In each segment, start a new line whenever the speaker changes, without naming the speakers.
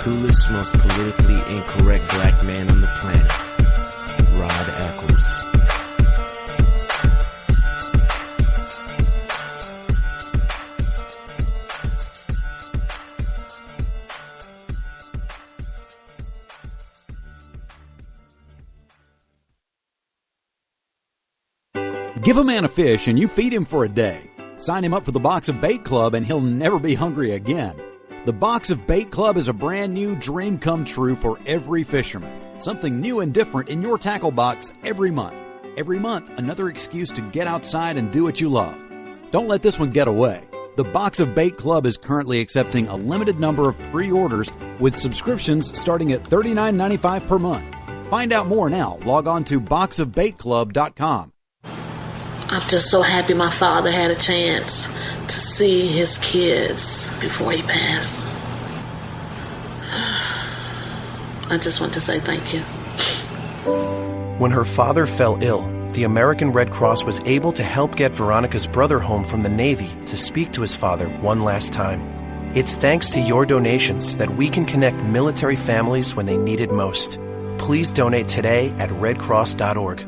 coolest, most politically incorrect black man on the planet, Rod Eccles.
Give a man a fish and you feed him for a day. Sign him up for the Box of Bait Club and he'll never be hungry again. The Box of Bait Club is a brand new dream come true for every fisherman. Something new and different in your tackle box every month. Every month, another excuse to get outside and do what you love. Don't let this one get away. The Box of Bait Club is currently accepting a limited number of pre-orders with subscriptions starting at $39.95 per month. Find out more now. Log on to boxofbaitclub.com.
I'm just so happy my father had a chance to see his kids before he passed. I just want to say thank you.
When her father fell ill, the American Red Cross was able to help get Veronica's brother home from the Navy to speak to his father one last time. It's thanks to your donations that we can connect military families when they need it most. Please donate today at redcross.org.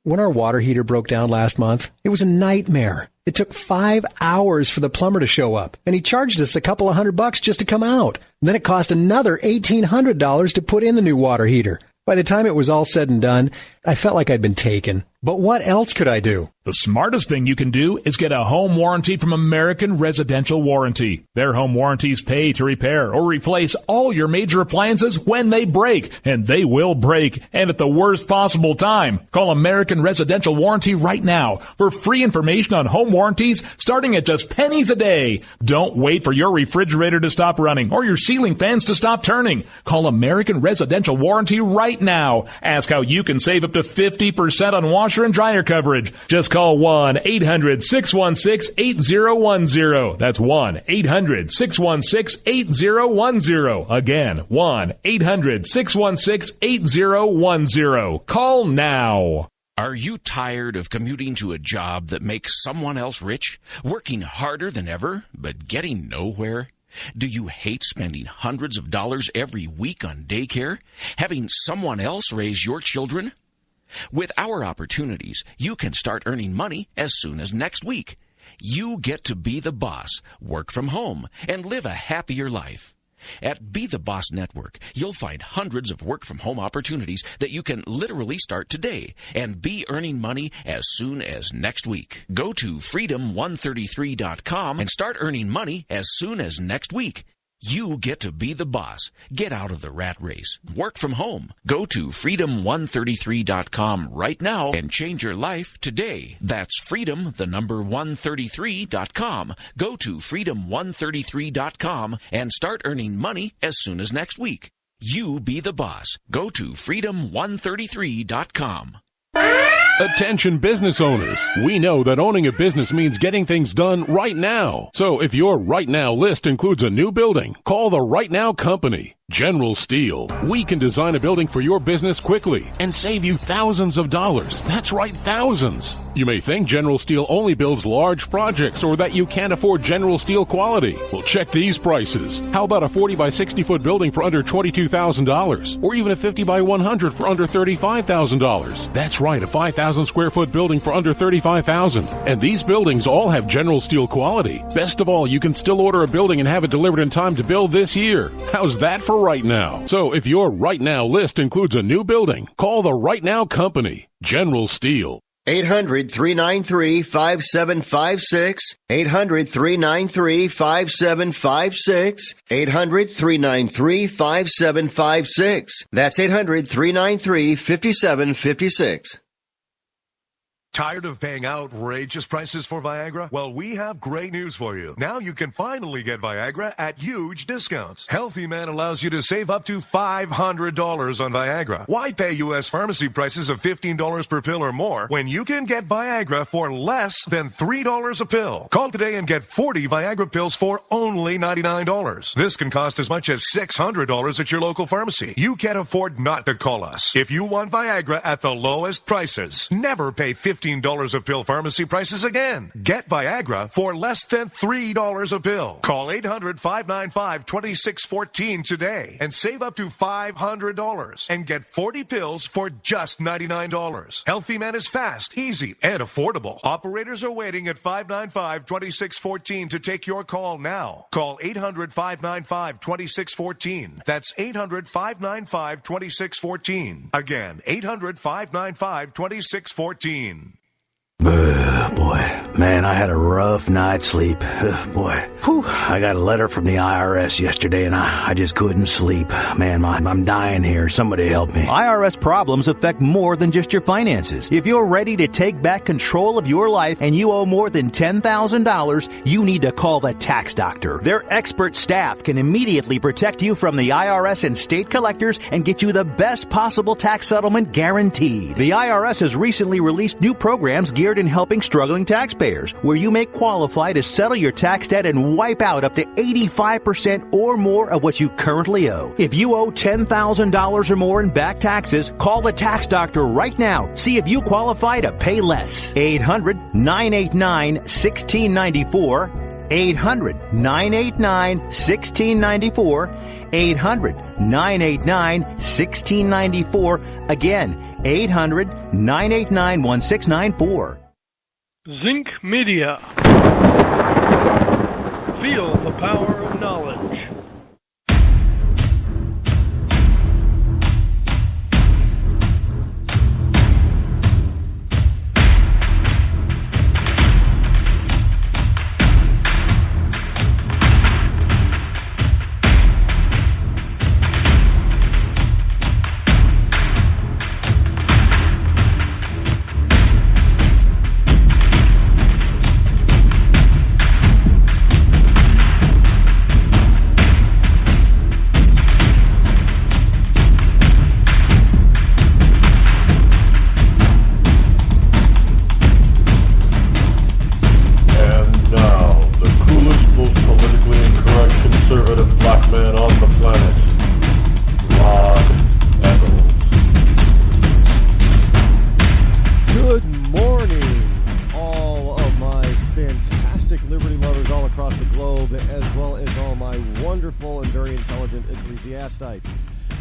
When our water heater broke down last month, it was a nightmare. It took 5 hours for the plumber to show up, and he charged us a couple of $100 just to come out. Then it cost another $1,800 to put in the new water heater. By the time it was all said and done, I felt like I'd been taken. But what else could I do?
The smartest thing you can do is get a home warranty from American Residential Warranty. Their home warranties pay to repair or replace all your major appliances when they break, and they will break, and at the worst possible time. Call American Residential Warranty right now for free information on home warranties starting at just pennies a day. Don't wait for your refrigerator to stop running or your ceiling fans to stop turning. Call American Residential Warranty right now. Ask how you can save up to 50% on washer and dryer coverage. Just call 1-800-616-8010. That's 1-800-616-8010. Again, 1-800-616-8010. Call now.
Are you tired of commuting to a job that makes someone else rich? Working harder than ever, but getting nowhere? Do you hate spending hundreds of dollars every week on daycare? Having someone else raise your children? With our opportunities, you can start earning money as soon as next week. You get to be the boss, work from home, and live a happier life. At Be the Boss Network, you'll find hundreds of work-from-home opportunities that you can literally start today and be earning money as soon as next week. Go to freedom133.com and start earning money as soon as next week. You get to be the boss. Get out of the rat race. Work from home. Go to freedom133.com right now and change your life today. That's freedom133.com. Go to freedom133.com and start earning money as soon as next week. You be the boss. Go to freedom133.com.
Attention business owners. We know that owning a business means getting things done right now. So if your right now list includes a new building, call the Right Now Company. General Steel. We can design a building for your business quickly and save you thousands of dollars. That's right, thousands. You may think General Steel only builds large projects or that you can't afford General Steel quality. Well, check these prices. How about a 40 by 60 foot building for under $22,000? Or even a 50 by 100 for under $35,000? That's right, a 5,000 square foot building for under $35,000. And these buildings all have General Steel quality. Best of all, you can still order a building and have it delivered in time to build this year. How's that for right now? So if your right now list includes a new building, call the Right Now Company, General Steel.
800-393-5756. 800-393-5756. 800-393-5756. That's 800-393-5756.
Tired of paying outrageous prices for Viagra? Well, we have great news for you. Now you can finally get Viagra at huge discounts. Healthy Man allows you to save up to $500 on Viagra. Why pay U.S. pharmacy prices of $15 per pill or more when you can get Viagra for less than $3 a pill? Call today and get 40 Viagra pills for only $99. This can cost as much as $600 at your local pharmacy. You can't afford not to call us. If you want Viagra at the lowest prices, never pay $15 $15 a pill pharmacy prices again. Get Viagra for less than $3 a pill. Call 800-595-2614 today and save up to $500 and get 40 pills for just $99. Healthy Man is fast, easy, and affordable. Operators are waiting at 595-2614 to take your call now. Call 800-595-2614. That's 800-595-2614. Again, 800-595-2614.
Boy, man, I had a rough night's sleep. Boy, I got a letter from the IRS yesterday and I just couldn't sleep. Man, I'm dying here. Somebody help me.
IRS problems affect more than just your finances. If you're ready to take back control of your life and you owe more than $10,000, you need to call the tax doctor. Their expert staff can immediately protect you from the IRS and state collectors and get you the best possible tax settlement guaranteed. The IRS has recently released new programs geared in helping struggling taxpayers, where you may qualify to settle your tax debt and wipe out up to 85% or more of what you currently owe. If you owe $10,000 or more in back taxes, call the tax doctor right now. See if you qualify to pay less. 800-989-1694. 800-989-1694. 800-989-1694. Again, 800-989-1694.
Zinc Media. Feel the power of knowledge.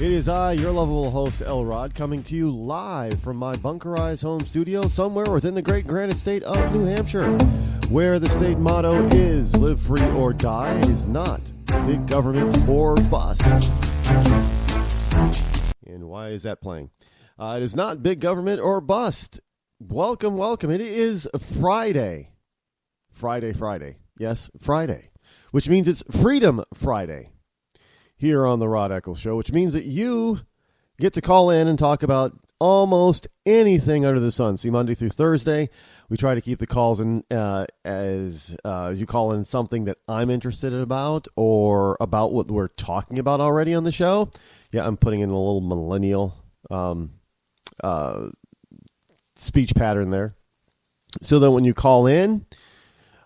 It is I, your lovable host, Rod, coming to you live from my bunkerized home studio somewhere within the great granite state of New Hampshire, where the state motto is live free or die. It is not big government or bust. And why is that playing? It is not big government or bust. Welcome, welcome. It is Friday. Friday. Yes, Friday. Which means it's Freedom Friday here on the Rod Eccles Show, which means that you get to call in and talk about almost anything under the sun. See, Monday through Thursday, we try to keep the calls in as you call in something that I'm interested about or about what we're talking about already on the show. Yeah, I'm putting in a little millennial speech pattern there. So that when you call in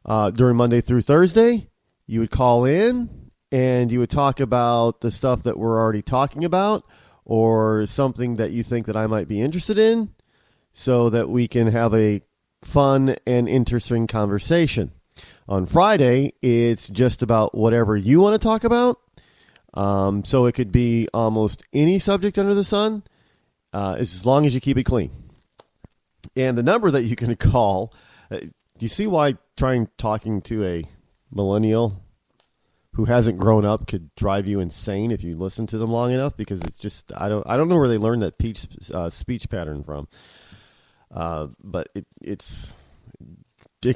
during Monday through Thursday, you would call in and you would talk about the stuff that we're already talking about or something that you think that I might be interested in so that we can have a fun and interesting conversation. On Friday, it's just about whatever you want to talk about. So it could be almost any subject under the sun, as long as you keep it clean. And the number that you can call, do you see why talking to a millennial who hasn't grown up could drive you insane if you listen to them long enough? Because it's just, I don't know where they learned that speech pattern from. But it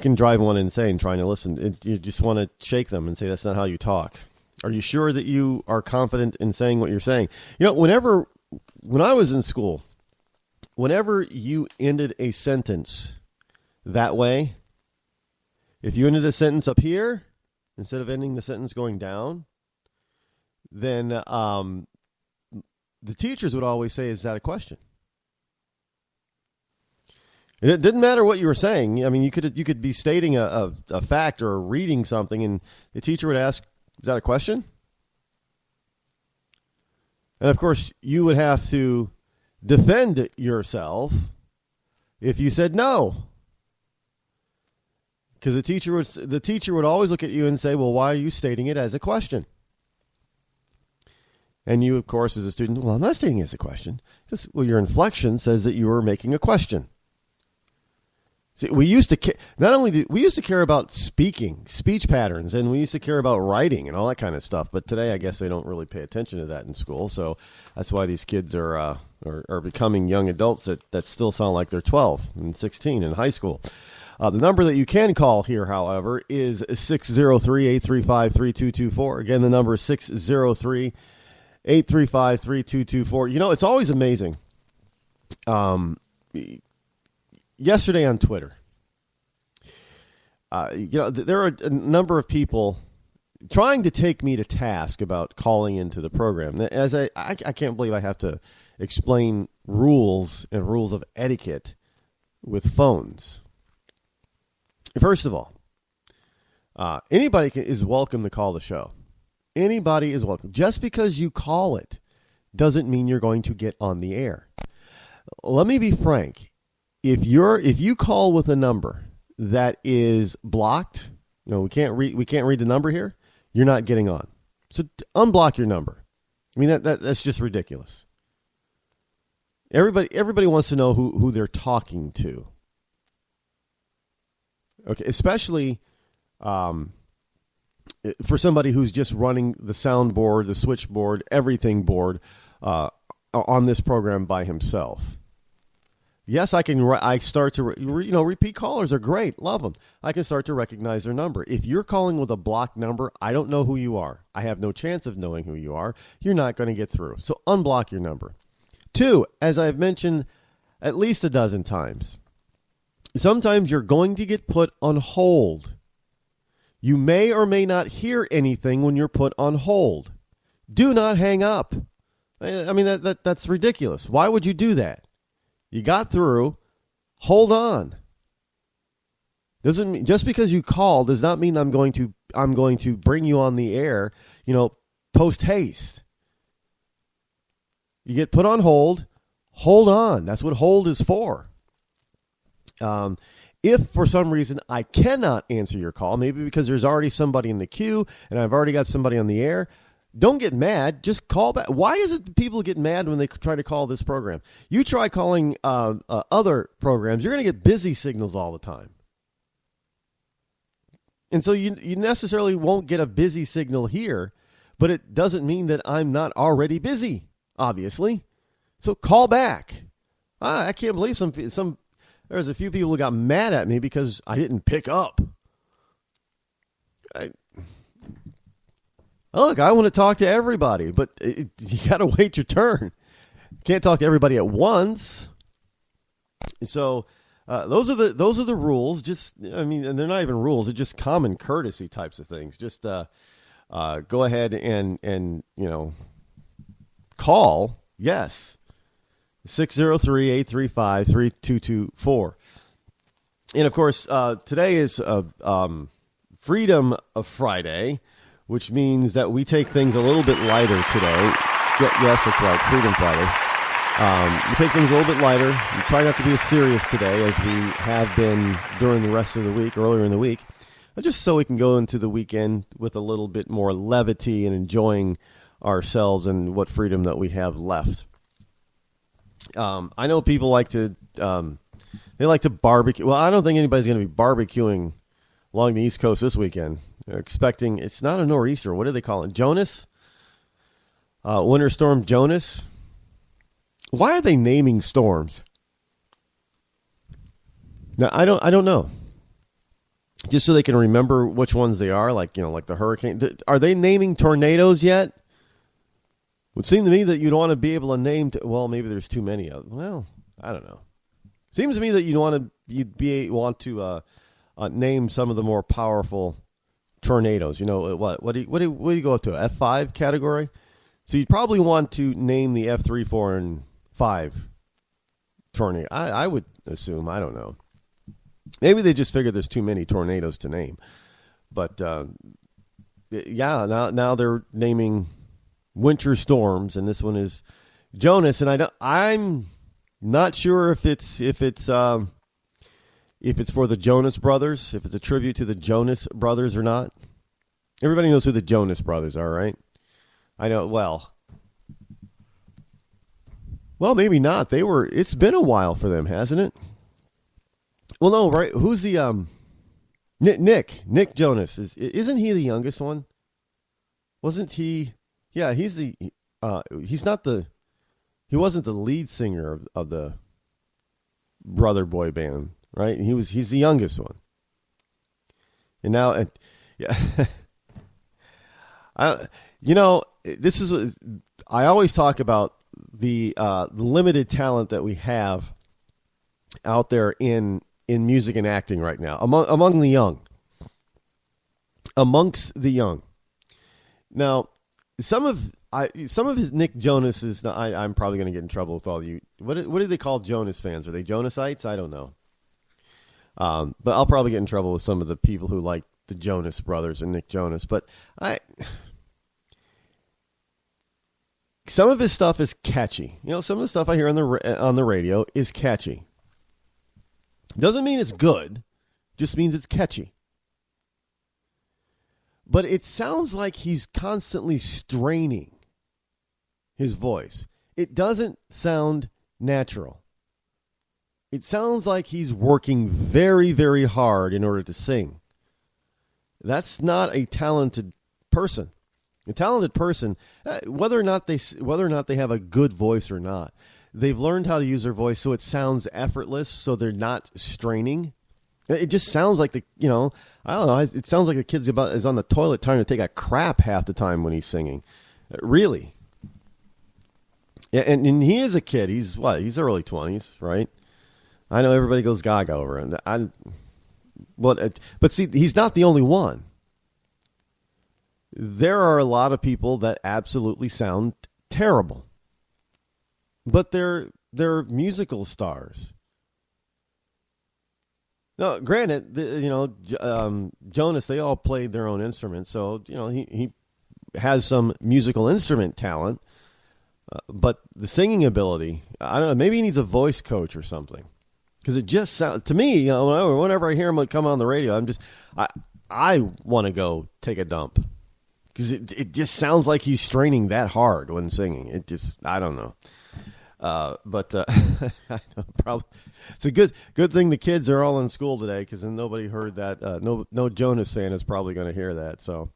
can drive one insane trying to listen. You just want to shake them and say, that's not how you talk. Are you sure that you are confident in saying what you're saying? You know, when I was in school, whenever you ended a sentence that way, if you ended a sentence up here, instead of ending the sentence going down, then the teachers would always say, is that a question? And it didn't matter what you were saying. I mean, you could be stating a fact or reading something, and the teacher would ask, is that a question? And, of course, you would have to defend yourself if you said no. Because the teacher would always look at you and say, well, why are you stating it as a question? And you, of course, as a student, well, I'm not stating it as a question. Because, well, your inflection says that you are making a question. See, we used to we used to care about speech patterns, and we used to care about writing and all that kind of stuff. But today, I guess they don't really pay attention to that in school. So that's why these kids are becoming young adults that still sound like they're 12 and 16 in high school. The number that you can call here, however, is 603-835-3224. Again, the number is 603-835-3224. You know, it's always amazing. Yesterday on Twitter, there are a number of people trying to take me to task about calling into the program. As I can't believe I have to explain rules and rules of etiquette with phones. First of all, anybody is welcome to call the show. Anybody is welcome. Just because you call it doesn't mean you're going to get on the air. Let me be frank. If you call with a number that is blocked, we can't read the number here, you're not getting on. So unblock your number. I mean that's just ridiculous. Everybody wants to know who they're talking to. Okay, especially for somebody who's just running the soundboard, the switchboard, everything board on this program by himself. Yes, I start to, repeat callers are great. Love them. I can start to recognize their number. If you're calling with a blocked number, I don't know who you are. I have no chance of knowing who you are. You're not going to get through. So unblock your number. 2, as I've mentioned at least a dozen times, sometimes you're going to get put on hold. You may or may not hear anything when you're put on hold. Do not hang up. I mean, that's ridiculous. Why would you do that? You got through. Hold on. Doesn't mean, just because you call does not mean I'm going to bring you on the air, post haste. You get put on hold. Hold on. That's what hold is for. If for some reason I cannot answer your call, maybe because there's already somebody in the queue and I've already got somebody on the air, don't get mad. Just call back. Why is it people get mad when they try to call this program? You try calling other programs, you're going to get busy signals all the time. And so you necessarily won't get a busy signal here, but it doesn't mean that I'm not already busy, obviously. So call back. I can't believe there's a few people who got mad at me because I didn't pick up. Look, I want to talk to everybody, but you got to wait your turn. You can't talk to everybody at once. So those are the rules. And they're not even rules; they're just common courtesy types of things. Just go ahead and call. Yes, 603-835-3224. And of course, today is Freedom Friday, which means that we take things a little bit lighter today. Yes, that's right, Freedom Friday. We take things a little bit lighter. We try not to be as serious today as we have been during the rest of the week, earlier in the week, just so we can go into the weekend with a little bit more levity and enjoying ourselves and what freedom that we have left. I know people like to barbecue. Well, I don't think anybody's going to be barbecuing along the East Coast this weekend. They're expecting, it's not a nor'easter. What do they call it? Jonas? Winter Storm Jonas? Why are they naming storms? Now, I don't know. Just so they can remember which ones they are, like the hurricane. Are they naming tornadoes yet? It would seem to me that you'd want to be able to name, maybe there's too many of them. Well, I don't know. Seems to me that you'd want to name some of the more powerful tornadoes. What do you go up to? F5 category? So you'd probably want to name the F3, 4, and 5 tornado. I would assume. I don't know. Maybe they just figured there's too many tornadoes to name. But now they're naming winter storms, and this one is Jonas. And I'm not sure if it's if it's for the Jonas Brothers, if it's a tribute to the Jonas Brothers or not. Everybody knows who the Jonas Brothers are, right? I know, well, maybe not. It's been a while for them, hasn't it? Well, no, right? Who's the, Nick Jonas. Isn't he the youngest one? Wasn't he? Yeah, he wasn't the lead singer of the brother boy band, right? He's the youngest one. And now, yeah. I always talk about the limited talent that we have out there in music and acting right now among the young. Amongst the young. Now, some of his Nick Jonas's. I'm probably going to get in trouble with all you. What do they call Jonas fans? Are they Jonasites? I don't know. But I'll probably get in trouble with some of the people who like the Jonas Brothers and Nick Jonas. But some of his stuff is catchy. Some of the stuff I hear on the radio is catchy. Doesn't mean it's good, just means it's catchy. But it sounds like he's constantly straining his voice. It doesn't sound natural. It sounds like he's working very, very hard in order to sing. That's not a talented person. A talented person, whether or not they have a good voice or not, they've learned how to use their voice so it sounds effortless, so they're not straining. It just sounds like I don't know. It sounds like the kid is on the toilet trying to take a crap half the time when he's singing. Really. Yeah, and he is a kid. He's early 20s, right? I know everybody goes gaga over him. But see, he's not the only one. There are a lot of people that absolutely sound terrible. But they're musical stars. Now, granted, Jonas, they all played their own instruments, so he has some musical instrument talent, but the singing ability, I don't know, maybe he needs a voice coach or something, because it just sounds to me, whenever I hear him come on the radio, I want to go take a dump, because it just sounds like he's straining that hard when singing. I don't know. But I know, probably it's a good thing the kids are all in school today, because then nobody heard that. No Jonas fan is probably going to hear that. So,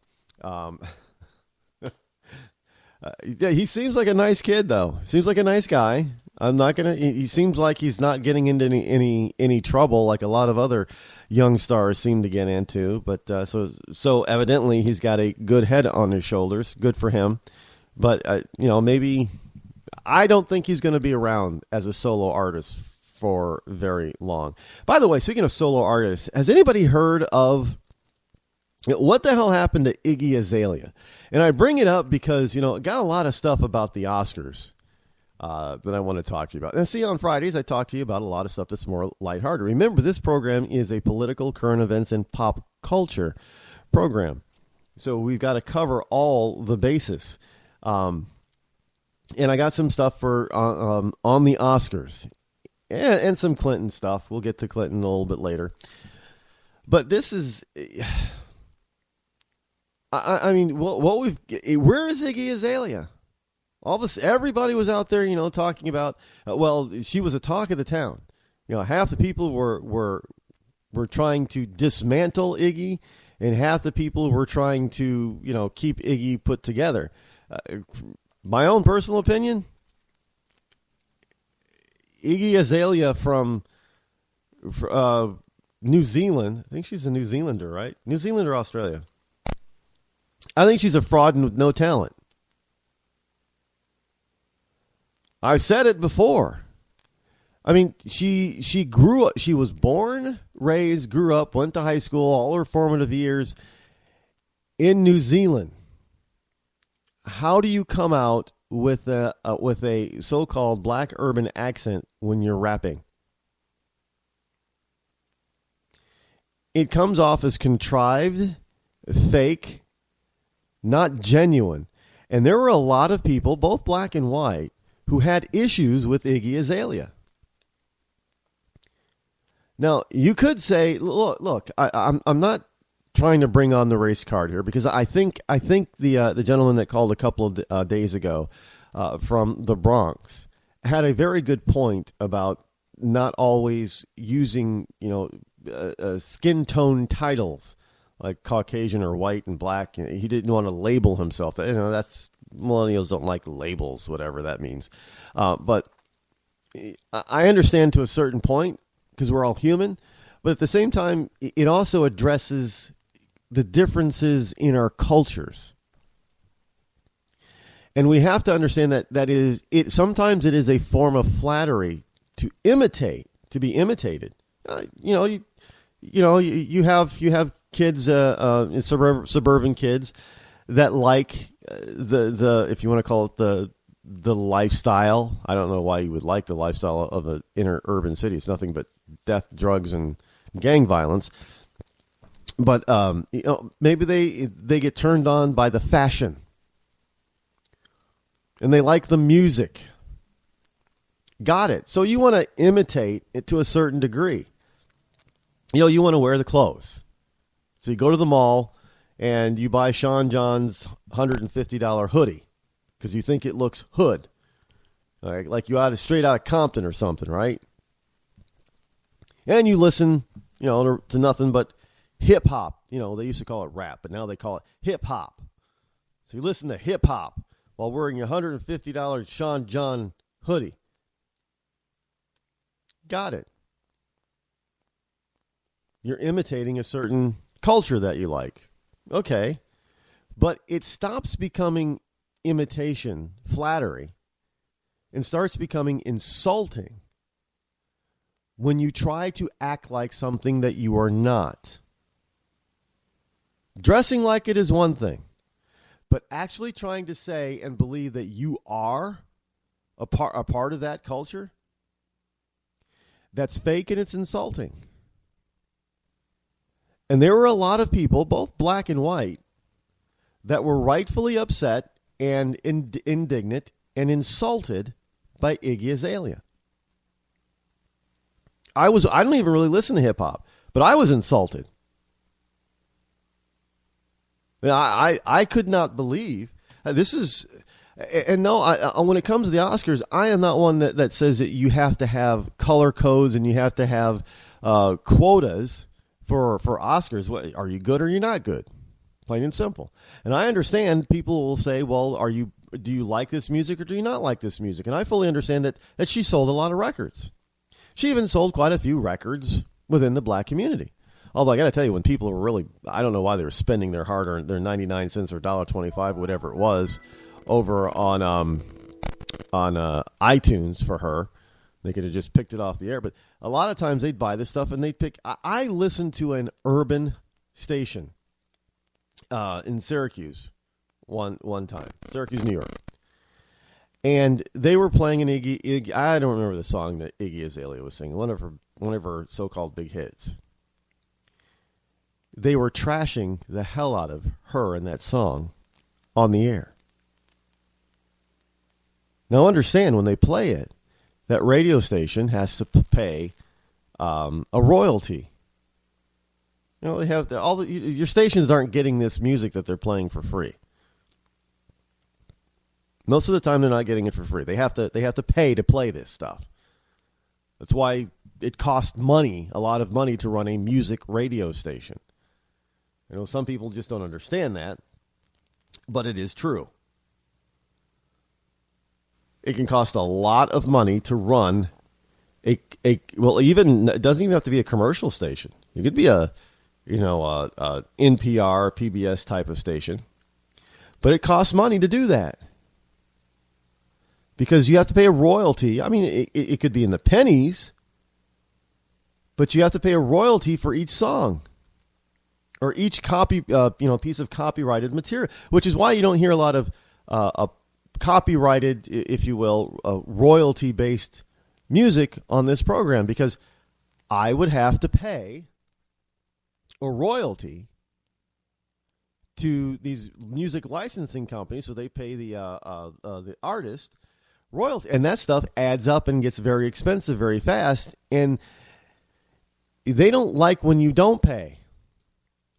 yeah, he seems like a nice kid, though. Seems like a nice guy. He seems like he's not getting into any trouble like a lot of other young stars seem to get into. But so evidently he's got a good head on his shoulders. Good for him. But maybe. I don't think he's going to be around as a solo artist for very long. By the way, speaking of solo artists, has anybody heard of what the hell happened to Iggy Azalea? And I bring it up because, got a lot of stuff about the Oscars that I want to talk to you about. And see, on Fridays, I talk to you about a lot of stuff that's more lighthearted. Remember, this program is a political, current events, and pop culture program. So we've got to cover all the bases. And I got some stuff for on the Oscars and some Clinton stuff. We'll get to Clinton a little bit later. But this is, I mean, where is Iggy Azalea? Everybody was out there, talking about. She was a talk of the town. Half the people were trying to dismantle Iggy, and half the people were trying to, keep Iggy put together. My own personal opinion, Iggy Azalea from New Zealand, I think she's a New Zealander, right? New Zealand or Australia? I think she's a fraud with no talent. I've said it before. I mean, she grew up, she was born, raised, grew up, went to high school, all her formative years in New Zealand. How do you come out with a so-called black urban accent when you're rapping? It comes off as contrived, fake, not genuine. And there were a lot of people, both black and white, who had issues with Iggy Azalea. Now, you could say, look, I'm not trying to bring on the race card here, because I think the gentleman that called a couple of days ago from the Bronx had a very good point about not always using, skin tone titles like Caucasian or white and black. He didn't want to label himself. That's millennials don't like labels, whatever that means. But I understand to a certain point, because we're all human. But at the same time, it also addresses the differences in our cultures. And we have to understand that sometimes it is a form of flattery to imitate, to be imitated. You have kids, suburban kids that like the if you want to call it the lifestyle. I don't know why you would like the lifestyle of an inner urban city. It's nothing but death, drugs, and gang violence. But maybe they get turned on by the fashion, and they like the music. Got it. So you want to imitate it to a certain degree. You want to wear the clothes. So you go to the mall and you buy Sean John's $150 hoodie because you think it looks hood, like you straight out of Compton or something, right? And you listen, to nothing but hip hop. They used to call it rap, but now they call it hip hop. So you listen to hip hop while wearing your $150 Sean John hoodie. Got it. You're imitating a certain culture that you like. Okay. But it stops becoming imitation, flattery, and starts becoming insulting when you try to act like something that you are not. Dressing like it is one thing, but actually trying to say and believe that you are a part of that culture, that's fake and it's insulting. And there were a lot of people, both black and white, that were rightfully upset and indignant and insulted by Iggy Azalea. I don't even really listen to hip hop, but I was insulted. I could not believe this is, and no, when it comes to the Oscars, I am not one that says that you have to have color codes and you have to have quotas for Oscars. What, are you good or you're not good? Plain and simple. And I understand people will say, well, do you like this music or do you not like this music? And I fully understand that she sold a lot of records. She even sold quite a few records within the black community. Although I got to tell you, when people were really, I don't know why they were spending their hard-earned, their 99 cents or $1.25, whatever it was, over on iTunes for her. They could have just picked it off the air. But a lot of times they'd buy this stuff and they'd pick. I listened to an urban station in Syracuse one time, Syracuse, New York. And they were playing an Iggy. I don't remember the song that Iggy Azalea was singing, one of her so-called big hits. They were trashing the hell out of her and that song on the air. Now understand, when they play it, that radio station has to pay a royalty. They have your stations aren't getting this music that they're playing for free. Most of the time, they're not getting it for free. They have to pay to play this stuff. That's why it costs money, a lot of money, to run a music radio station. Some people just don't understand that, but it is true. It can cost a lot of money to run it doesn't even have to be a commercial station. It could be a NPR, PBS type of station, but it costs money to do that because you have to pay a royalty. I mean, it could be in the pennies, but you have to pay a royalty for each song or each piece of copyrighted material, which is why you don't hear a lot of copyrighted, if you will, royalty-based music on this program, because I would have to pay a royalty to these music licensing companies, so they pay the artist royalty, and that stuff adds up and gets very expensive very fast. And they don't like when you don't pay.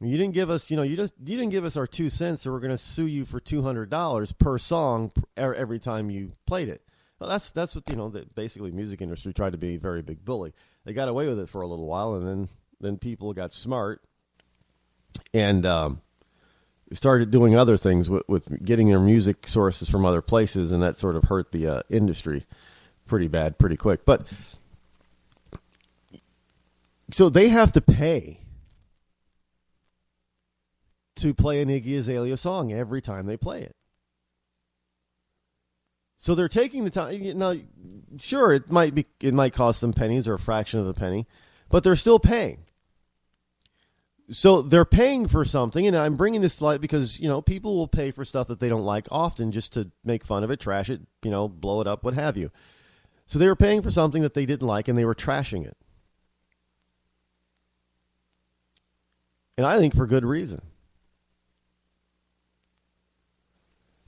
You didn't give us, you didn't give us our 2 cents, so we're going to sue you for $200 per song every time you played it. Well, that's what the basically music industry tried to be a very big bully. They got away with it for a little while, and then people got smart and started doing other things with getting their music sources from other places, and that sort of hurt the industry pretty bad, pretty quick. But so they have to pay to play an Iggy Azalea song every time they play it. So they're taking the time. Now, sure, it might cost them pennies or a fraction of a penny, but they're still paying. So they're paying for something, and I'm bringing this to light because, people will pay for stuff that they don't like often just to make fun of it, trash it, blow it up, what have you. So they were paying for something that they didn't like, and they were trashing it. And I think for good reason.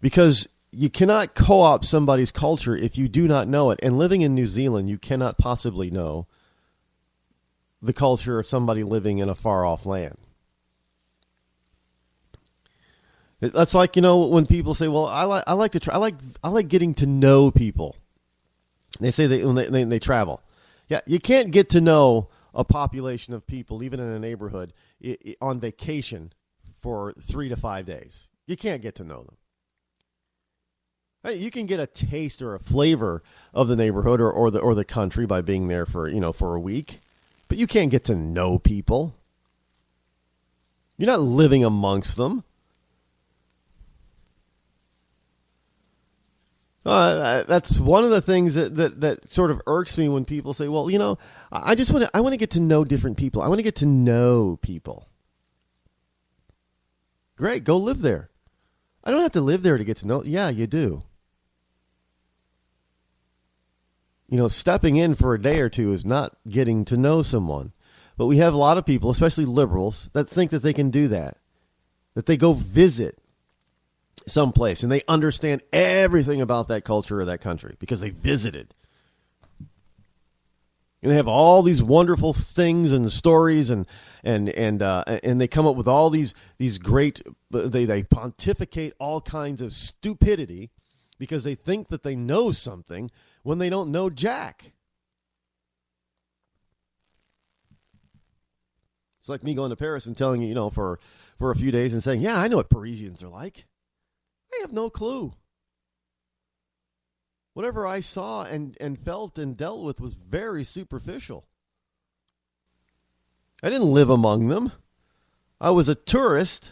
Because you cannot co-opt somebody's culture if you do not know it. And living in New Zealand, you cannot possibly know the culture of somebody living in a far-off land. That's like, when people say, "Well, I like getting to know people." They say when they travel. Yeah, you can't get to know a population of people, even in a neighborhood, on vacation for 3 to 5 days. You can't get to know them. You can get a taste or a flavor of the neighborhood or the country by being there for a week, but you can't get to know people. You're not living amongst them. That's one of the things that sort of irks me when people say, "Well, I want to get to know different people. I want to get to know people." Great, go live there. I don't have to live there to get to know. Yeah, you do. Stepping in for a day or two is not getting to know someone. But we have a lot of people, especially liberals, that think that they can do that. That they go visit someplace and they understand everything about that culture or that country because they visited. And they have all these wonderful things and stories and they come up with all these great, they pontificate all kinds of stupidity because they think that they know something when they don't know jack. It's like me going to Paris and telling you, for a few days and saying, "Yeah, I know what Parisians are like." I have no clue. Whatever I saw and felt and dealt with was very superficial. I didn't live among them. I was a tourist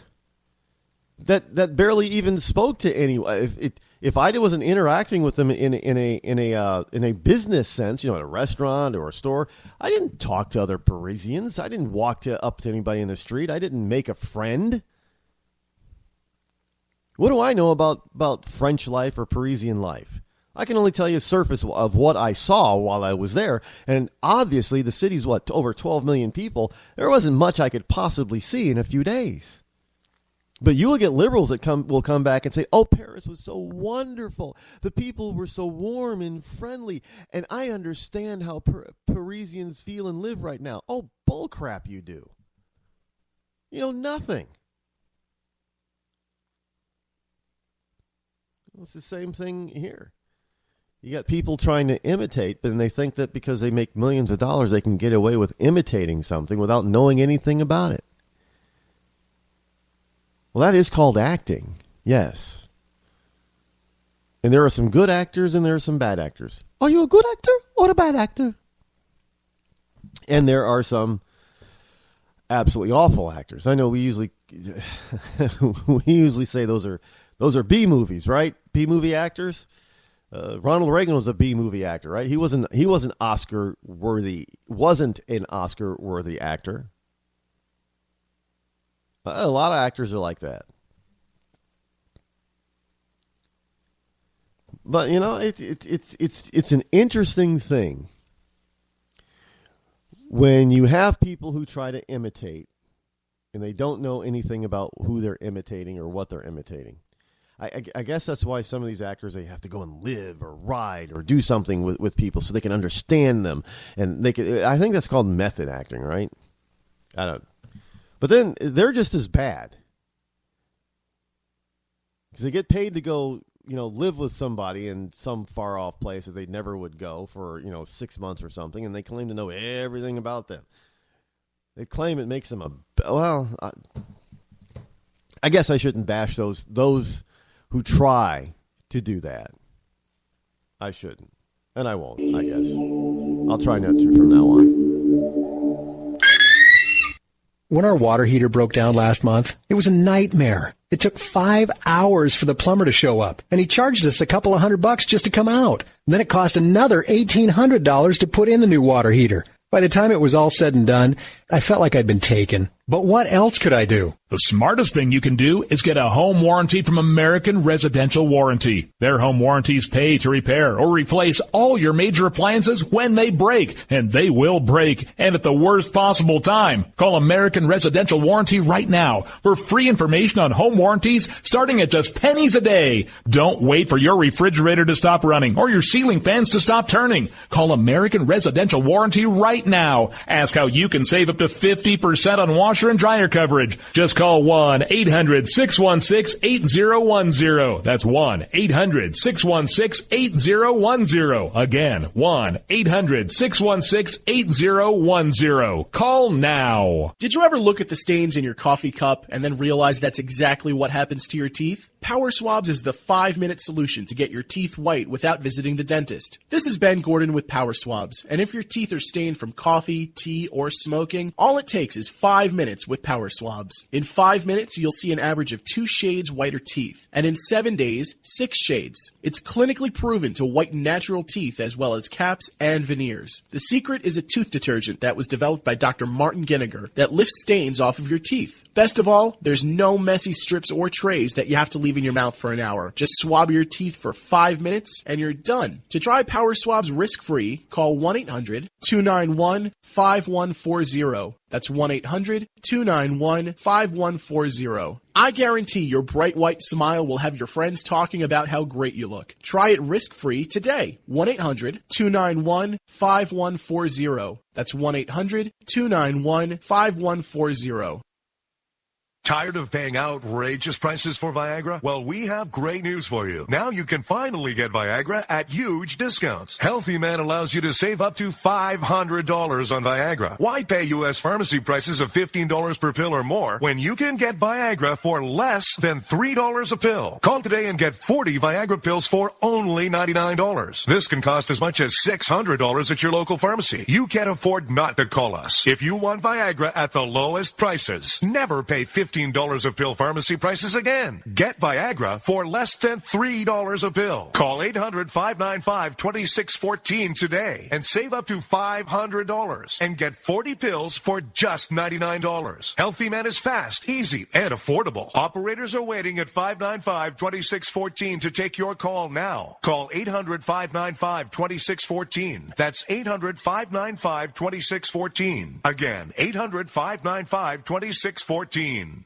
that barely even spoke to anyone. If I wasn't interacting with them in a business sense, at a restaurant or a store, I didn't talk to other Parisians. I didn't walk up to anybody in the street. I didn't make a friend. What do I know about French life or Parisian life? I can only tell you the surface of what I saw while I was there. And obviously, the city's, over 12 million people. There wasn't much I could possibly see in a few days. But you will get liberals that will come back and say, "Oh, Paris was so wonderful. The people were so warm and friendly. And I understand how Parisians feel and live right now." Oh, bullcrap you do. You know nothing. It's the same thing here. You got people trying to imitate, but they think that because they make millions of dollars, they can get away with imitating something without knowing anything about it. Well, that is called acting, yes. And there are some good actors and there are some bad actors. Are you a good actor or a bad actor? And there are some absolutely awful actors. I know we usually say those are B movies, right? B movie actors. Ronald Reagan was a B movie actor, right? He wasn't Oscar worthy. Wasn't an Oscar worthy actor. A lot of actors are like that. But it's an interesting thing when you have people who try to imitate and they don't know anything about who they're imitating or what they're imitating. I guess that's why some of these actors, they have to go and live or ride or do something with people so they can understand them. And I think that's called method acting, right? I don't. But then they're just as bad. Because they get paid to go, live with somebody in some far-off place that they never would go for, 6 months or something, and they claim to know everything about them. They claim it makes them I guess I shouldn't bash those who try to do that. I shouldn't. And I won't, I guess. I'll try not to from now on.
When our water heater broke down last month, it was a nightmare. It took 5 hours for the plumber to show up, and he charged us a couple of $100 just to come out. Then it cost another $1,800 to put in the new water heater. By the time it was all said and done, I felt like I'd been taken. But what else could I do?
The smartest thing you can do is get a home warranty from American Residential Warranty. Their home warranties pay to repair or replace all your major appliances when they break, and they will break, and at the worst possible time. Call American Residential Warranty right now for free information on home warranties starting at just pennies a day. Don't wait for your refrigerator to stop running or your ceiling fans to stop turning. Call American Residential Warranty right now. Ask how you can save up to 50% on washer and dryer coverage. Just call 1-800-616-8010. That's 1-800-616-8010. Again, 1-800-616-8010. Call now.
Did you ever look at the stains in your coffee cup and then realize that's exactly what happens to your teeth? Power Swabs is the 5-minute solution to get your teeth white without visiting the dentist. This is Ben Gordon with Power Swabs, and if your teeth are stained from coffee, tea, or smoking, all it takes is 5 minutes with Power Swabs. In 5 minutes, you'll see an average of 2 shades whiter teeth, and in 7 days, 6 shades. It's clinically proven to whiten natural teeth as well as caps and veneers. The secret is a tooth detergent that was developed by Dr. Martin Ginniger that lifts stains off of your teeth. Best of all, there's no messy strips or trays that you have to leave in your mouth for an hour. Just swab your teeth for 5 minutes and you're done. To try Power Swabs risk-free, call 1-800-291-5140. That's 1-800-291-5140. I guarantee your bright white smile will have your friends talking about how great you look. Try it risk-free today. 1-800-291-5140. That's 1-800-291-5140.
Tired of paying outrageous prices for Viagra? Well, we have great news for you. Now you can finally get Viagra at huge discounts. Healthy Man allows you to save up to $500 on Viagra. Why pay U.S. pharmacy prices of $15 per pill or more when you can get Viagra for less than $3 a pill? Call today and get 40 Viagra pills for only $99. This can cost as much as $600 at your local pharmacy. You can't afford not to call us. If you want Viagra at the lowest prices, never pay $15 a pill pharmacy prices again. Get Viagra for less than $3 a pill. Call 800-595-2614 today and save up to $500 and get 40 pills for just $99. Healthy Man is fast, easy, and affordable. Operators are waiting at 595-2614 to take your call now. Call 800-595-2614. That's 800-595-2614. Again, 800-595-2614.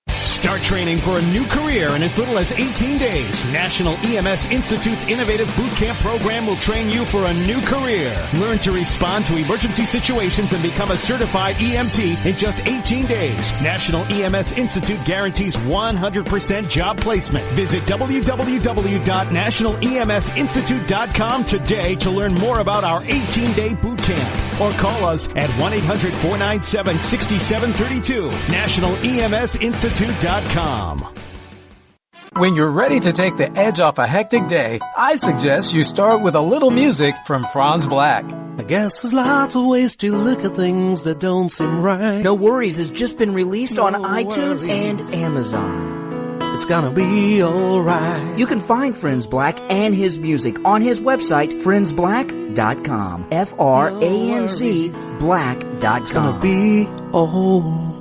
Start training for a new career in as little as 18 days. National EMS Institute's innovative boot camp program will train you for a new career. Learn to respond to emergency situations and become a certified EMT in just 18 days. National EMS Institute guarantees 100% job placement. Visit www.nationaleMSinstitute.com today to learn more about our 18-day boot camp. Or call us at 1-800-497-6732. NationalEMSinstitute.com.
When you're ready to take the edge off a hectic day, I suggest you start with a little music from Franz Black.
I guess there's lots of ways to look at things that don't seem right.
No Worries has just been released on iTunes and Amazon.
It's gonna be alright.
You can find Franz Black and his music on his website, franzblack.com. F-R-A-N-Z black.com.
It's gonna be alright.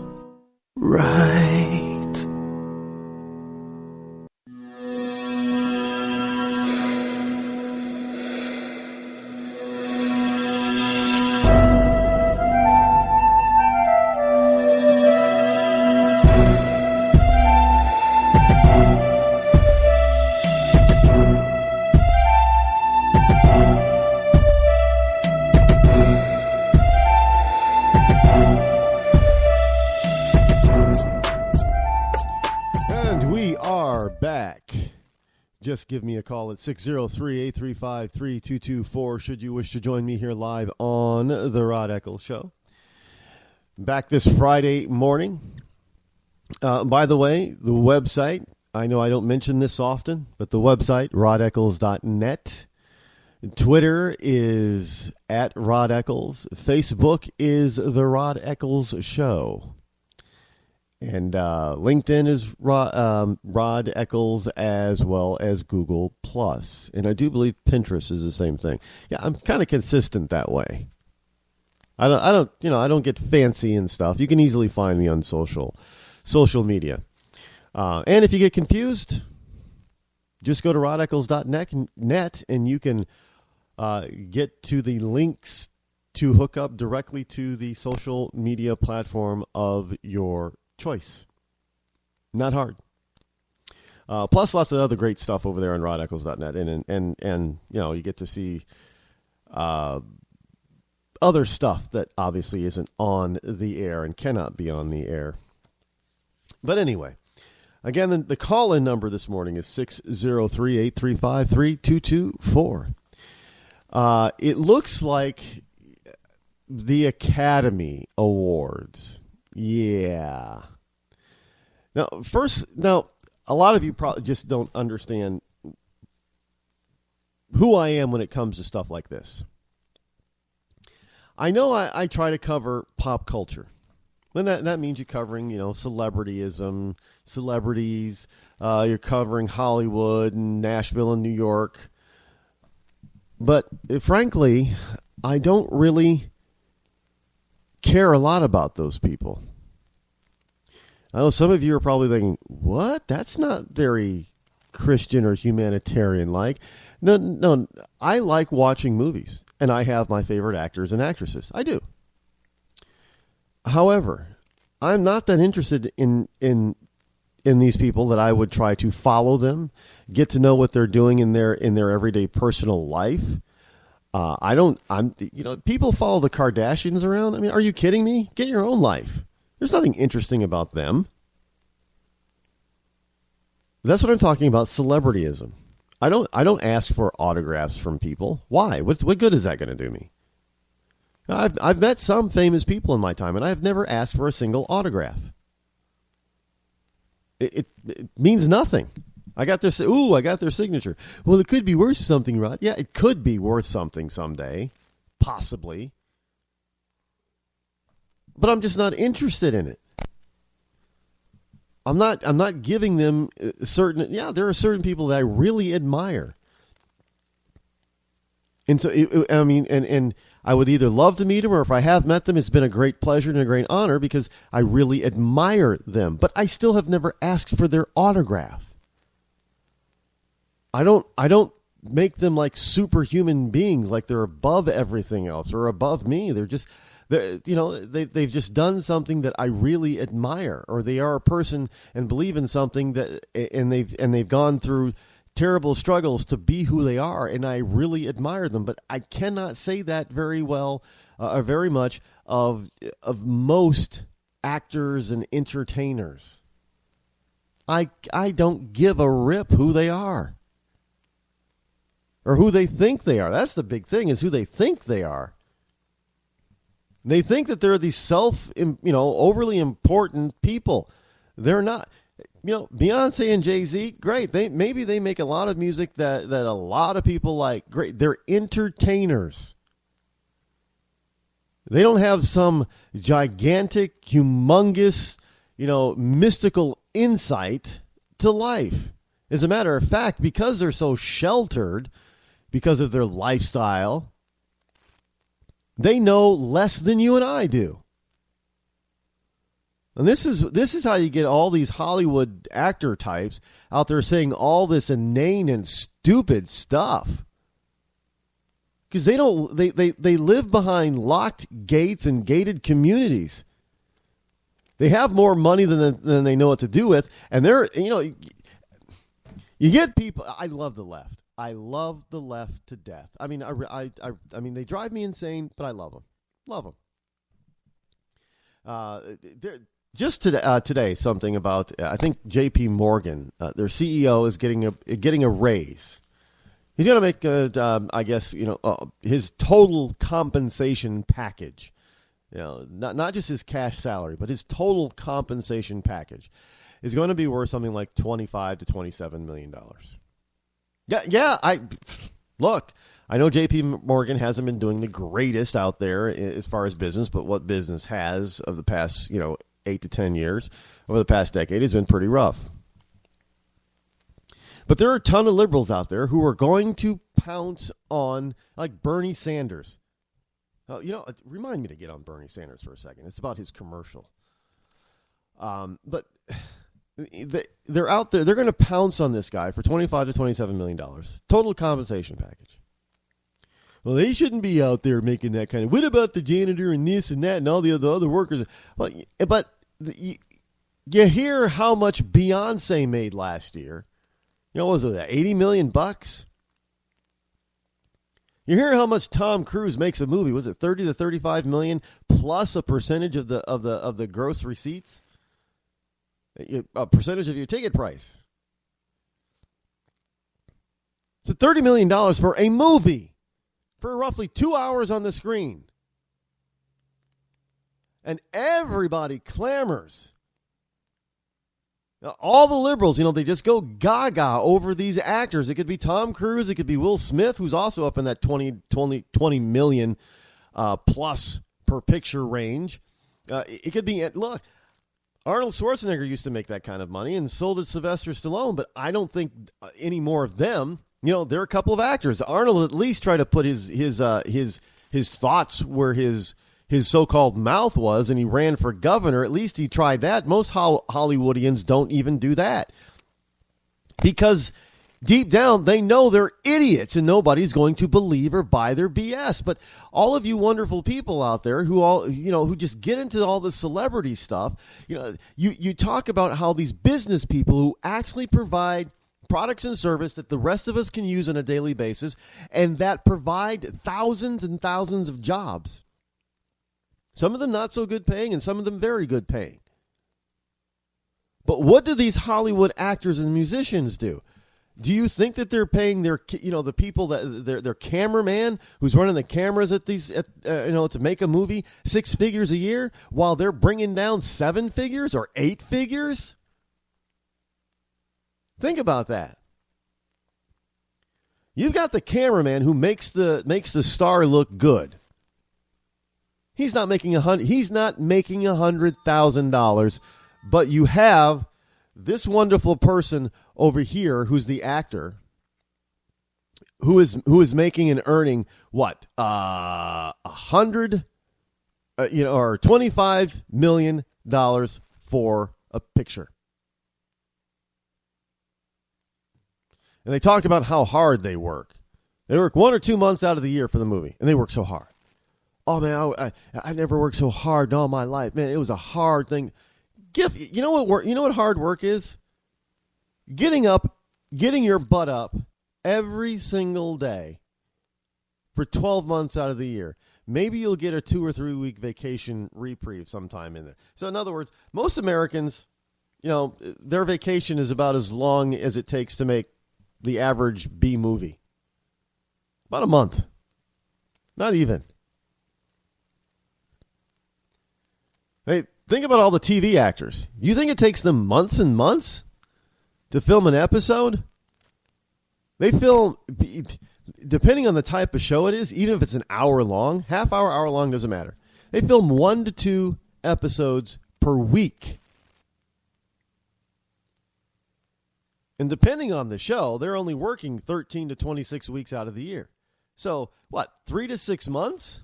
just give me a call at 603-835-3224 should you wish to join me here live on the Rod Eccles Show. Back this Friday morning. By the way, the website, I know I don't mention this often, but the website, rodeccles.net. Twitter is at Rod Eccles. Facebook is The Rod Eccles Show. And LinkedIn is Rod Eccles, as well as Google+. And I do believe Pinterest is the same thing. Yeah, I'm kind of consistent that way. I don't get fancy and stuff. You can easily find me on social media. And if you get confused, just go to rodeccles.net and you can get to the links to hook up directly to the social media platform of your choice. Not hard. Plus lots of other great stuff over there on rodeccles.net. And you get to see other stuff that obviously isn't on the air and cannot be on the air. But anyway, again, the call-in number this morning is 603-835-3224. It looks like the Academy Awards. Yeah. Now, a lot of you probably just don't understand who I am when it comes to stuff like this. I know I try to cover pop culture. And that means you're covering, celebrityism, celebrities. You're covering Hollywood and Nashville and New York. But frankly, I don't really care a lot about those people. I know some of you are probably thinking, what? That's not very Christian or humanitarian-like. No, I like watching movies, and I have my favorite actors and actresses. I do. However, I'm not that interested in these people that I would try to follow them, get to know what they're doing in their everyday personal life. People follow the Kardashians around. I mean, are you kidding me? Get your own life. There's nothing interesting about them. That's what I'm talking about, celebrityism. I don't ask for autographs from people. Why? What good is that going to do me? I've met some famous people in my time, and I've never asked for a single autograph. It means nothing. I got their signature. Well, it could be worth something, Rod. Yeah, it could be worth something someday, possibly. But I'm just not interested in it. I'm not giving them certain. Yeah, there are certain people that I really admire, and so and I would either love to meet them, or if I have met them, it's been a great pleasure and a great honor because I really admire them. But I still have never asked for their autograph. I don't make them like superhuman beings, like they're above everything else or above me. They've just done something that I really admire, or they are a person and believe in something that, and they've gone through terrible struggles to be who they are, and I really admire them. But I cannot say that very well, or very much of most actors and entertainers. I don't give a rip who they are. Or who they think they are. That's the big thing, is who they think they are. They think that they're these overly important people. They're not. Beyonce and Jay-Z, great. Maybe they make a lot of music that a lot of people like. Great. They're entertainers. They don't have some gigantic, humongous, mystical insight to life. As a matter of fact, because they're so sheltered, because of their lifestyle, they know less than you and I do. And this is how you get all these Hollywood actor types out there saying all this inane and stupid stuff. Because they live behind locked gates and gated communities. They have more money than they know what to do with, and you get people. I love the left. I love the left to death. I mean, I mean, they drive me insane, but I love them. Love them. just today, something about I think J.P. Morgan, their CEO is getting a raise. He's going to make, I guess, his total compensation package. Not just his cash salary, but his total compensation package is going to be worth something like $25 to $27 million. Yeah. I know J.P. Morgan hasn't been doing the greatest out there as far as business, but what business has of the past, 8 to 10 years, over the past decade, has been pretty rough. But there are a ton of liberals out there who are going to pounce on, like Bernie Sanders. Remind me to get on Bernie Sanders for a second. It's about his commercial. But they're out there. They're going to pounce on this guy for $25 to $27 million. Total compensation package. Well, they shouldn't be out there making that kind of. What about the janitor and this and that and all the other workers? Well, but you hear how much Beyonce made last year. What was it, $80 million? You hear how much Tom Cruise makes a movie? Was it 30 to 35 million plus a percentage of the gross receipts? A percentage of your ticket price. So $30 million for a movie. For roughly 2 hours on the screen. And everybody clamors. Now, all the liberals, they just go gaga over these actors. It could be Tom Cruise. It could be Will Smith, who's also up in that 20 million plus per picture range. It could be, look, Arnold Schwarzenegger used to make that kind of money, and so did Sylvester Stallone, but I don't think any more of them. There are a couple of actors. Arnold at least tried to put his thoughts where his so-called mouth was, and he ran for governor. At least he tried that. Most Hollywoodians don't even do that. Because deep down, they know they're idiots, and nobody's going to believe or buy their BS. But all of you wonderful people out there who just get into all the celebrity stuff, you talk about how these business people who actually provide products and service that the rest of us can use on a daily basis and that provide thousands and thousands of jobs. Some of them not so good paying and some of them very good paying. But what do these Hollywood actors and musicians do? Do you think that they're paying their, the people that their cameraman who's running the cameras to make a movie 6 figures a year while they're bringing down 7 figures or 8 figures? Think about that. You've got the cameraman who makes the star look good. He's not making $100,000, but you have this wonderful person over here who's the actor who is making and earning what $100 or $25 million for a picture. And they talk about how hard they work. They work 1 or 2 months out of the year for the movie, and they work so hard. Oh, man, I never worked so hard in all my life. Man, it was a hard thing. You know what hard work is? Getting your butt up every single day for 12 months out of the year. Maybe you'll get a 2 or 3 week vacation reprieve sometime in there. So in other words, most Americans, their vacation is about as long as it takes to make the average B movie. About a month. Not even. Hey, think about all the TV actors. You think it takes them months and months to film an episode? They film, depending on the type of show it is, even if it's an hour long, half hour, hour long, doesn't matter. They film 1 to 2 episodes per week. And depending on the show, they're only working 13 to 26 weeks out of the year. So, 3 to 6 months?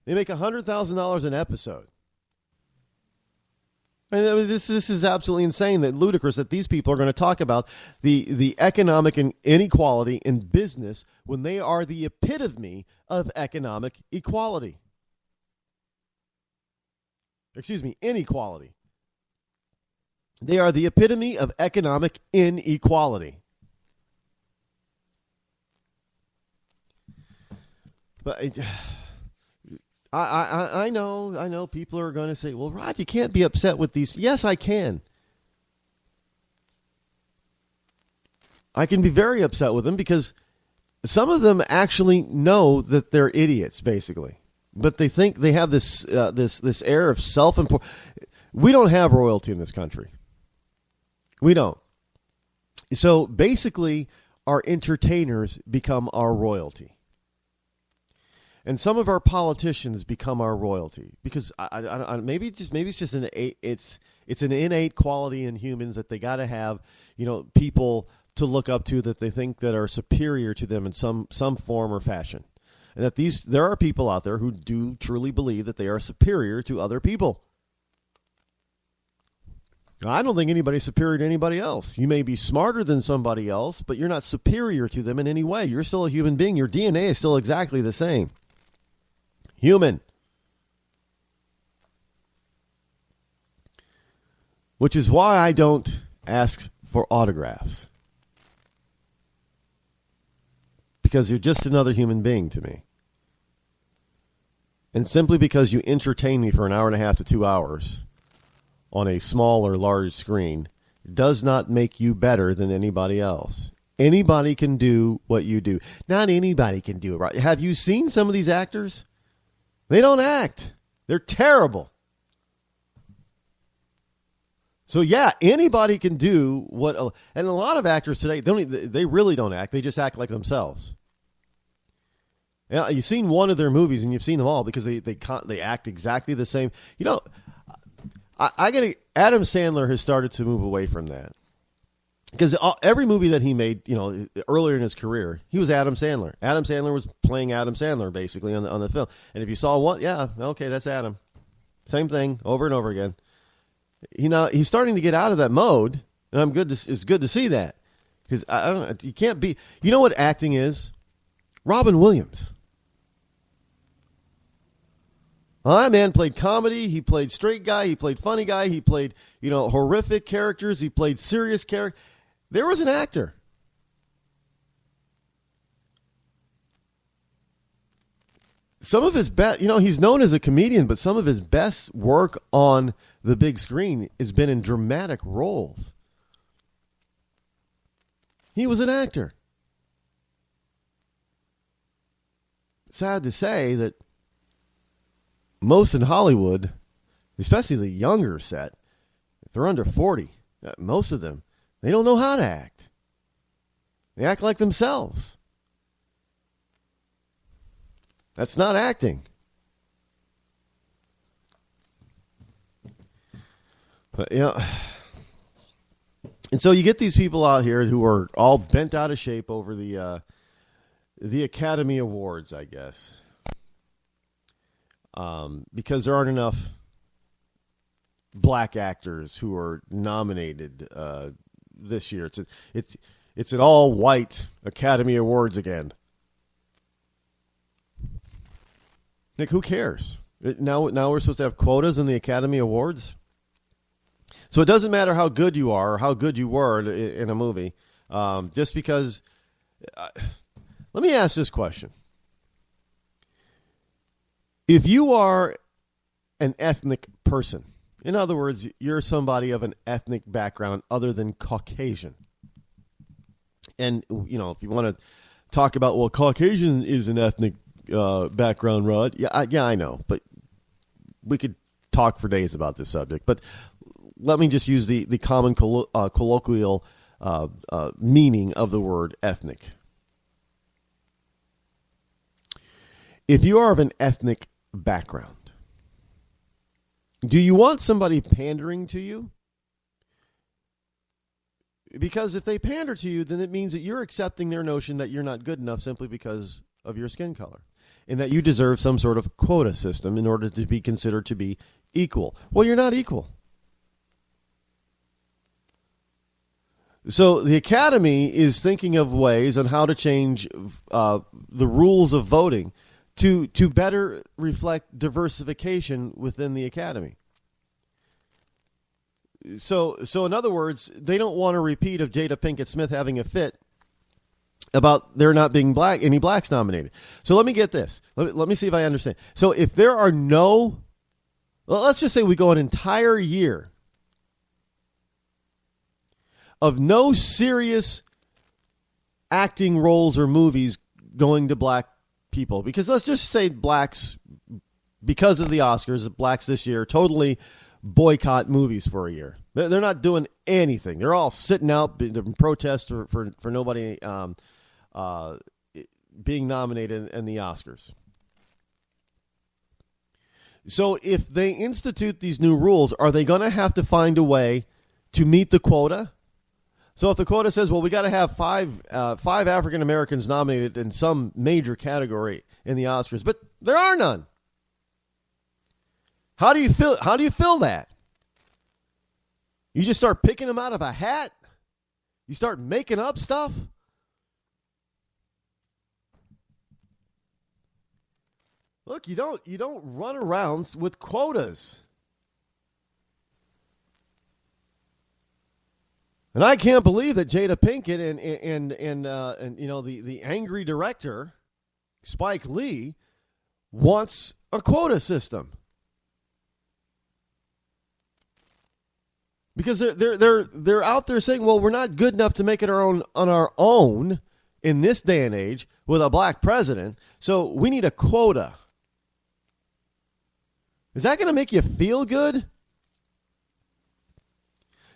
They make $100,000 an episode. And this is absolutely insane, ludicrous that these people are going to talk about the economic inequality in business when they are the epitome of economic equality. Inequality. They are the epitome of economic inequality. But I know people are going to say, well, Rod, you can't be upset with these. Yes, I can. I can be very upset with them because some of them actually know that they're idiots, basically. But they think they have this this air of self-importance. We don't have royalty in this country. We don't. So basically, our entertainers become our royalty. And some of our politicians become our royalty because maybe it's just it's an innate quality in humans that they got to have, people to look up to that they think that are superior to them in some form or fashion. And that there are people out there who do truly believe that they are superior to other people. Now, I don't think anybody's superior to anybody else. You may be smarter than somebody else, but you're not superior to them in any way. You're still a human being. Your DNA is still exactly the same. Human. Which is why I don't ask for autographs. Because you're just another human being to me. And simply because you entertain me for an hour and a half to 2 hours on a small or large screen does not make you better than anybody else. Anybody can do what you do. Not anybody can do it right. Have you seen some of these actors? They don't act. They're terrible. So yeah, anybody can do what, and a lot of actors today, they really don't act. They just act like themselves. Yeah, you've seen one of their movies, and you've seen them all because they act exactly the same. Adam Sandler has started to move away from that because every movie that he made, earlier in his career, he was Adam Sandler. Adam Sandler was playing Adam Sandler basically on the film. And if you saw one, yeah, okay, that's Adam. Same thing over and over again. He's starting to get out of that mode, and it's good to see that because you can't be. You know what acting is? Robin Williams. That man played comedy, he played straight guy, he played funny guy, he played, horrific characters, he played serious characters. There was an actor. Some of his best, he's known as a comedian, but some of his best work on the big screen has been in dramatic roles. He was an actor. Sad to say that most in Hollywood, especially the younger set, if they're under 40, most of them, they don't know how to act. They act like themselves. That's not acting. But, and so you get these people out here who are all bent out of shape over the Academy Awards, I guess. Because there aren't enough black actors who are nominated this year. It's an all-white Academy Awards again. Nick, who cares? Now we're supposed to have quotas in the Academy Awards? So it doesn't matter how good you are or how good you were in a movie, just because... let me ask this question. If you are an ethnic person, in other words, you're somebody of an ethnic background other than Caucasian, and, if you want to talk about, well, Caucasian is an ethnic background, Rod, yeah, I know, but we could talk for days about this subject, but let me just use the common colloquial meaning of the word ethnic. If you are of an ethnic background, do you want somebody pandering to you? Because if they pander to you, then it means that you're accepting their notion that you're not good enough simply because of your skin color, and that you deserve some sort of quota system in order to be considered to be equal. Well, you're not equal. So the Academy is thinking of ways on how to change the rules of voting to better reflect diversification within the Academy. So in other words, they don't want a repeat of Jada Pinkett Smith having a fit about there not being any blacks nominated. So let me get this. Let me see if I understand. So if there are let's just say we go an entire year of no serious acting roles or movies going to black people, because let's just say blacks, because of the Oscars, blacks this year totally boycott movies for a year. They're not doing anything. They're all sitting out in protest for nobody being nominated in the Oscars. So if they institute these new rules, are they going to have to find a way to meet the quota? So if the quota says, well, we got to have five African Americans nominated in some major category in the Oscars, but there are none. How do you fill that? You just start picking them out of a hat? You start making up stuff? Look, you don't run around with quotas. And I can't believe that Jada Pinkett and you know the angry director Spike Lee wants a quota system. Because they're out there saying, well, we're not good enough to make it on our own in this day and age with a black president, so we need a quota. Is that going to make you feel good?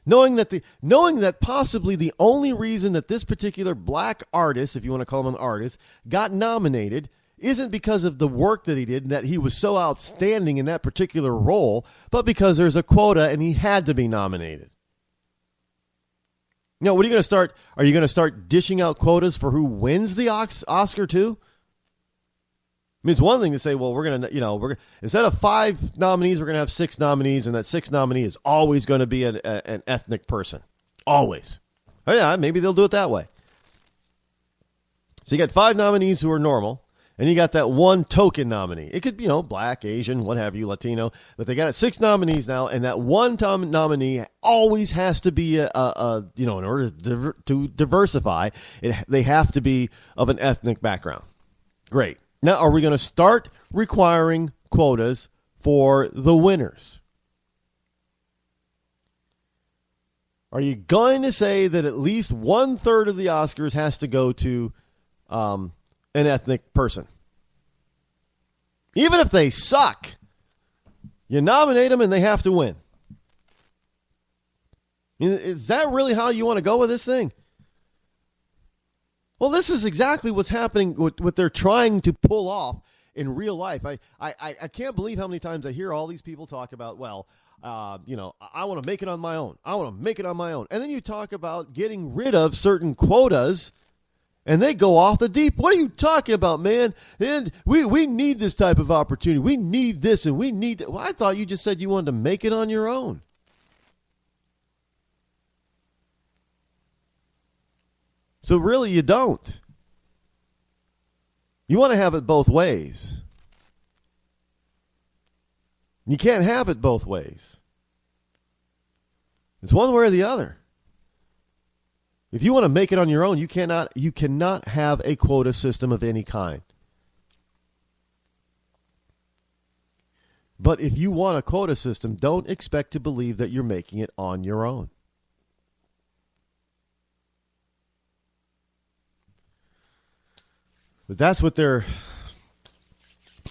Knowing that possibly the only reason that this particular black artist, if you want to call him an artist, got nominated isn't because of the work that he did and that he was so outstanding in that particular role, but because there's a quota and he had to be nominated. Now, what are you going to start? Are you going to start dishing out quotas for who wins the Oscar too? I mean, it's one thing to say, well, we're going to, instead of 5 nominees, we're going to have 6 nominees, and that 6th nominee is always going to be an ethnic person. Always. Oh, yeah, maybe they'll do it that way. So you got 5 nominees who are normal, and you got that one token nominee. It could be, black, Asian, what have you, Latino, but they got 6 nominees now, and that one nominee always has to be in order to diversify, they have to be of an ethnic background. Great. Now, are we going to start requiring quotas for the winners? Are you going to say that at least 1/3 of the Oscars has to go to an ethnic person? Even if they suck, you nominate them and they have to win. Is that really how you want to go with this thing? Well, this is exactly what's happening, what they're trying to pull off in real life. I can't believe how many times I hear all these people talk about, I want to make it on my own. I want to make it on my own. And then you talk about getting rid of certain quotas, and they go off the deep. What are you talking about, man? And we need this type of opportunity. We need this, and we need that. Well, I thought you just said you wanted to make it on your own. So really, you don't. You want to have it both ways. You can't have it both ways. It's one way or the other. If you want to make it on your own, you cannot have a quota system of any kind. But if you want a quota system, don't expect to believe that you're making it on your own. But that's what they're.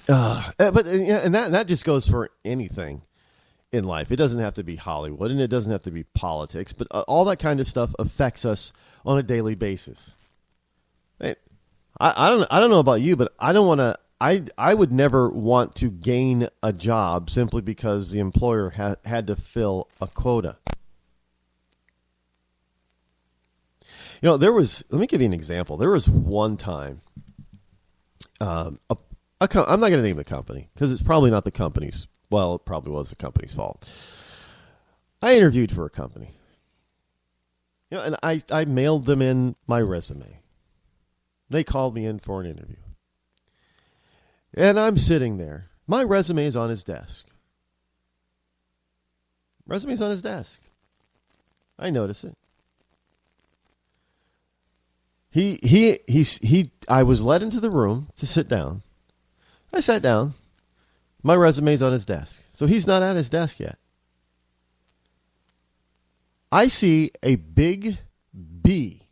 And that just goes for anything in life. It doesn't have to be Hollywood, and it doesn't have to be politics, but all that kind of stuff affects us on a daily basis. Hey, I don't know about you, but I don't want to. I would never want to gain a job simply because the employer had to fill a quota. Let me give you an example. There was one time. I'm not going to name the company because it's probably not the company's. Well, it probably was the company's fault. I interviewed for a company, and I mailed them in my resume. They called me in for an interview, and I'm sitting there. My resume is on his desk. Resume's on his desk. I notice it. I was led into the room to sit down. I sat down. My resume's on his desk. So he's not at his desk yet. I see a big B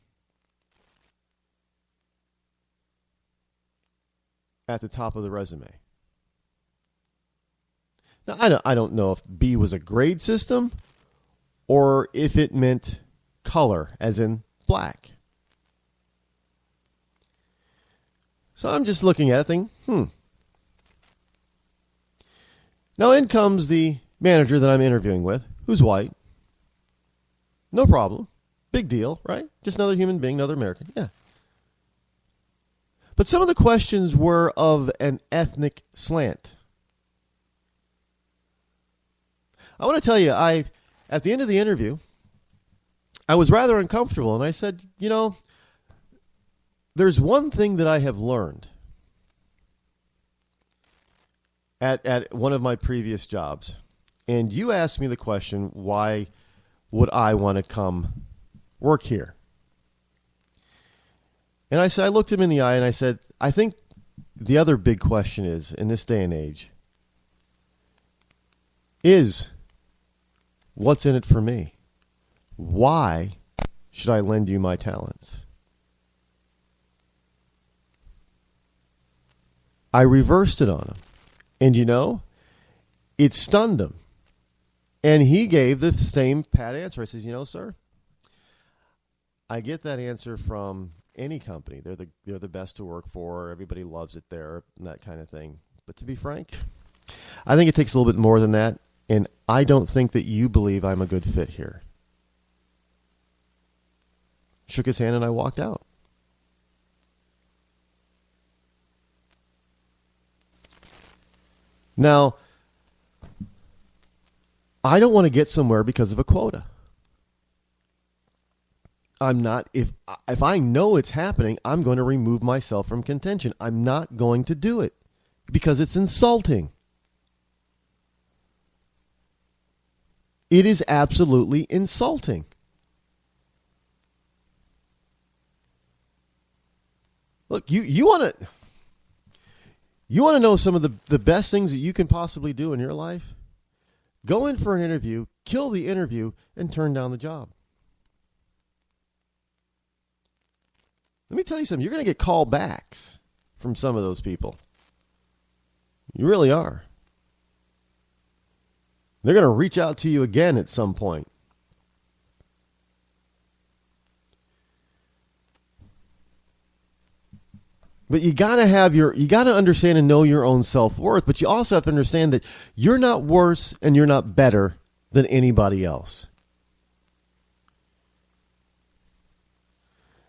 at the top of the resume. Now, I don't know if B was a grade system or if it meant color, as in black. So I'm just looking at it thinking, Now in comes the manager that I'm interviewing with, who's white. No problem. Big deal, right? Just another human being, another American. Yeah. But some of the questions were of an ethnic slant. I want to tell you, at the end of the interview, I was rather uncomfortable, and I said, there's one thing that I have learned at one of my previous jobs, and you asked me the question, why would I want to come work here? And I looked him in the eye and I said, I think the other big question is, in this day and age, is what's in it for me? Why should I lend you my talents? I reversed it on him. And it stunned him. And he gave the same pat answer. I says, sir, I get that answer from any company. They're the best to work for. Everybody loves it there, and that kind of thing. But to be frank, I think it takes a little bit more than that. And I don't think that you believe I'm a good fit here. Shook his hand and I walked out. Now, I don't want to get somewhere because of a quota. I'm not, if I know it's happening, I'm going to remove myself from contention. I'm not going to do it because it's insulting. It is absolutely insulting. Look, you want to know some of the best things that you can possibly do in your life? Go in for an interview, kill the interview, and turn down the job. Let me tell you something. You're going to get callbacks from some of those people. You really are. They're going to reach out to you again at some point. But you got to understand and know your own self-worth, but you also have to understand that you're not worse and you're not better than anybody else.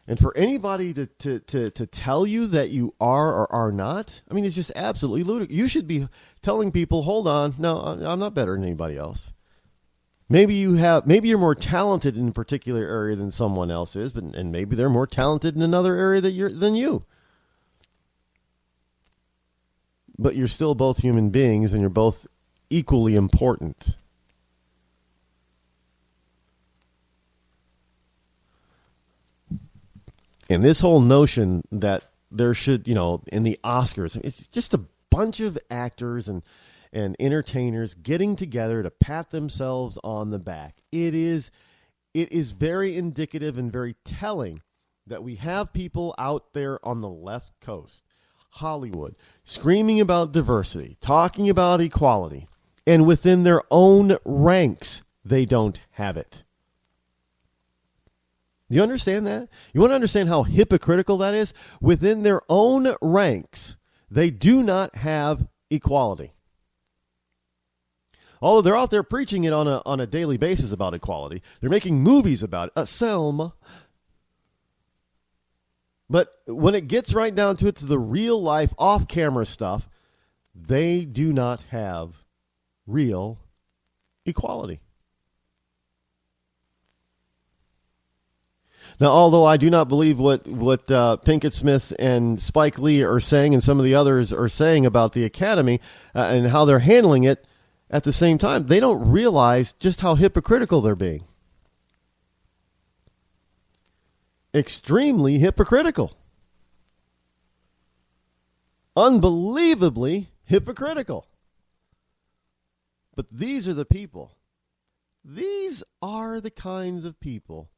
And for anybody to tell you that you are or are not, I mean, it's just absolutely ludicrous. You should be telling people, hold on, no, I'm not better than anybody else. Maybe you're more talented in a particular area than someone else is, and maybe they're more talented in another area than you. But you're still both human beings, and you're both equally important. And this whole notion that there should, in the Oscars, it's just a bunch of actors and entertainers getting together to pat themselves on the back. It is very indicative and very telling that we have people out there on the left coast, Hollywood, screaming about diversity, talking about equality, and within their own ranks, they don't have it. You understand that? You want to understand how hypocritical that is? Within their own ranks, they do not have equality. Although they're out there preaching it on a daily basis about equality. They're making movies about it. Selma. But when it gets right down to it, to the real life, off-camera stuff, they do not have real equality. Now, although I do not believe what Pinkett Smith and Spike Lee are saying and some of the others are saying about the Academy and how they're handling it, at the same time, they don't realize just how hypocritical they're being. extremely hypocritical. Unbelievably hypocritical. But these are the people. These are the kinds of people.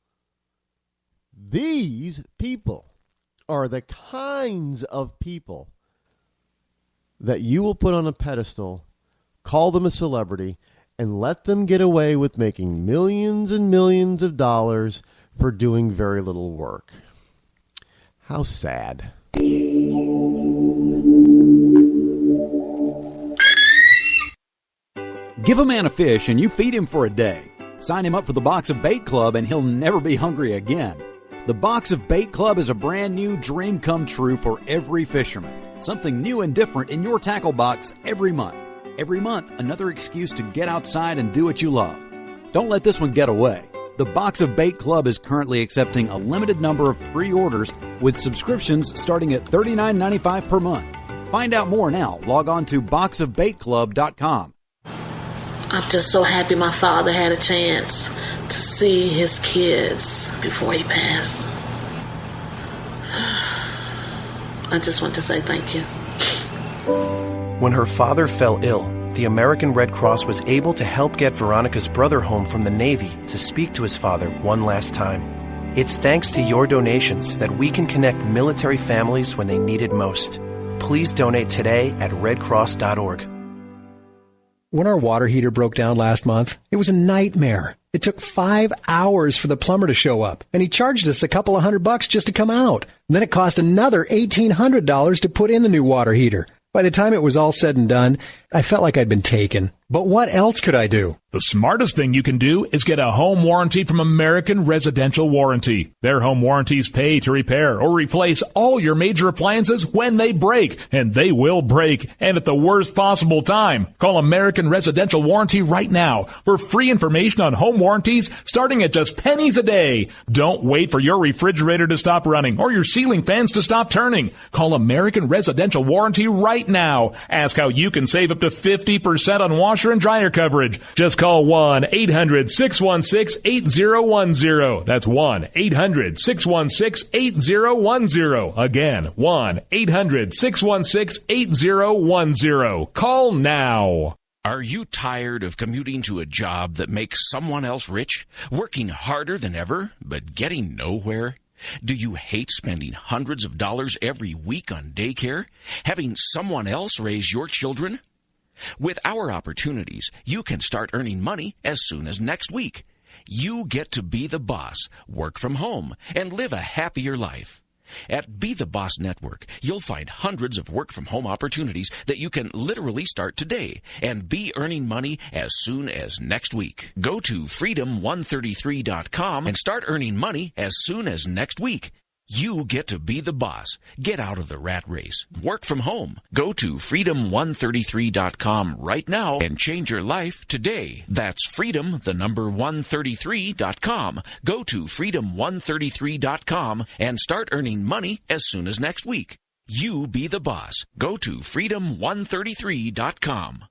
These people are the kinds of people that you will put on a pedestal, call them a celebrity, and let them get away with making millions and millions of dollars for doing very little work. How sad.
Give a man a fish and you feed him for a day. Sign him up for the Box of Bait Club and he'll never be hungry again. The Box of Bait Club is a brand new dream come true for every fisherman. Something new and different in your tackle box every month. Every month, another excuse to get outside and do what you love. Don't let this one get away. The Box of Bait Club is currently accepting a limited number of pre-orders with subscriptions starting at $39.95 per month. Find out more now. Log on to boxofbaitclub.com.
I'm just so happy my father had a chance to see his kids before he passed. I just want to say thank you.
When her father fell ill, the American Red Cross was able to help get Veronica's brother home from the Navy to speak to his father one last time. It's thanks to your donations that we can connect military families when they need it most. Please donate today at redcross.org.
When our water heater broke down last month, it was a nightmare. It took 5 hours for the plumber to show up, and he charged us a couple of $100 just to come out. And then it cost another $1,800 to put in the new water heater. By the time it was all said and done, I felt like I'd been taken. But what else could I do?
The smartest thing you can do is get a home warranty from American Residential Warranty. Their home warranties pay to repair or replace all your major appliances when they break, and they will break, and at the worst possible time. Call American Residential Warranty right now for free information on home warranties starting at just pennies a day. Don't wait for your refrigerator to stop running or your ceiling fans to stop turning. Call American Residential Warranty right now. Ask how you can save up to 50% on washer and dryer coverage. Just call 1-800-616-8010. That's 1-800-616-8010. Again, 1-800-616-8010. Call now.
Are you tired of commuting to a job that makes someone else rich? Working harder than ever, but getting nowhere? Do you hate spending hundreds of dollars every week on daycare? Having someone else raise your children? With our opportunities, you can start earning money as soon as next week. You get to be the boss, work from home, and live a happier life. At Be the Boss Network, you'll find hundreds of work-from-home opportunities that you can literally start today and be earning money as soon as next week. Go to freedom133.com and start earning money as soon as next week. You get to be the boss. Get out of the rat race. Work from home. Go to freedom133.com right now and change your life today. That's freedom133.com. Go to freedom133.com and start earning money as soon as next week. You be the boss. Go to freedom133.com.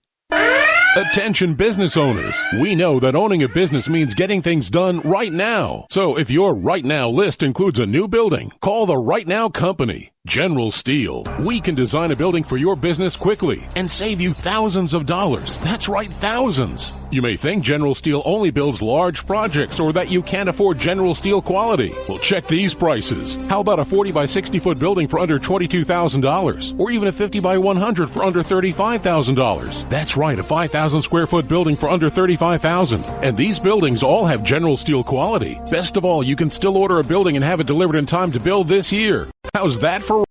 Attention business owners. We know that owning a business means getting things done right now. So if your right now list includes a new building, call the Right Now Company. General Steel. We can design a building for your business quickly and save you thousands of dollars. That's right, thousands. You may think General Steel only builds large projects or that you can't afford General Steel quality. Well, check these prices. How about a 40 by 60 foot building for under $22,000 or even a 50 by 100 for under $35,000? That's right, a 5,000 square foot building for under $35,000. And these buildings all have General Steel quality. Best of all, you can still order a building and have it delivered in time to build this year. How's that for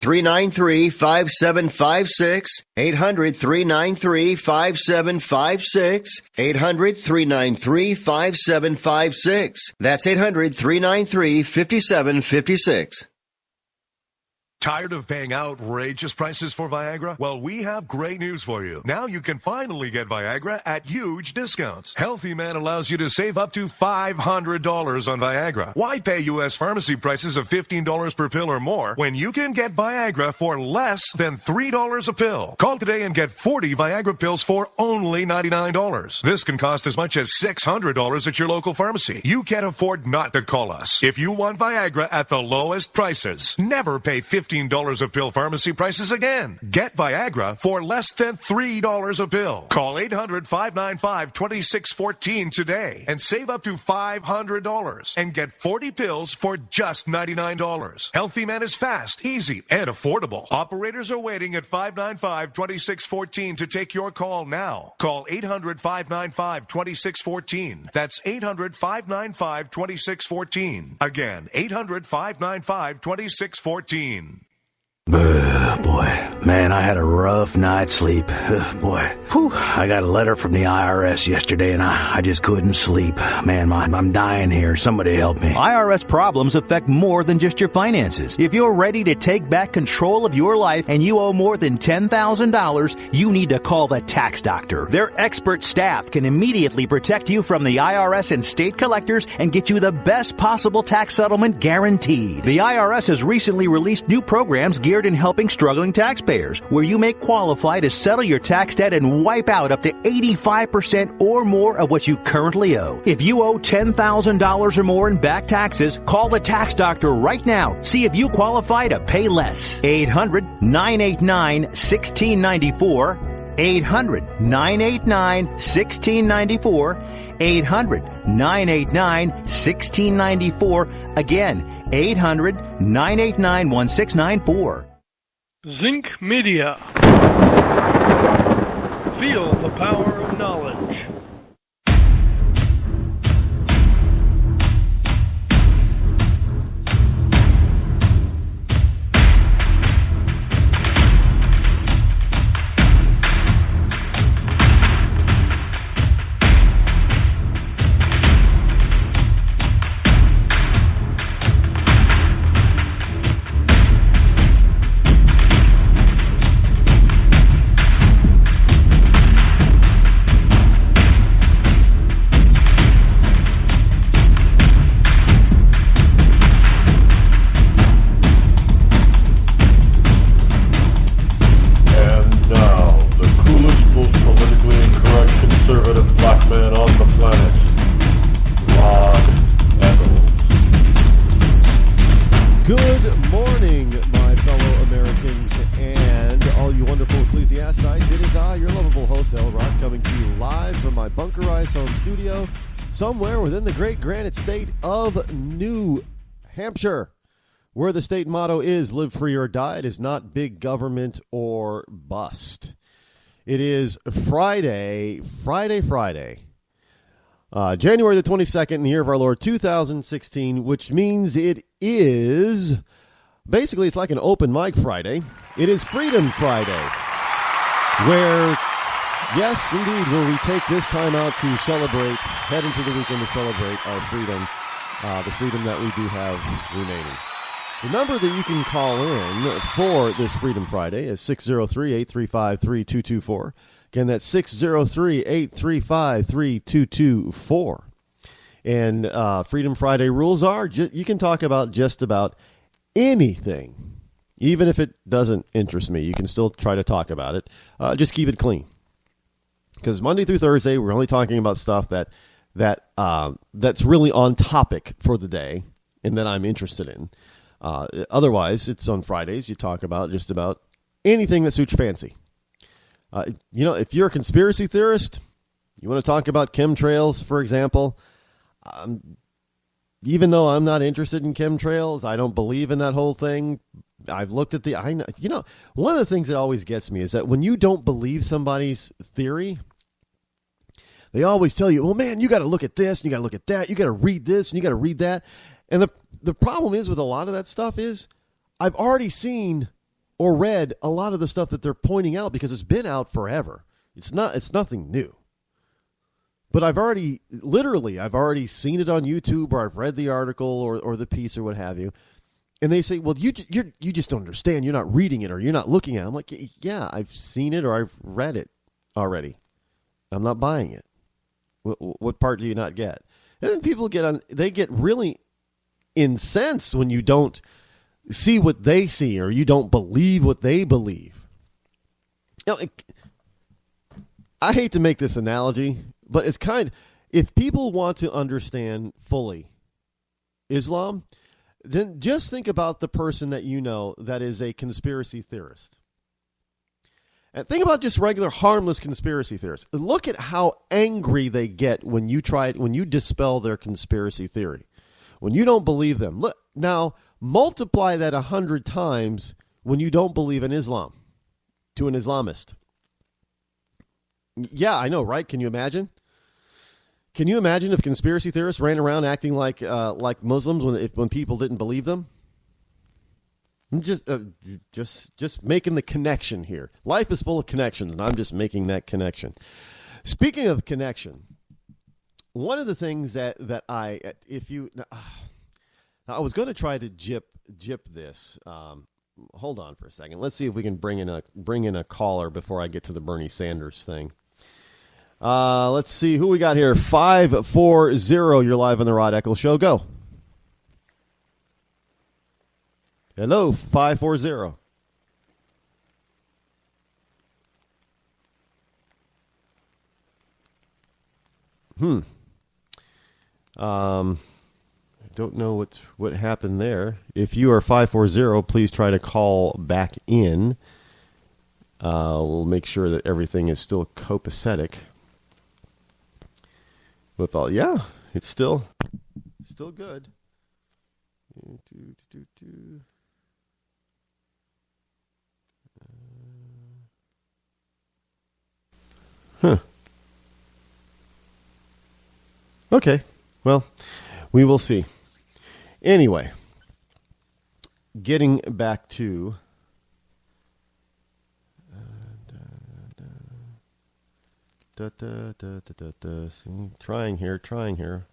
393-5756, 800-393-5756, 800-393-5756. That's 800-393-5756.
Tired of paying outrageous prices for Viagra? Well, we have great news for you. Now you can finally get Viagra at huge discounts. Healthy Man allows you to save up to $500 on Viagra. Why pay U.S. pharmacy prices of $15 per pill or more when you can get Viagra for less than $3 a pill? Call today and get 40 Viagra pills for only $99. This can cost as much as $600 at your local pharmacy. You can't afford not to call us. If you want Viagra at the lowest prices, never pay $15 a pill pharmacy prices again. Get Viagra for less than $3 a pill. Call 800-595-2614 today and save up to $500 and get 40 pills for just $99. Healthy Man is fast, easy, and affordable. Operators are waiting at 595-2614 to take your call now. Call 800-595-2614. That's 800-595-2614. Again, 800-595-2614.
Boy, man, I had a rough night's sleep. Boy, I got a letter from the IRS yesterday and I just couldn't sleep. Man, I'm dying here. Somebody help me.
IRS problems affect more than just your finances. If you're ready to take back control of your life and you owe more than $10,000, you need to call the tax doctor. Their expert staff can immediately protect you from the IRS and state collectors and get you the best possible tax settlement guaranteed. The IRS has recently released new programs geared in helping struggling taxpayers, where you may qualify to settle your tax debt and wipe out up to 85% or more of what you currently owe. If you owe $10,000 or more in back taxes, call the tax doctor right now. See if you qualify to pay less. 800-989-1694. 800-989-1694. 800-989-1694. Again, 800-989-1694.
Zinc Media. Feel the power of knowledge.
Somewhere within the great granite state of New Hampshire, where the state motto is live free or die. It is not big government or bust. It is Friday, January the 22nd in the year of our Lord 2016, which means it is, basically it's like an open mic Friday. It is Freedom Friday, where, yes, indeed, where we take this time out to celebrate, head into the weekend to celebrate our freedom, the freedom that we do have remaining. The number that you can call in for this Freedom Friday is 603-835-3224. Again, that's 603-835-3224. And Freedom Friday rules are you can talk about just about anything. Even if it doesn't interest me, you can still try to talk about it. Just keep it clean. Because Monday through Thursday, we're only talking about stuff that's really on topic for the day and that I'm interested in. Otherwise, it's on Fridays. You talk about just about anything that suits your fancy. If you're a conspiracy theorist, you want to talk about chemtrails, for example. Even though I'm not interested in chemtrails, I don't believe in that whole thing. I've looked at one of the things that always gets me is that when you don't believe somebody's theory, they always tell you, well, man, you got to look at this, and you got to look at that, you got to read this, and you got to read that. And the problem is with a lot of that stuff is I've already seen or read a lot of the stuff that they're pointing out because it's been out forever. It's nothing new. But I've already seen it on YouTube, or I've read the article or the piece or what have you. And they say, well, you just don't understand. You're not reading it or you're not looking at it. I'm like, yeah, I've seen it or I've read it already. I'm not buying it. What part do you not get? And then people get really incensed when you don't see what they see or you don't believe what they believe. I hate to make this analogy, but it's if people want to understand fully Islam, then just think about the person that you know that is a conspiracy theorist. And think about just regular harmless conspiracy theorists. Look at how angry they get when you dispel their conspiracy theory. When you don't believe them. Look, now multiply that 100 times when you don't believe in Islam to an Islamist. Yeah, I know, right? Can you imagine? Can you imagine if conspiracy theorists ran around acting like Muslims when people didn't believe them? I'm just making the connection here. Life is full of connections, and I'm just making that connection. Speaking of connection, one of the things that I was going to try to jip this. Hold on for a second. Let's see if we can bring in a caller before I get to the Bernie Sanders thing. Let's see who we got here. 540. You're live on the Rod Eccles Show. Go. Hello, 540. I don't know what happened there. If you are 540, please try to call back in. We'll make sure that everything is still copacetic. With all, yeah, it's still good. Okay, well, we will see. Anyway, getting back to trying here.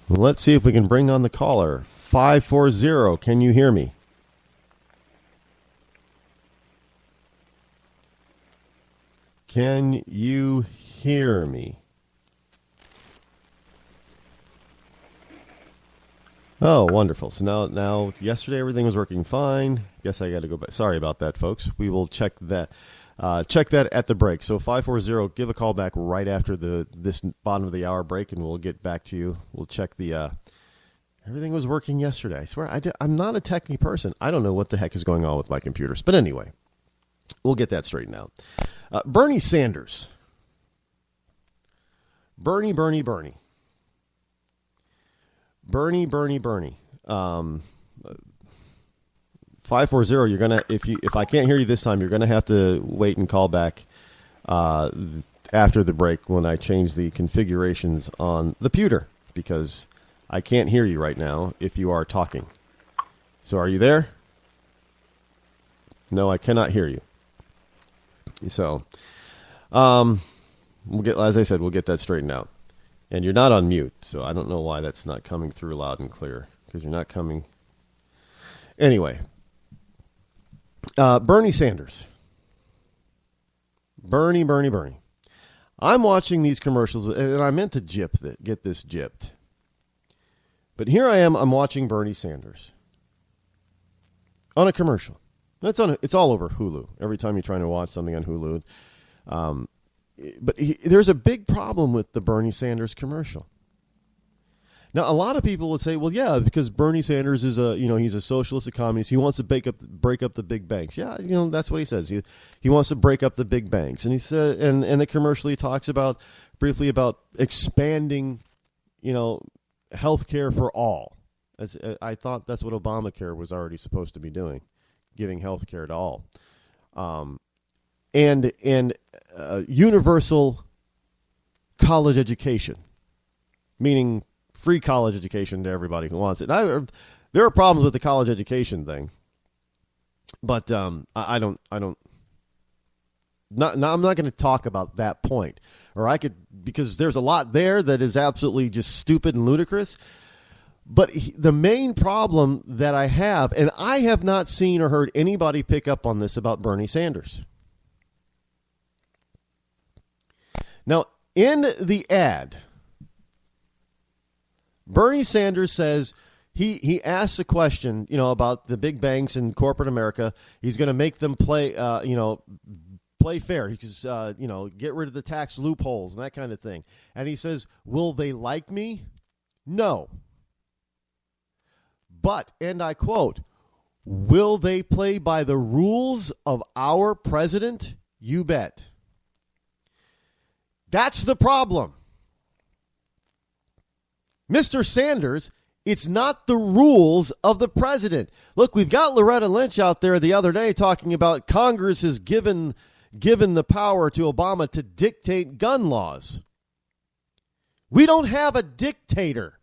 Well, let's see if we can bring on the caller. 540, can you hear me? Can you hear me? Oh, wonderful. So now, yesterday everything was working fine. Guess I got to go back. Sorry about that, folks. We will check that at the break. So 540, give a call back right after this bottom of the hour break, and we'll get back to you. We'll check everything was working yesterday. I swear, I'm not a techie person. I don't know what the heck is going on with my computers. But anyway, we'll get that straightened out. Bernie Sanders. Bernie. 540, you're gonna if I can't hear you this time, you're gonna have to wait and call back after the break when I change the configurations on the pewter, because I can't hear you right now if you are talking. So are you there? No, I cannot hear you. So we'll get, as I said, we'll get that straightened out. And you're not on mute, so I don't know why that's not coming through loud and clear, because you're not coming. Anyway, Bernie Sanders. Bernie. I'm watching these commercials, and I meant to get this gypped. But here I am, I'm watching Bernie Sanders on a commercial. It's all over Hulu. Every time you're trying to watch something on Hulu. But there's a big problem with the Bernie Sanders commercial. Now, a lot of people would say, well, yeah, because Bernie Sanders is he's a socialist, a communist. He wants to break up the big banks. Yeah, that's what he says. He wants to break up the big banks. And he said, and the commercial he talks briefly about expanding, health care for all. I thought that's what Obamacare was already supposed to be doing, giving health care to all. And universal college education, meaning free college education to everybody who wants it. There are problems with the college education thing, but I'm not going to talk about that point. Or because there's a lot there that is absolutely just stupid and ludicrous. But the main problem that I have, and I have not seen or heard anybody pick up on this about Bernie Sanders. Now, in the ad, Bernie Sanders says, he asks a question, about the big banks in corporate America. He's going to make them play fair. He says, get rid of the tax loopholes and that kind of thing. And he says, will they like me? No. But, and I quote, will they play by the rules of our president? You bet. That's the problem. Mr. Sanders, it's not the rules of the president. Look, we've got Loretta Lynch out there the other day talking about Congress has given the power to Obama to dictate gun laws. We don't have a dictator.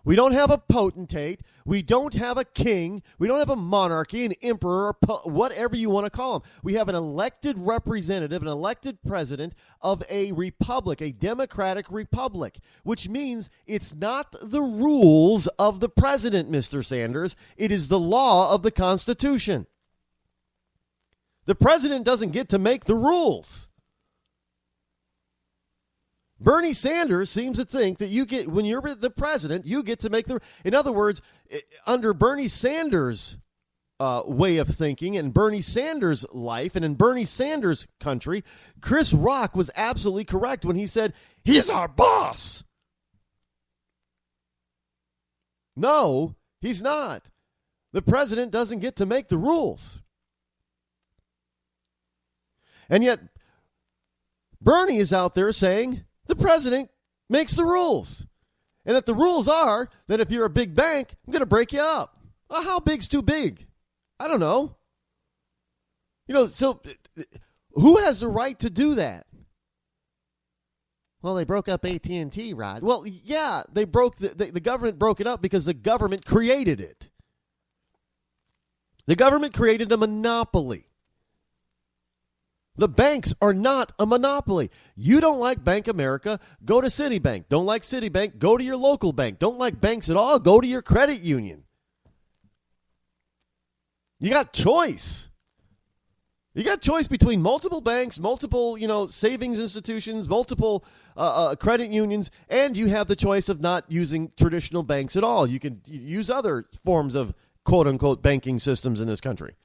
We don't have a potentate. We don't have a king. We don't have a monarchy, an emperor, whatever you want to call him. We have an elected representative, an elected president of a republic, a democratic republic, which means it's not the rules of the president, Mr. Sanders. It is the law of the Constitution. The president doesn't get to make the rules. Bernie Sanders seems to think that when you're the president, you get to make in other words, under Bernie Sanders' way of thinking and Bernie Sanders' life and in Bernie Sanders' country, Chris Rock was absolutely correct when he said, he's our boss. No, he's not. The president doesn't get to make the rules. And yet, Bernie is out there saying, the president makes the rules. And that the rules are that if you're a big bank, I'm going to break you up. Well, how big's too big? I don't know. So who has the right to do that? Well, they broke up AT&T, Rod. Well, yeah, the government broke it up because the government created it. The government created a monopoly. The banks are not a monopoly. You don't like Bank America, go to Citibank. Don't like Citibank, go to your local bank. Don't like banks at all, go to your credit union. You got choice. You got choice between multiple banks, multiple, savings institutions, multiple credit unions, and you have the choice of not using traditional banks at all. You can use other forms of quote-unquote banking systems in this country.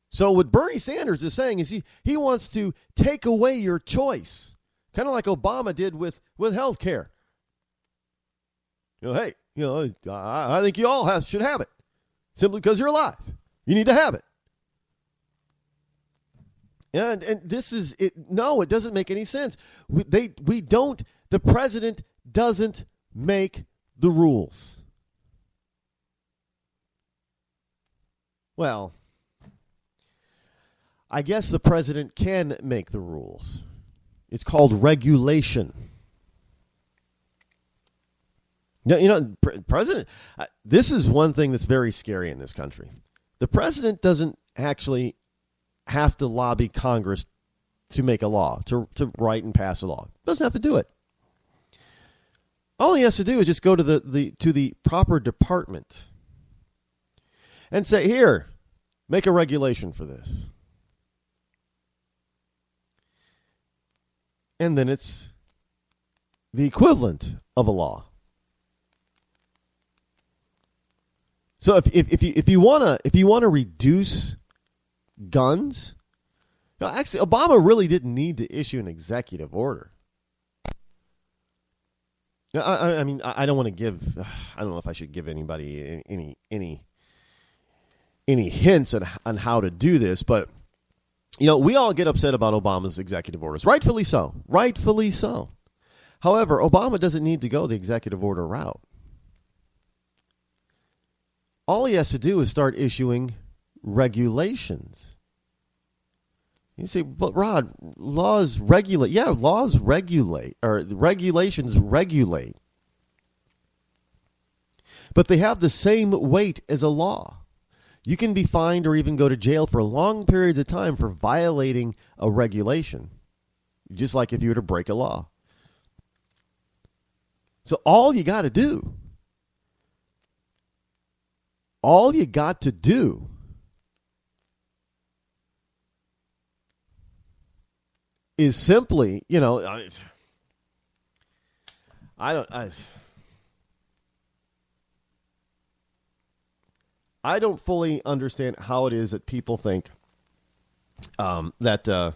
So what Bernie Sanders is saying is he wants to take away your choice, kind of like Obama did with health care. I think you all should have it simply because you're alive. You need to have it. And this is it. No, it doesn't make any sense. The president doesn't make the rules. Well, I guess the president can make the rules. It's called regulation. President, this is one thing that's very scary in this country. The president doesn't actually have to lobby Congress to make a law, to write and pass a law. Doesn't have to do it. All he has to do is just go to the proper department and say, here, make a regulation for this. And then it's the equivalent of a law. So if you want to reduce guns, actually Obama really didn't need to issue an executive order. I mean I don't want to give. I don't know if I should give anybody any hints on how to do this, but. We all get upset about Obama's executive orders. Rightfully so. Rightfully so. However, Obama doesn't need to go the executive order route. All he has to do is start issuing regulations. You say, but Rod, laws regulate. Yeah, laws regulate, or regulations regulate. But they have the same weight as a law. You can be fined or even go to jail for long periods of time for violating a regulation, just like if you were to break a law. So all you got to do is simply, I don't fully understand how it is that people think that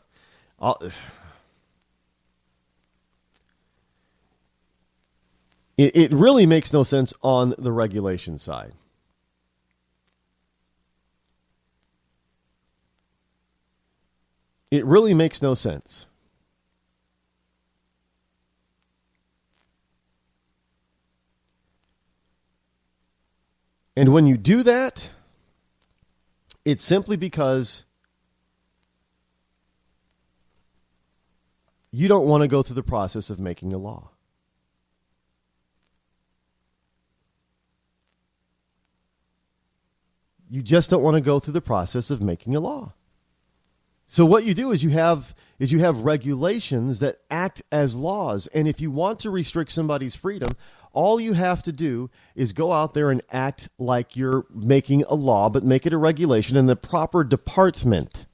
it really makes no sense on the regulation side. It really makes no sense. And when you do that, it's simply because you don't want to go through the process of making a law. You just don't want to go through the process of making a law. So what you do is you have regulations that act as laws. And if you want to restrict somebody's freedom, all you have to do is go out there and act like you're making a law, but make it a regulation in the proper department.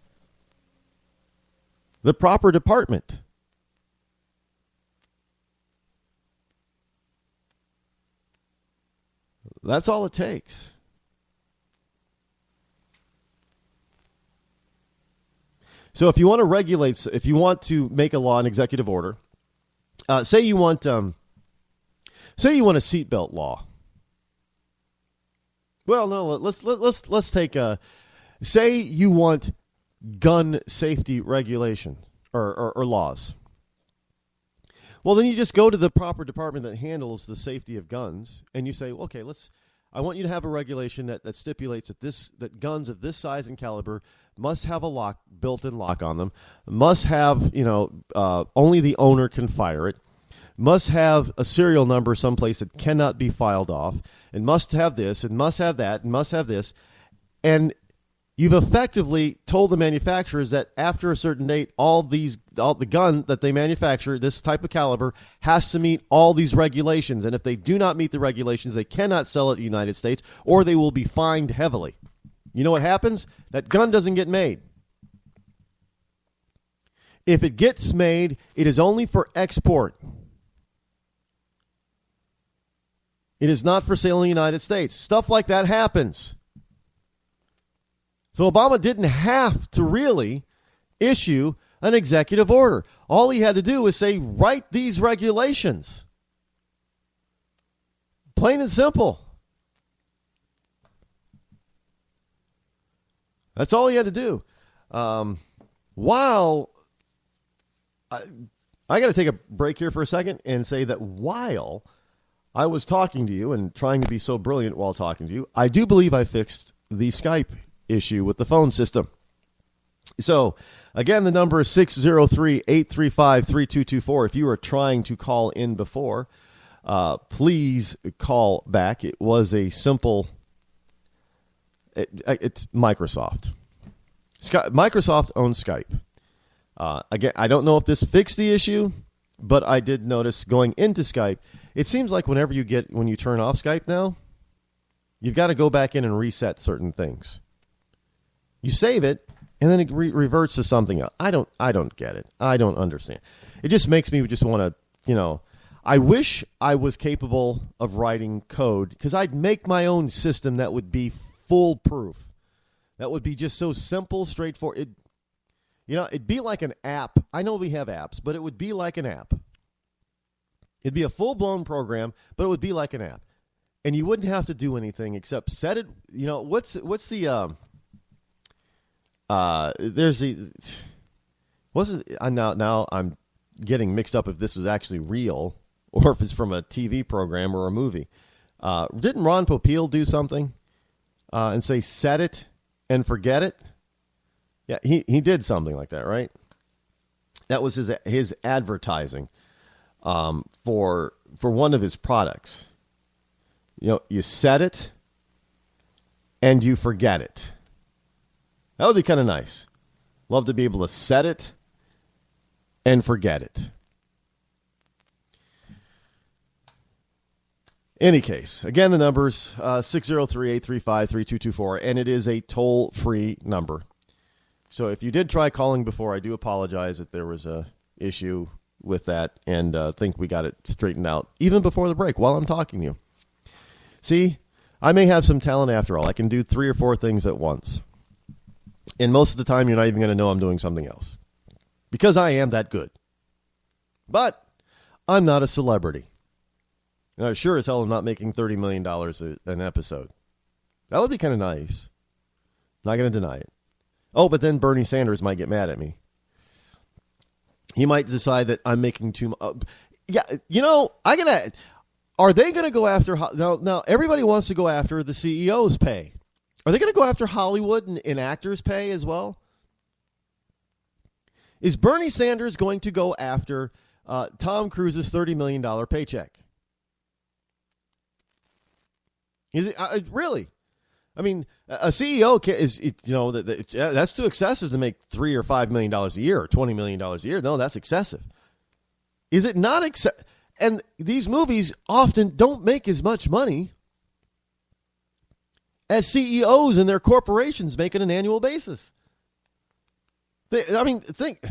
The proper department. That's all it takes. So if you want to regulate, if you want to make a law, an executive order, say you want a seatbelt law. Well, no, let's take say you want gun safety regulation or laws. Well, then you just go to the proper department that handles the safety of guns, and you say, okay, I want you to have a regulation that stipulates that guns of this size and caliber must have a built-in lock on them, must have, only the owner can fire it, must have a serial number someplace that cannot be filed off, and must have this, and must have that, and must have this. And you've effectively told the manufacturers that after a certain date, all the gun that they manufacture, this type of caliber, has to meet all these regulations. And if they do not meet the regulations, they cannot sell it in the United States, or they will be fined heavily. You know what happens? That gun doesn't get made. If it gets made, it is only for export. It is not for sale in the United States. Stuff like that happens. So Obama didn't have to really issue an executive order. All he had to do was say, write these regulations. Plain and simple. That's all he had to do. While I got to take a break here for a second and say that while I was talking to you and trying to be so brilliant while talking to you, I do believe I fixed the Skype issue with the phone system. So, again, the number is 603-835-3224. If you were trying to call in before, please call back. It was a simple... It's Microsoft. Microsoft owns Skype. Again, I don't know if this fixed the issue, but I did notice going into Skype, it seems like when you turn off Skype now, you've got to go back in and reset certain things. You save it, and then it reverts to something else. I don't get it. I don't understand. It just makes me just want to, I wish I was capable of writing code, because I'd make my own system that would be foolproof. That would be just so simple, straightforward. It'd be like an app. I know we have apps, but it would be like an app. It'd be a full-blown program, but it would be like an app. And you wouldn't have to do anything except set it. What's the there's the wasn't now I'm getting mixed up if this is actually real or if it's from a TV program or a movie. Didn't Ron Popeil do something and say set it and forget it? Yeah, he did something like that, right? That was his advertising for one of his products. You set it and you forget it. That would be kind of nice. Love to be able to set it and forget it. Any case, again, the number's 603-835-3224, and it is a toll-free number. So if you did try calling before, I do apologize that there was a issue with that, and think we got it straightened out even before the break while I'm talking to you. See, I may have some talent after all. I can do 3 or 4 things at once. And most of the time, you're not even going to know I'm doing something else. Because I am that good. But I'm not a celebrity. And I sure as hell am not making $30 million an episode. That would be kind of nice. Not going to deny it. Oh, but then Bernie Sanders might get mad at me. He might decide that I'm making too much. Yeah, you know, are they going to go after... Now, everybody wants to go after the CEO's pay. Are they going to go after Hollywood and actors' pay as well? Is Bernie Sanders going to go after Tom Cruise's $30 million paycheck? Is it really? I mean, a CEO that's too excessive to make $3 or $5 million a year or $20 million a year. No, that's excessive. Is it not excessive? And these movies often don't make as much money as CEOs and their corporations make on an annual basis. Think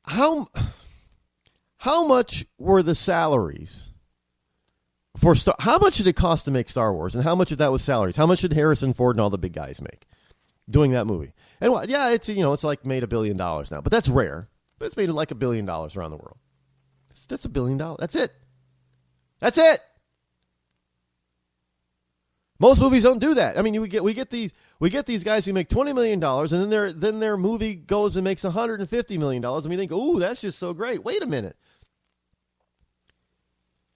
how much were the salaries for how much did it cost to make Star Wars, and how much of that was salaries? How much did Harrison Ford and all the big guys make doing that movie? And it's like made $1 billion now, but that's rare. But it's made like $1 billion around the world. That's $1 billion. That's it. That's it. Most movies don't do that. I mean, we get these guys who make $20 million, and then their movie goes and makes $150 million, and we think, ooh, that's just so great. Wait a minute.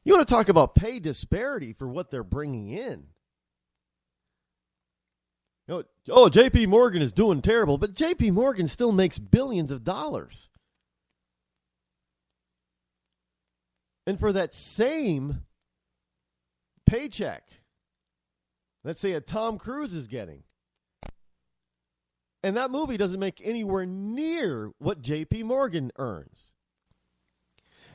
You want to talk about pay disparity for what they're bringing in? J.P. Morgan is doing terrible, but J.P. Morgan still makes billions of dollars. And for that same paycheck, let's say a Tom Cruise is getting, and that movie doesn't make anywhere near what J.P. Morgan earns.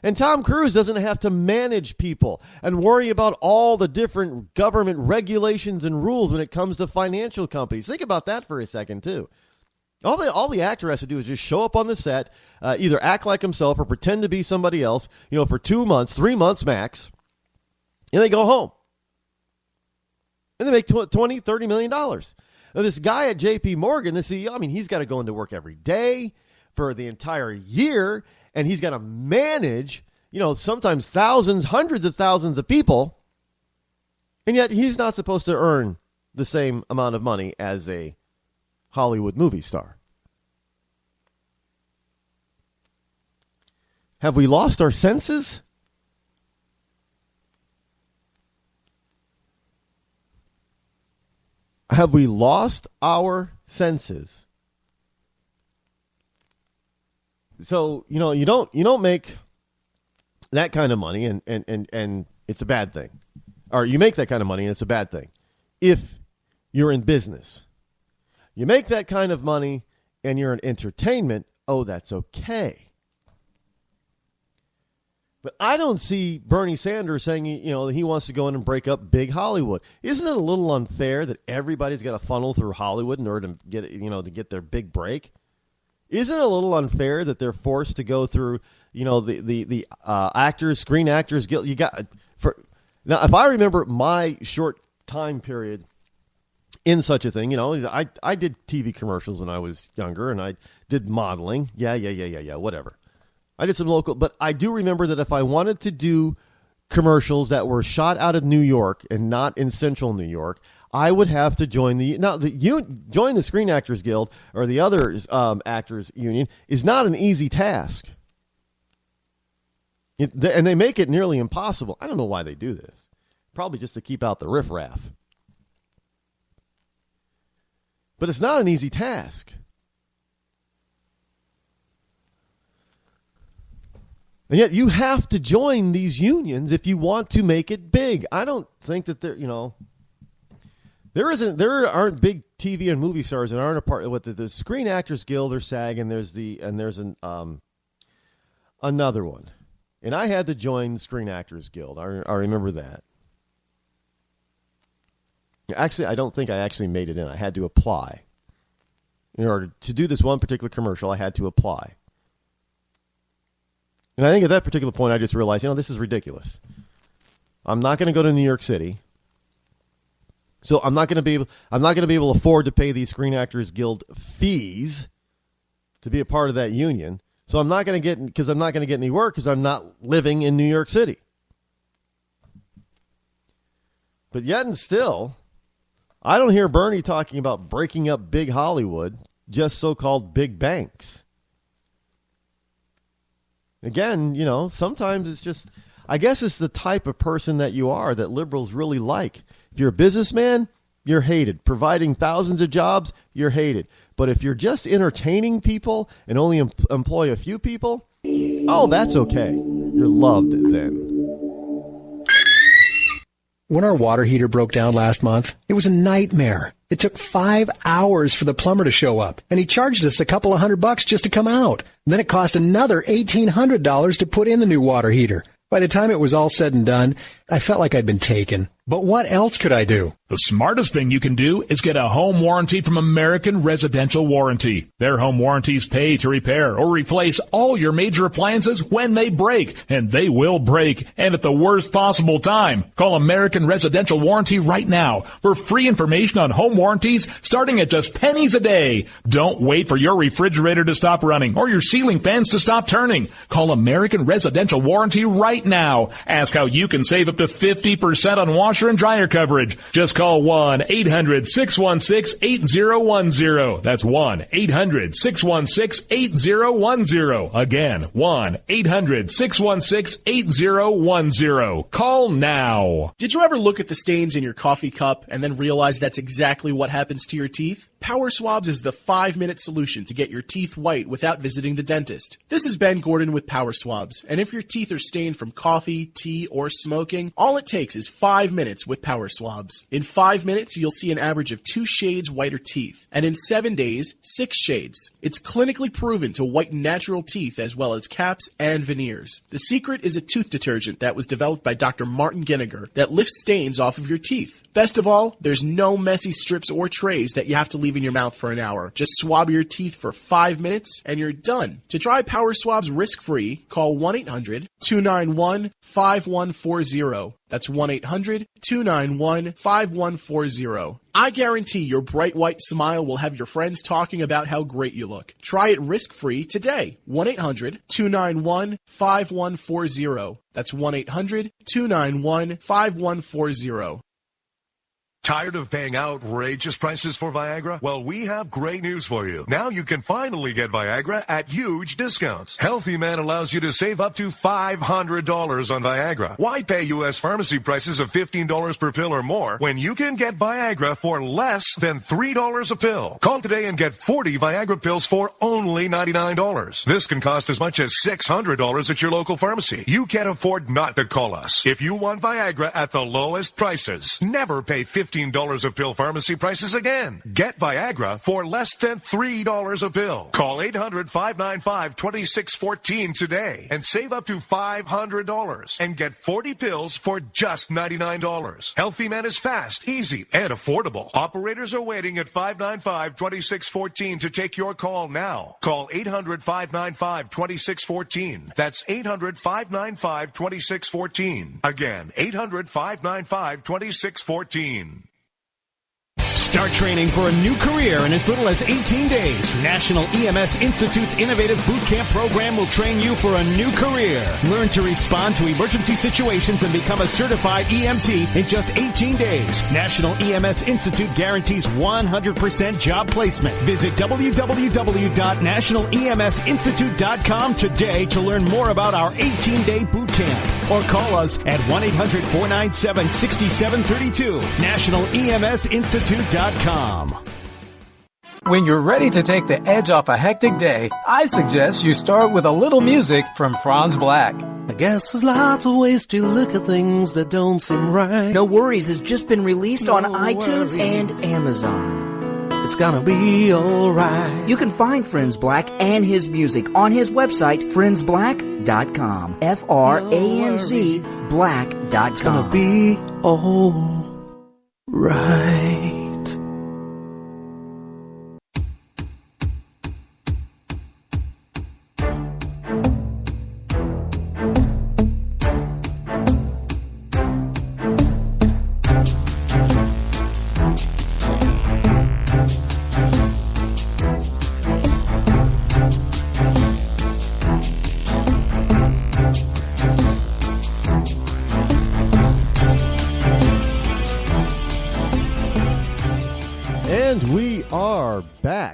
And Tom Cruise doesn't have to manage people and worry about all the different government regulations and rules when it comes to financial companies. Think about that for a second, too. All the actor has to do is just show up on the set, either act like himself or pretend to be somebody else, for 2 months, 3 months max, and they go home. And they make $20, $30 million. Now, this guy at J.P. Morgan, the CEO, he's got to go into work every day for the entire year, and he's got to manage, sometimes thousands, hundreds of thousands of people, and yet he's not supposed to earn the same amount of money as a Hollywood movie star. Have we lost our senses? Have we lost our senses? So, you don't make that kind of money and it's a bad thing. Or you make that kind of money and it's a bad thing. If you're in business. You make that kind of money and you're in entertainment, that's okay. But I don't see Bernie Sanders saying, he wants to go in and break up big Hollywood. Isn't it a little unfair that everybody's got to funnel through Hollywood in order to get, to get their big break? Isn't it a little unfair that they're forced to go through, the Screen Actors Guild? Now, if I remember my short time period in such a thing, I did TV commercials when I was younger, and I did modeling. Yeah, whatever. I did some local, but I do remember that if I wanted to do commercials that were shot out of New York and not in central New York, I would have to join join the Screen Actors Guild or the other actors union is not an easy task. And they make it nearly impossible. I don't know why they do this. Probably just to keep out the riffraff. But it's not an easy task. And yet you have to join these unions if you want to make it big. I don't think that there aren't big TV and movie stars that aren't a part of what the Screen Actors Guild or SAG, and there's another one. And I had to join the Screen Actors Guild. I remember that. Actually, I don't think I actually made it in. I had to apply. In order to do this one particular commercial, I had to apply. And I think at that particular point, I just realized, this is ridiculous. I'm not going to go to New York City. So I'm not going to be able to afford to pay these Screen Actors Guild fees to be a part of that union. So I'm not going to get any work because I'm not living in New York City. But yet and still, I don't hear Bernie talking about breaking up big Hollywood, just so-called big banks. Again, sometimes it's just, I guess it's the type of person that you are that liberals really like. If you're a businessman, you're hated. Providing thousands of jobs, you're hated. But if you're just entertaining people and only employ a few people, oh, that's okay. You're loved then.
When our water heater broke down last month, it was a nightmare. It took 5 hours for the plumber to show up, and he charged us a couple of $100 just to come out. And then it cost another $1,800 to put in the new water heater. By the time it was all said and done, I felt like I'd been taken. But what else could I do?
The smartest thing you can do is get a home warranty from American Residential Warranty. Their home warranties pay to repair or replace all your major appliances when they break, and they will break, and at the worst possible time. Call American Residential Warranty right now for free information on home warranties starting at just pennies a day. Don't wait for your refrigerator to stop running or your ceiling fans to stop turning. Call American Residential Warranty right now. Ask how you can save up to 50% on washer and dryer coverage. Just call 1-800-616-8010. That's 1-800-616-8010. Again, 1-800-616-8010. Call now.
Did you ever look at the stains in your coffee cup and then realize that's exactly what happens to your teeth? Power Swabs is the 5-minute solution to get your teeth white without visiting the dentist. This is Ben Gordon with Power Swabs, and if your teeth are stained from coffee, tea, or smoking, all it takes is 5 minutes with Power Swabs. In 5 minutes, you'll see an average of 2 shades whiter teeth, and in 7 days, 6 shades. It's clinically proven to whiten natural teeth as well as caps and veneers. The secret is a tooth detergent that was developed by Dr. Martin Ginniger that lifts stains off of your teeth. Best of all, there's no messy strips or trays that you have to leave in your mouth for an hour. Just swab your teeth for 5 minutes and you're done. To try Power Swabs risk-free, call 1-800-291-5140. That's 1-800-291-5140. I guarantee your bright white smile will have your friends talking about how great you look. Try it risk-free today. 1-800-291-5140. That's 1-800-291-5140.
Tired of paying outrageous prices for Viagra? Well, we have great news for you. Now you can finally get Viagra at huge discounts. Healthy Man allows you to save up to $500 on Viagra. Why pay U.S. pharmacy prices of $15 per pill or more when you can get Viagra for less than $3 a pill? Call today and get 40 Viagra pills for only $99. This can cost as much as $600 at your local pharmacy. You can't afford not to call us. If you want Viagra at the lowest prices, never pay $15 a pill pharmacy prices again. Get Viagra for less than $3 a pill. Call 800-595-2614 today and save up to $500 and get 40 pills for just $99. Healthy Man is fast, easy, and affordable. Operators are waiting at 595-2614 to take your call now. Call 800-595-2614. That's 800-595-2614. Again, 800-595-2614.
Start training for a new career in as little as 18 days. National EMS Institute's innovative boot camp program will train you for a new career. Learn to respond to emergency situations and become a certified EMT in just 18 days. National EMS Institute guarantees 100% job placement. Visit www.nationaleMSinstitute.com today to learn more about our 18-day boot camp. Or call us at 1-800-497-6732. NationalEMSinstitute.com.
When you're ready to take the edge off a hectic day, I suggest you start with a little music from Franz Black.
I guess there's lots of ways to look at things that don't seem right.
No Worries has just been released on iTunes and Amazon.
It's gonna be alright.
You can find Friends Black and his music on his website, friendsblack.com. F-R-A-N-Z black.com.
It's gonna be alright.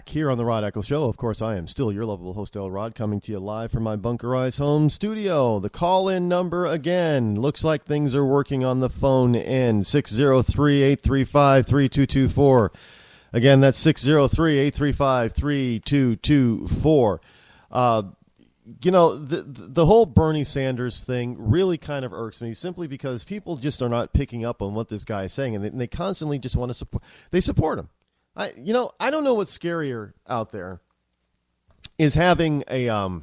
Here on the Rod Eccles Show. Of course, I am still your lovable host, El Rod, coming to you live from my bunkerized home studio. The call-in number, again, looks like things are working on the phone end, 603-835-3224. Again, that's 603-835-3224. You know, the whole Bernie Sanders thing really kind of irks me, simply because people just are not picking up on what this guy is saying, and they constantly just want to support. They support him. I don't know what's scarier out there is having a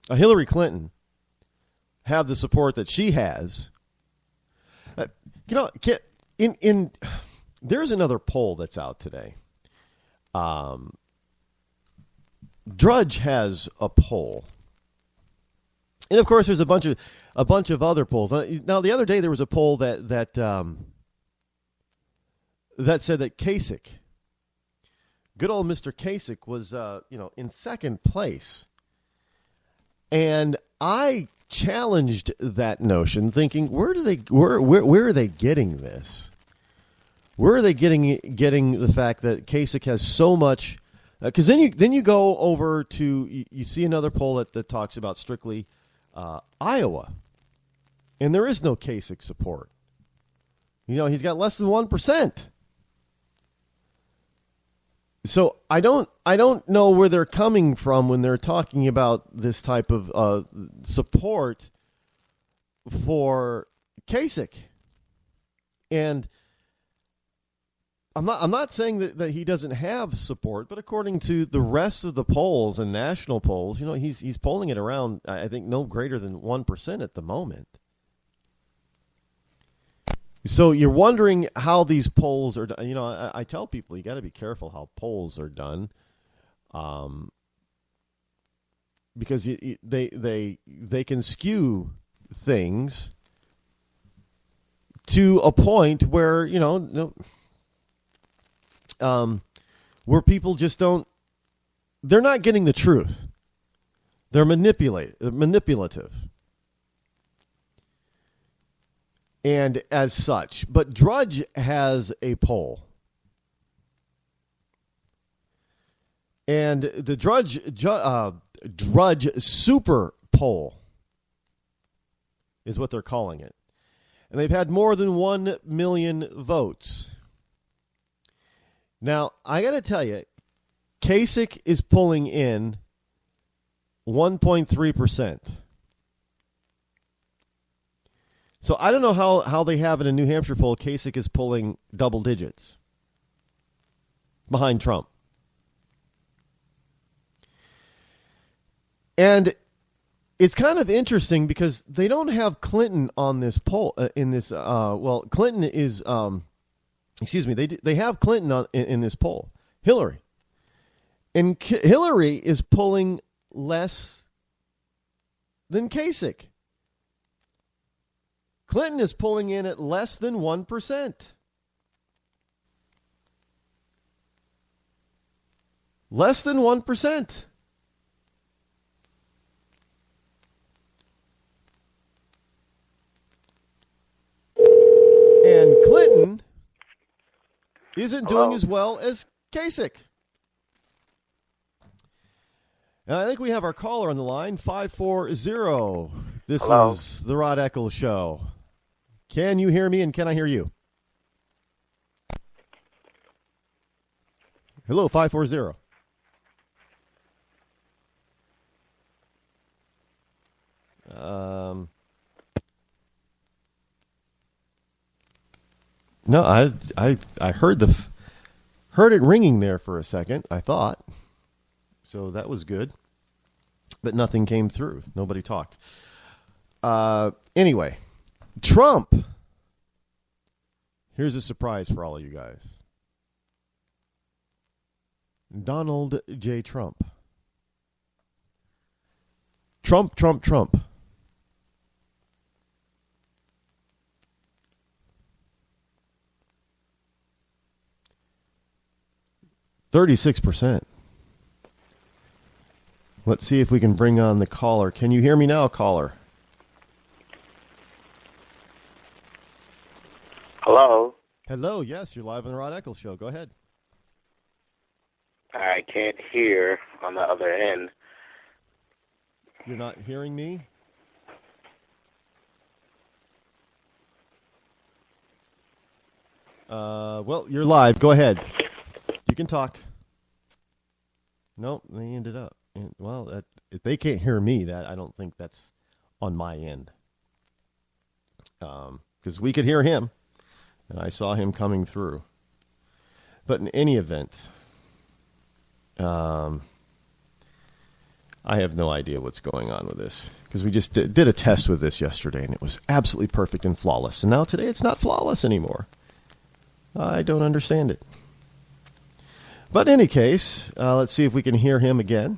Hillary Clinton have the support that she has. There's another poll that's out today. Drudge has a poll, and of course, there's a bunch of other polls. Now, the other day there was a poll that said that Kasich, good old Mr. Kasich, was in second place, and I challenged that notion, thinking, where are they getting this? Where are they getting the fact that Kasich has so much? Because then you go over to you see another poll that talks about strictly Iowa, and there is no Kasich support. He's got less than 1%. So I don't know where they're coming from when they're talking about this type of support for Kasich. And I'm not saying that he doesn't have support, but according to the rest of the polls and national polls, he's polling it around, I think, no greater than 1% at the moment. So you're wondering how these polls are done. I tell people you got to be careful how polls are done, because they can skew things to a point where where people just don't. They're not getting the truth. They're manipulative. And as such, but Drudge has a poll, and the Drudge Super Poll is what they're calling it, and they've had more than 1 million votes. Now, I got to tell you, Kasich is pulling in 1.3%. So I don't know how they have in a New Hampshire poll, Kasich is pulling double digits behind Trump. And it's kind of interesting because they don't have Clinton on this poll. Clinton is, they have Clinton in this poll. Hillary. And Hillary is pulling less than Kasich. Clinton is pulling in at less than 1%. Less than 1%. And Clinton isn't doing as well as Kasich. And I think we have our caller on the line, 540. This
Hello.
is the Rod Eccles Show. Can you hear me, and can I hear you? Hello, 540. No, I heard the Heard it ringing there for a second, I thought. So that was good. But nothing came through. Nobody talked. Anyway, Trump. Here's a surprise for all of you guys. Donald J. Trump. Trump. 36%. Let's see if we can bring on the caller. Can you hear me now, caller?
Hello?
Hello, yes, you're live on the Rod Eccles Show. Go ahead.
I can't hear on the other end.
You're not hearing me? Well, you're live. Go ahead. You can talk. Nope, they ended up. Well, if they can't hear me, that I don't think that's on my end. Because we could hear him, and I saw him coming through. But in any event, I have no idea what's going on with this. Because we just did a test with this yesterday, and it was absolutely perfect and flawless. And now today it's not flawless anymore. I don't understand it. But in any case, let's see if we can hear him again.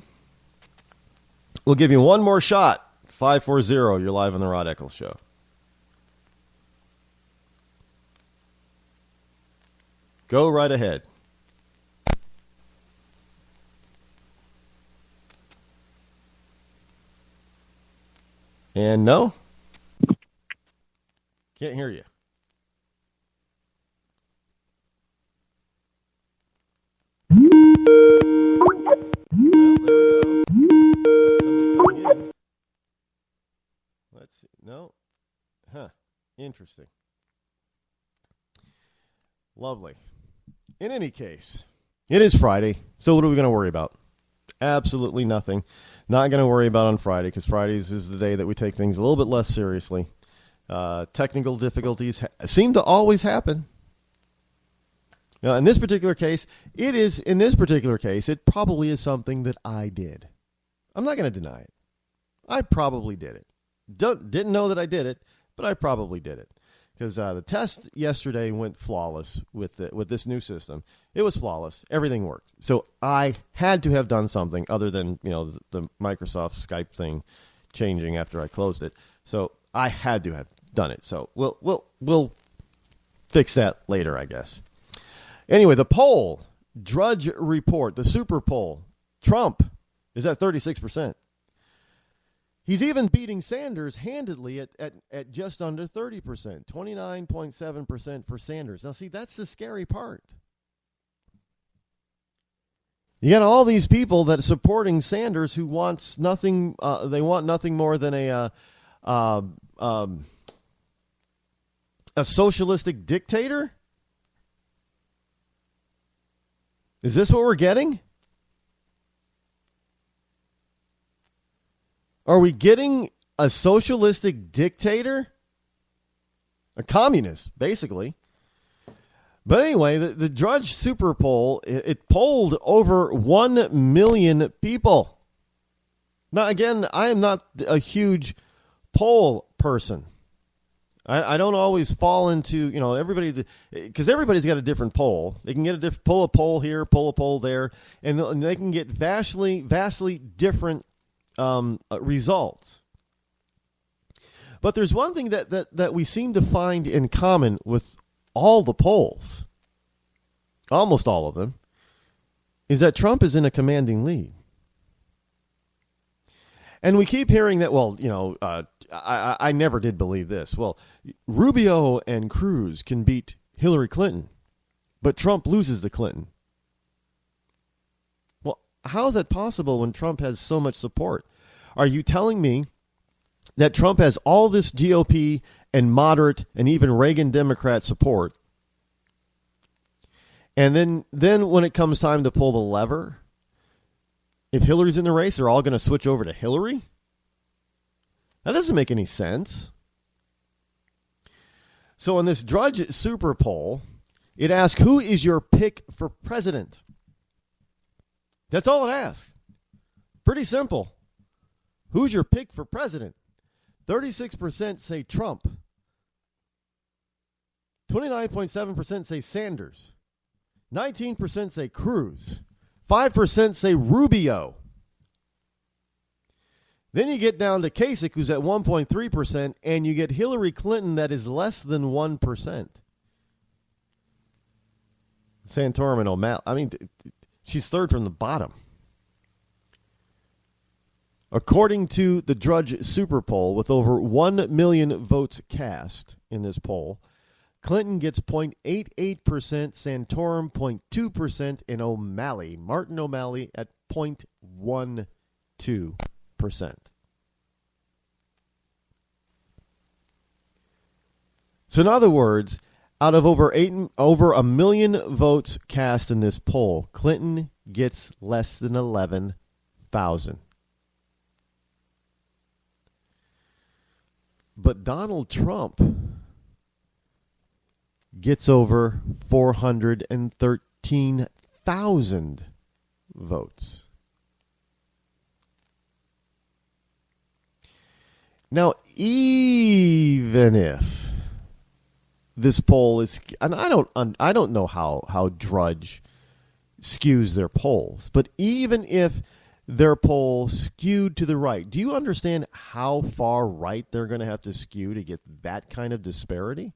We'll give you one more shot. 540, you're live on the Rod Eccles Show. Go right ahead. And no? Can't hear you. Let's see. No? Huh. Interesting. Lovely. In any case, it is Friday, so what are we going to worry about? Absolutely nothing. Not going to worry about on Friday, because Fridays is the day that we take things a little bit less seriously. Technical difficulties seem to always happen. Now, in this particular case, it probably is something that I did. I'm not going to deny it. I probably did it. Didn't know that I did it, but I probably did it. Because the test yesterday went flawless with this new system. It was flawless. Everything worked. So I had to have done something other than the Microsoft Skype thing changing after I closed it. So I had to have done it. So we'll fix that later, I guess. Anyway, the poll, Drudge Report, the super poll, Trump is at 36%. He's even beating Sanders handedly at just under 30%, 29.7% for Sanders. Now, see, that's the scary part. You got all these people that are supporting Sanders who wants nothing. They want nothing more than a socialistic dictator. Is this what we're getting? Are we getting a socialistic dictator? A communist, basically. But anyway, the Drudge Super Poll, it polled over 1 million people. Now, again, I am not a huge poll person. I don't always fall into, everybody, because everybody's got a different poll. They can get pull a poll here, pull a poll there, and they can get vastly different results. But there's one thing that we seem to find in common with all the polls, almost all of them, is that Trump is in a commanding lead. And we keep hearing that, I never did believe this. Well, Rubio and Cruz can beat Hillary Clinton, but Trump loses to Clinton. Well, how is that possible when Trump has so much support? Are you telling me that Trump has all this GOP and moderate and even Reagan Democrat support, and then when it comes time to pull the lever, if Hillary's in the race, they're all going to switch over to Hillary? That doesn't make any sense. So in this Drudge Super Poll, It asks, who is your pick for president? That's all it asks. Pretty simple. Who's your pick for president? 36% say Trump. 29.7% say Sanders. 19% say Cruz. 5% say Rubio. Then you get down to Kasich, who's at 1.3%, and you get Hillary Clinton, that is less than 1%. Santorum and O'Malley. I mean, she's third from the bottom. According to the Drudge Super Poll, with over 1 million votes cast in this poll, Clinton gets 0.88%, Santorum 0.2%, and O'Malley, Martin O'Malley, at 0.12%. So in other words, out of over 1 million votes cast in this poll, Clinton gets less than 11,000. But Donald Trump gets over 413,000 votes. Now, even if this poll is, and I don't know how Drudge skews their polls, but even if their poll skewed to the right, do you understand how far right they're going to have to skew to get that kind of disparity?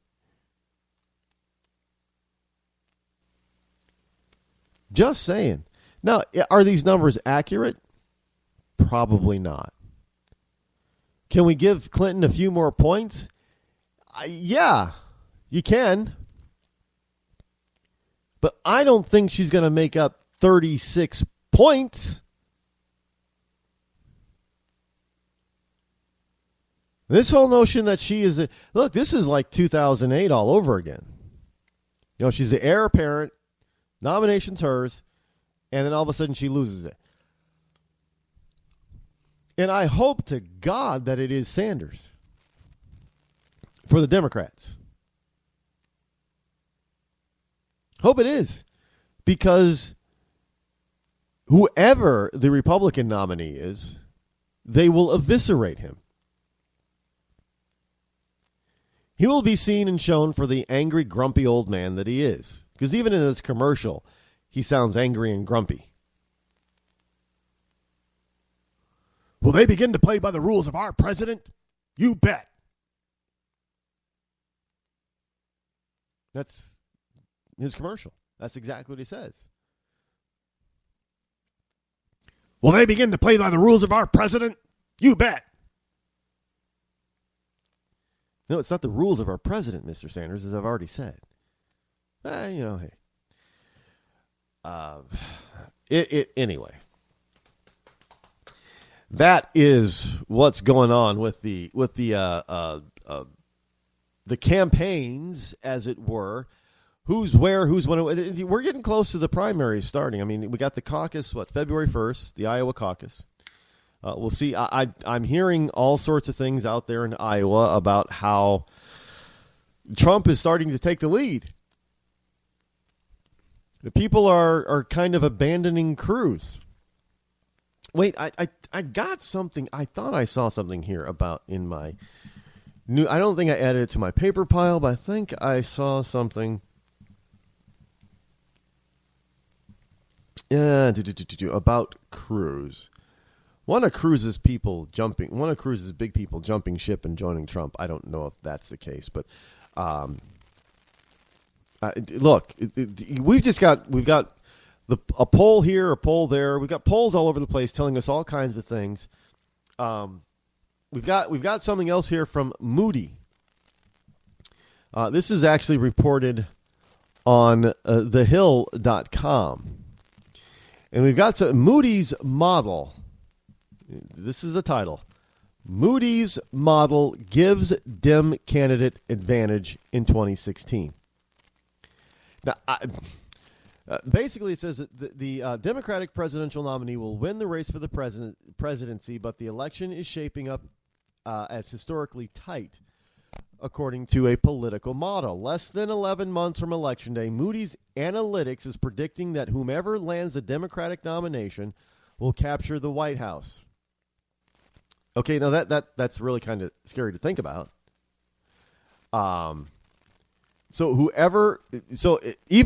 Just saying. Now, are these numbers accurate? Probably not. Can we give Clinton a few more points? Yeah, you can. But I don't think she's going to make up 36 points. This whole notion that she is look, this is like 2008 all over again. You know, she's the heir apparent, nomination's hers, and then all of a sudden she loses it. And I hope to God that it is Sanders for the Democrats. Hope it is. Because whoever the Republican nominee is, they will eviscerate him. He will be seen and shown for the angry, grumpy old man that he is. Because even in this commercial, he sounds angry and grumpy. Will they begin to play by the rules of our president? You bet. That's his commercial. That's exactly what he says. Will they begin to play by the rules of our president? You bet. No, it's not the rules of our president, Mr. Sanders, as I've already said. Hey. Anyway. That is what's going on with the campaigns, as it were. Who's where, who's when. We're getting close to the primaries starting. I mean, we got the caucus, February 1st, the Iowa caucus. We'll see. I'm hearing all sorts of things out there in Iowa about how Trump is starting to take the lead. The people are kind of abandoning Cruz. Wait, I got something. I thought I saw something here about in my new. I don't think I added it to my paper pile, but I think I saw something. About Cruz. One of Cruz's big people jumping ship and joining Trump. I don't know if that's the case, but look, we've got a poll here, a poll there. We've got polls all over the place telling us all kinds of things. We've got something else here from Moody. This is actually reported on thehill.com. And we've got Moody's model. This is the title. Moody's model gives Dem candidate advantage in 2016. Now, basically, it says that the Democratic presidential nominee will win the race for the presidency, but the election is shaping up as historically tight. according to a political model. Less than 11 months from Election Day, Moody's Analytics is predicting that whomever lands a Democratic nomination will capture the White House. Okay, now that's really kind of scary to think about. Even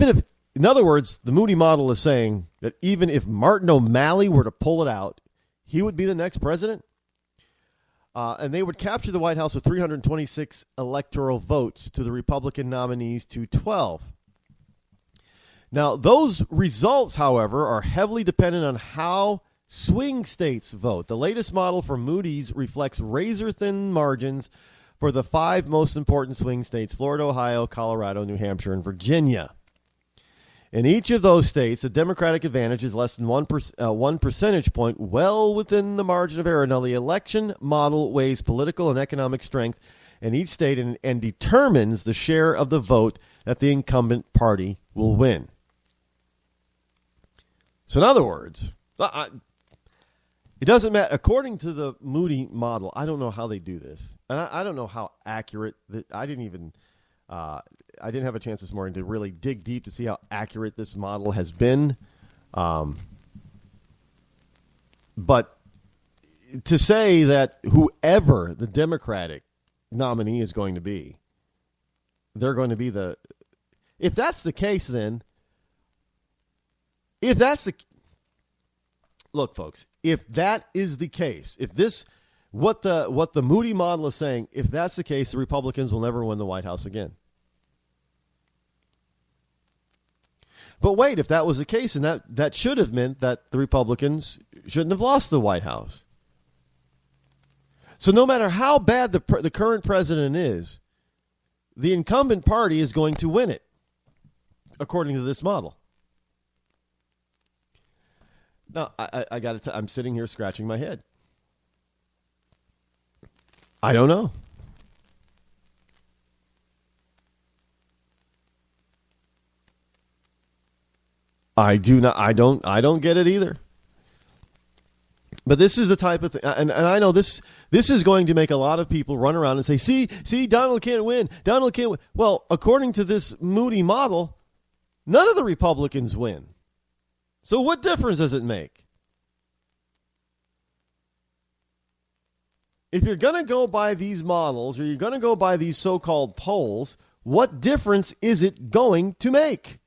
if, in other words, the Moody model is saying that even if Martin O'Malley were to pull it out, he would be the next president. And they would capture the White House with 326 electoral votes to the Republican nominees to 12. Now, those results, however, are heavily dependent on how swing states vote. The latest model from Moody's reflects razor-thin margins for the 5 most important swing states: Florida, Ohio, Colorado, New Hampshire, and Virginia. In each of those states, the Democratic advantage is less than 1 percentage point, well within the margin of error. Now, the election model weighs political and economic strength in each state and determines the share of the vote that the incumbent party will win. So, in other words, it doesn't matter. According to the Moody model, I don't know how they do this, and I don't know how accurate. I didn't have a chance this morning to really dig deep to see how accurate this model has been. But to say that whoever the Democratic nominee is going to be, they're going to be the. If that's the case, then. If that's the. Look, folks, if that is the case, if this, what the Moody model is saying, if that's the case, the Republicans will never win the White House again. But wait, if that was the case, and that should have meant that the Republicans shouldn't have lost the White House. So no matter how bad the current president is, the incumbent party is going to win it, according to this model. Now, I got to. I'm sitting here scratching my head. I don't know. I do not. I don't get it either. But this is the type of thing, and I know this is going to make a lot of people run around and say, "See, Donald can't win. Donald can't win." Well, according to this Moody model, none of the Republicans win. So what difference does it make? If you're going to go by these models, or you're going to go by these so-called polls, what difference is it going to make?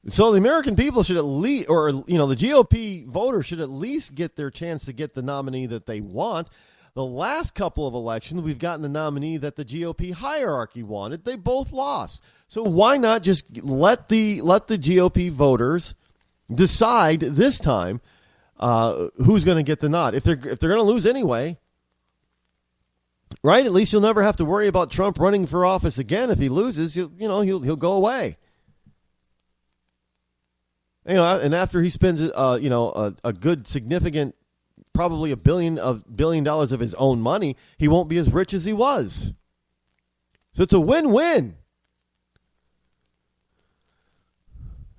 So the American people should at least, or the GOP voters should at least get their chance to get the nominee that they want. The last couple of elections, we've gotten the nominee that the GOP hierarchy wanted. They both lost. So why not just let the GOP voters decide this time who's going to get the nod? If they're going to lose anyway, right? At least you'll never have to worry about Trump running for office again. If he loses, he'll go away. And after he spends a good significant, probably $1 billion of his own money, he won't be as rich as he was. So it's a win-win.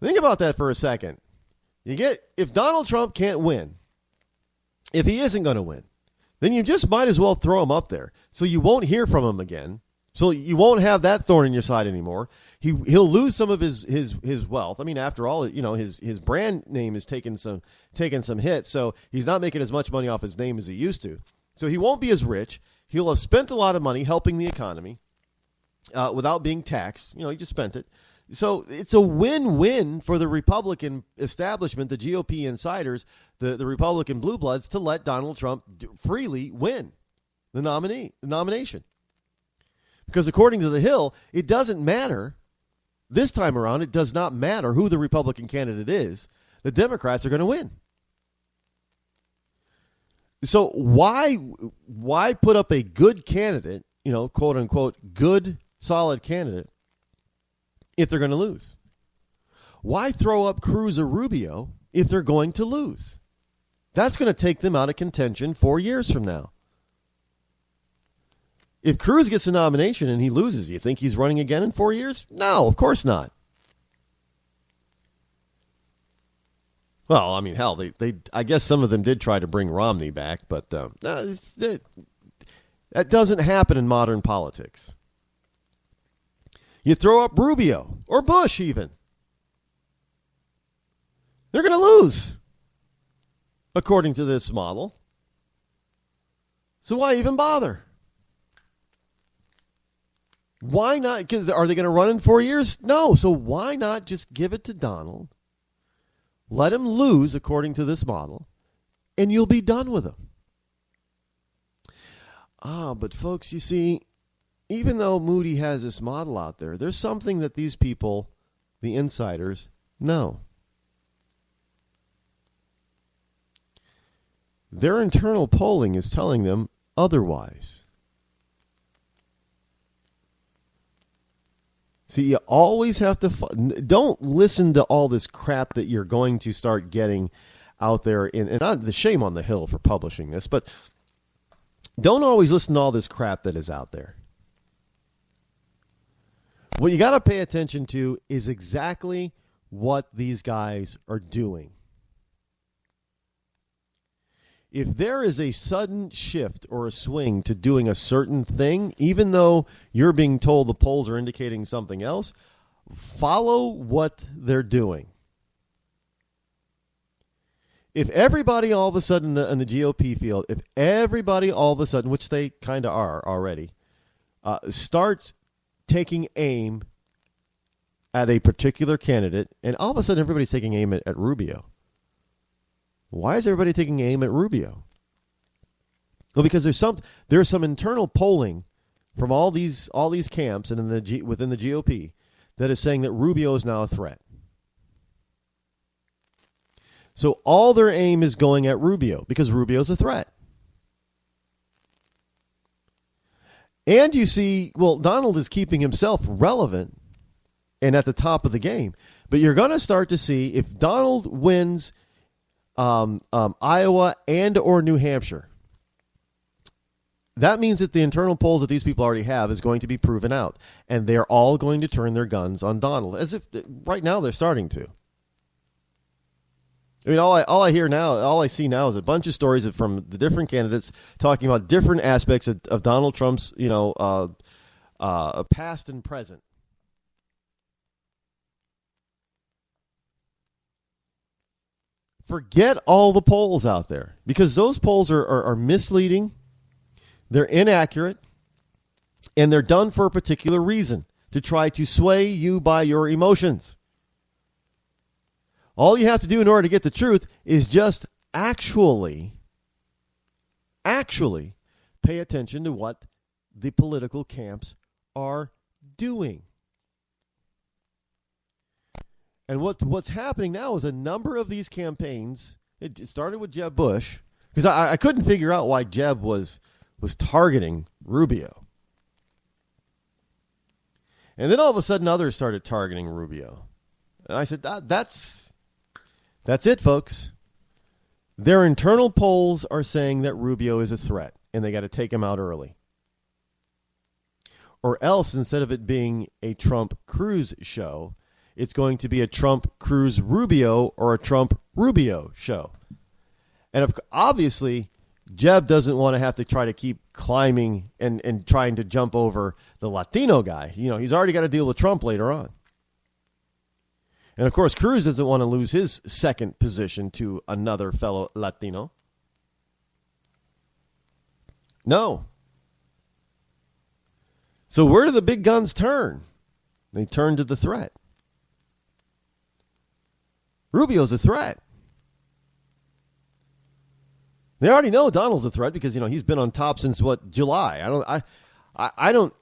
Think about that for a second. If Donald Trump can't win, if he isn't going to win, then you just might as well throw him up there. So you won't hear from him again. So you won't have that thorn in your side anymore. He'll lose some of his wealth. I mean, after all, his brand name is taking some hits, so he's not making as much money off his name as he used to. So he won't be as rich. He'll have spent a lot of money helping the economy without being taxed. He just spent it. So it's a win-win for the Republican establishment, the GOP insiders, the Republican blue bloods, to let Donald Trump freely win the nomination. Because according to the Hill, it doesn't matter. This time around, it does not matter who the Republican candidate is. The Democrats are going to win. So why put up a good candidate, quote unquote, good, solid candidate, if they're going to lose? Why throw up Cruz or Rubio if they're going to lose? That's going to take them out of contention 4 years from now. If Cruz gets a nomination and he loses, you think he's running again in 4 years? No, of course not. Well, I mean, hell, they I guess some of them did try to bring Romney back, but that doesn't happen in modern politics. You throw up Rubio or Bush even. They're going to lose, according to this model. So why even bother? Why not? 'Cause are they going to run in 4 years? No. So why not just give it to Donald? Let him lose according to this model, and you'll be done with him. But folks, you see, even though Moody has this model out there, there's something that these people, the insiders, know. Their internal polling is telling them otherwise. See, you always have to... Don't listen to all this crap that you're going to start getting out there. And not the shame on the hill for publishing this, but don't always listen to all this crap that is out there. What you got to pay attention to is exactly what these guys are doing. If there is a sudden shift or a swing to doing a certain thing, even though you're being told the polls are indicating something else, follow what they're doing. If everybody all of a sudden in the GOP field, if everybody all of a sudden, which they kind of are already, starts taking aim at a particular candidate, and all of a sudden everybody's taking aim at Rubio. Why is everybody taking aim at Rubio? Well, because there's some internal polling from all these camps and within the GOP that is saying that Rubio is now a threat. So all their aim is going at Rubio because Rubio's a threat. And you see, well, Donald is keeping himself relevant and at the top of the game. But you're going to start to see if Donald wins Iowa and or New Hampshire, that means that the internal polls that these people already have is going to be proven out. And they're all going to turn their guns on Donald, as if right now they're starting to. I mean, all I hear now, all I see now is a bunch of stories from the different candidates talking about different aspects of Donald Trump's, past and present. Forget all the polls out there, because those polls are misleading, they're inaccurate, and they're done for a particular reason, to try to sway you by your emotions. All you have to do in order to get the truth is just actually pay attention to what the political camps are doing. And what's happening now is a number of these campaigns, it started with Jeb Bush, because I couldn't figure out why Jeb was targeting Rubio. And then all of a sudden others started targeting Rubio. And I said, that's it, folks. Their internal polls are saying that Rubio is a threat, and they got to take him out early. Or else, instead of it being a Trump-Cruz show, it's going to be a Trump-Cruz-Rubio or a Trump-Rubio show. And obviously, Jeb doesn't want to have to try to keep climbing and trying to jump over the Latino guy. He's already got to deal with Trump later on. And, of course, Cruz doesn't want to lose his second position to another fellow Latino. No. So where do the big guns turn? They turn to the threat. Rubio's a threat. They already know Donald's a threat because he's been on top since July. I don't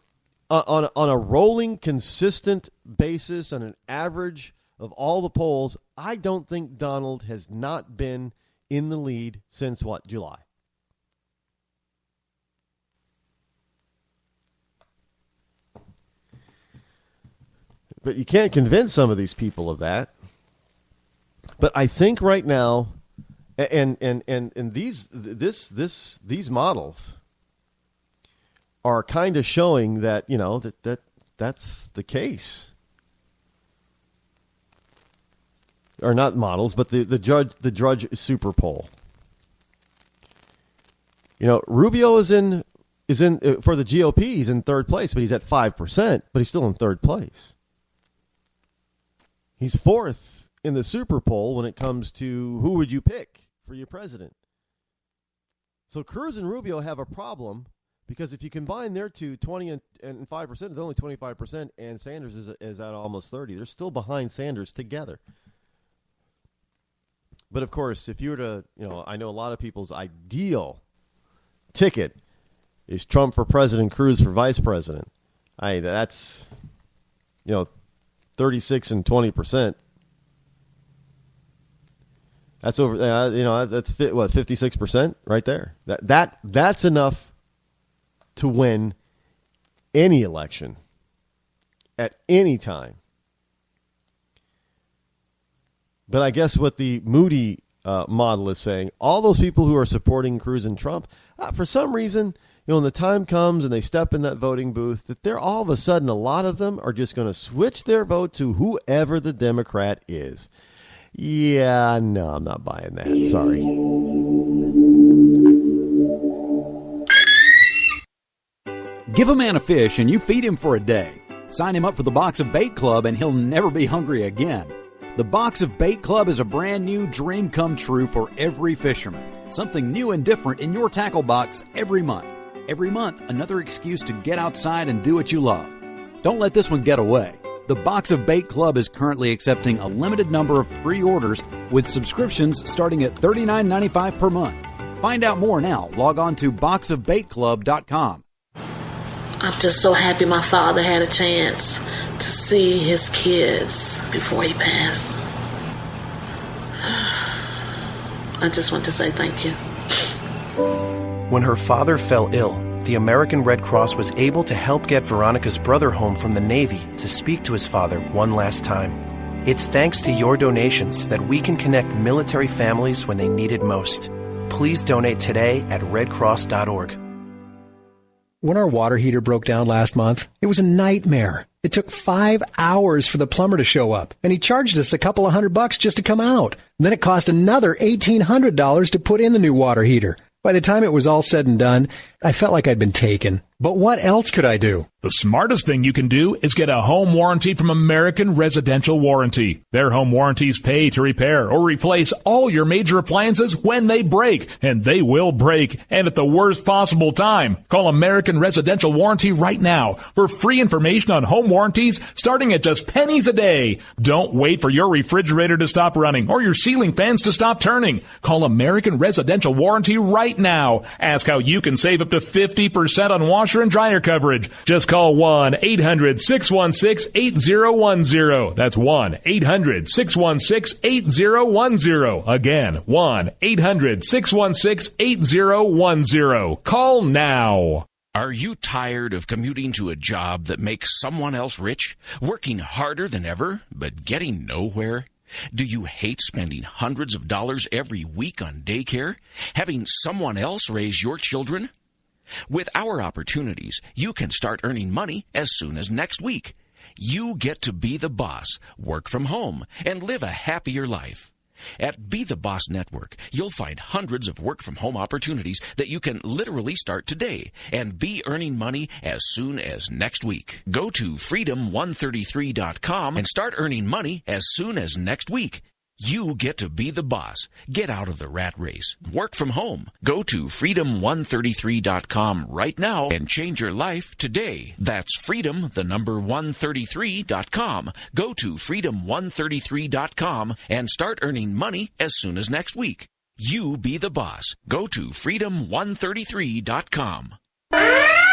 on a rolling consistent basis on an average of all the polls, I don't think Donald has not been in the lead since July. But you can't convince some of these people of that. But I think right now, and these models are kind of showing that that's the case. or not models, but the Drudge Super Poll. You know, Rubio is in for the GOP. He's in third place, but he's at 5%, but he's still in third place. He's fourth in the Super Poll when it comes to who would you pick for your president. So Cruz and Rubio have a problem because if you combine their two, 20 and 5%, it's only 25%, and Sanders is at almost 30. They're still behind Sanders together. But of course, if you were to, I know a lot of people's ideal ticket is Trump for president, Cruz for vice president. That's, 36 and 20%. That's over. That's 56% right there. That's enough to win any election at any time. But I guess what the Moody model is saying, all those people who are supporting Cruz and Trump, for some reason, when the time comes and they step in that voting booth, that they're all of a sudden, a lot of them are just going to switch their vote to whoever the Democrat is. Yeah, no, I'm not buying that. Sorry.
Give a man a fish and you feed him for a day. Sign him up for the Box of Bait Club and he'll never be hungry again. The Box of Bait Club is a brand new dream come true for every fisherman. Something new and different in your tackle box every month. Every month, another excuse to get outside and do what you love. Don't let this one get away. The Box of Bait Club is currently accepting a limited number of pre-orders with subscriptions starting at $39.95 per month. Find out more now. Log on to boxofbaitclub.com.
I'm just so happy my father had a chance to see his kids before he passed. I just want to say thank you.
When her father fell ill, the American Red Cross was able to help get Veronica's brother home from the Navy to speak to his father one last time. It's thanks to your donations that we can connect military families when they need it most. Please donate today at redcross.org.
When our water heater broke down last month, it was a nightmare. It took 5 hours for the plumber to show up, and he charged us a couple of $100 just to come out. And then it cost another $1,800 to put in the new water heater. By the time it was all said and done, I felt like I'd been taken. But what else could I do?
The smartest thing you can do is get a home warranty from American Residential Warranty. Their home warranties pay to repair or replace all your major appliances when they break, and they will break, and at the worst possible time. Call American Residential Warranty right now for free information on home warranties starting at just pennies a day. Don't wait for your refrigerator to stop running or your ceiling fans to stop turning. Call American Residential Warranty right now. Ask how you can save up to 50% on washer and dryer coverage. Just call 1-800-616-8010. That's 1-800-616-8010. Again, 1-800-616-8010. Call now.
Are you tired of commuting to a job that makes someone else rich? Working harder than ever, but getting nowhere? Do you hate spending hundreds of dollars every week on daycare? Having someone else raise your children? With our opportunities, you can start earning money as soon as next week. You get to be the boss, work from home, and live a happier life. At Be the Boss Network, you'll find hundreds of work-from-home opportunities that you can literally start today and be earning money as soon as next week. Go to freedom133.com and start earning money as soon as next week. You get to be the boss. Get out of the rat race. Work from home. Go to freedom133.com right now and change your life today. That's freedom133.com. Go to freedom133.com and start earning money as soon as next week. You be the boss. Go to freedom133.com.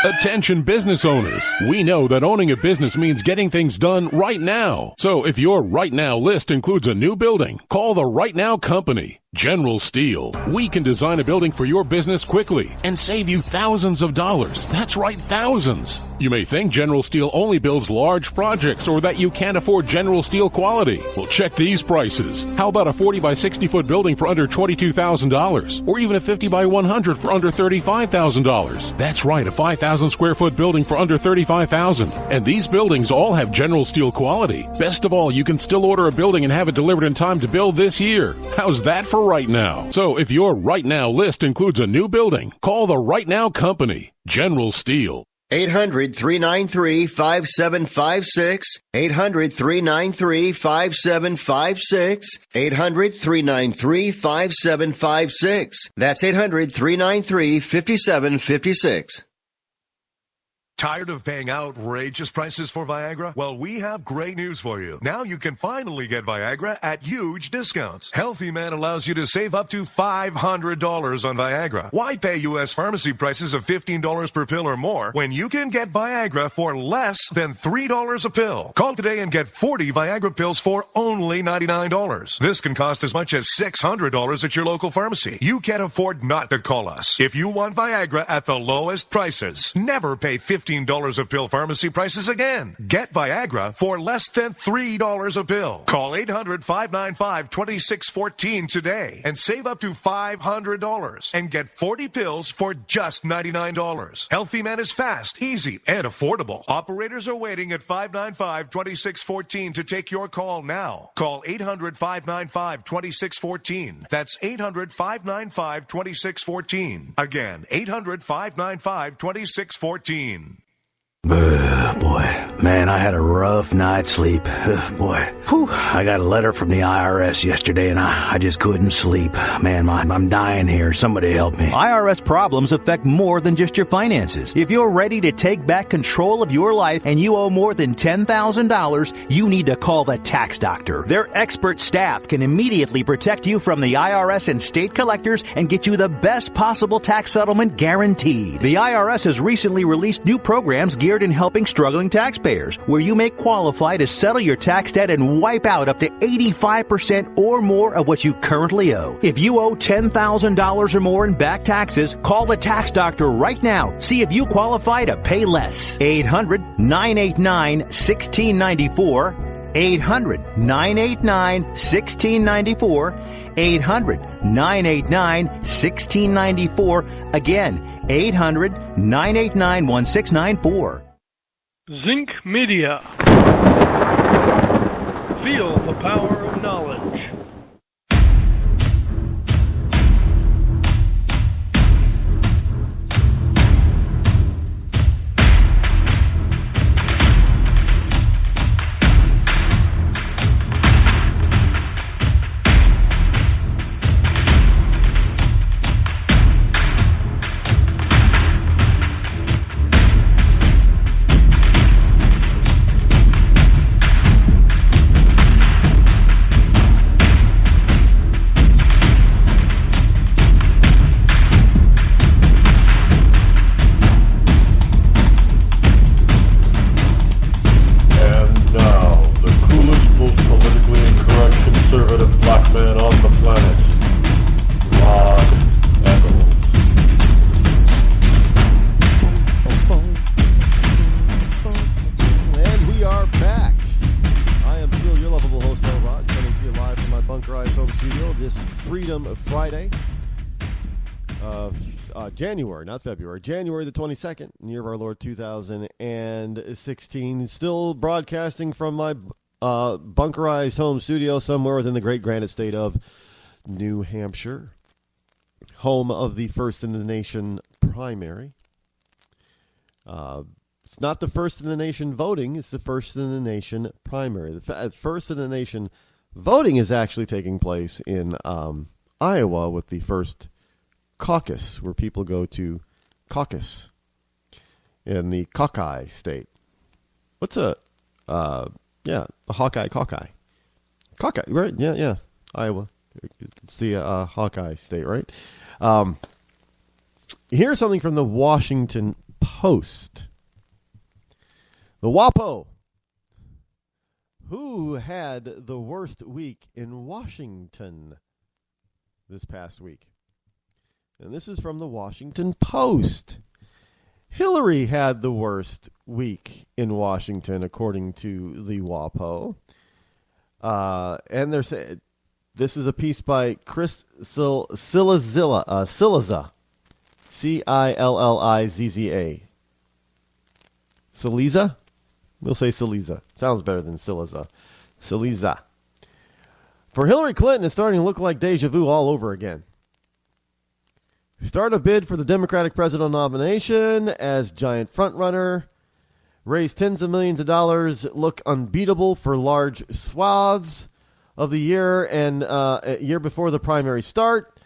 Attention business owners. We know that owning a business means getting things done right now. So if your right now list includes a new building, call the Right Now Company. General Steel. We can design a building for your business quickly and save you thousands of dollars. That's right, thousands. You may think General Steel only builds large projects or that you can't afford General Steel quality. Well, check these prices. How about a 40 by 60 foot building for under $22,000? Or even a 50 by 100 for under $35,000? That's right, a 5,000 square foot building for under $35,000. And these buildings all have General Steel quality. Best of all, you can still order a building and have it delivered in time to build this year. How's that for right now? So if your right now list includes a new building, call the Right Now Company, General Steel.
800-393-5756. 800-393-5756. 800-393-5756. That's 800-393-5756.
Tired of paying outrageous prices for Viagra? Well, we have great news for you. Now you can finally get Viagra at huge discounts. Healthy Man allows you to save up to $500 on Viagra. Why pay U.S. pharmacy prices of $15 per pill or more when you can get Viagra for less than $3 a pill? Call today and get 40 Viagra pills for only $99. This can cost as much as $600 at your local pharmacy. You can't afford not to call us. If you want Viagra at the lowest prices, never pay $15 a pill pharmacy prices again. Get Viagra for less than $3 a pill. Call 800-595-2614 today and save up to $500 and get 40 pills for just $99. Healthy Man is fast, easy, and affordable. Operators are waiting at 595-2614 to take your call now. Call 800-595-2614. That's 800-595-2614. Again, 800-595-2614.
Boy, man, I had a rough night's sleep. I got a letter from the IRS yesterday and I just couldn't sleep. Man, I'm dying here. Somebody help me.
IRS problems affect more than just your finances. If you're ready to take back control of your life and you owe more than $10,000, you need to call the tax doctor. Their expert staff can immediately protect you from the IRS and state collectors and get you the best possible tax settlement guaranteed. The IRS has recently released new programs geared in helping struggling taxpayers, where you may qualify to settle your tax debt and wipe out up to 85% or more of what you currently owe. If you owe $10,000 or more in back taxes, call the tax doctor right now. See if you qualify to pay less. 800-989-1694. 800-989-1694. 800-989-1694. Again, 800-989-1694.
Zinc Media. Feel the power of knowledge.
January, not February, January the 22nd, year of our Lord 2016. Still broadcasting from my bunkerized home studio somewhere within the great granite state of New Hampshire, home of the first in the nation primary. It's not the first in the nation voting, it's the first in the nation primary. The first in the nation voting is actually taking place in Iowa with the first caucus, where people go to caucus in the Hawkeye state. What's a Hawkeye, right? Yeah, Iowa. It's the Hawkeye state, right? Here's something from the Washington Post. The WAPO. Who had the worst week in Washington? this past week. And this is from the Washington Post. Hillary had the worst week in Washington, according to the WAPO. And they're saying, this is a piece by Chris Cillizza, Cillizza. Cillizza? We'll say Cillizza. Sounds better than Cillizza. Cillizza. For Hillary Clinton, it's starting to look like deja vu all over again. Start a bid for the Democratic presidential nomination as giant frontrunner. Raise tens of millions of dollars. Look unbeatable for large swaths of the year and a year before the primary start.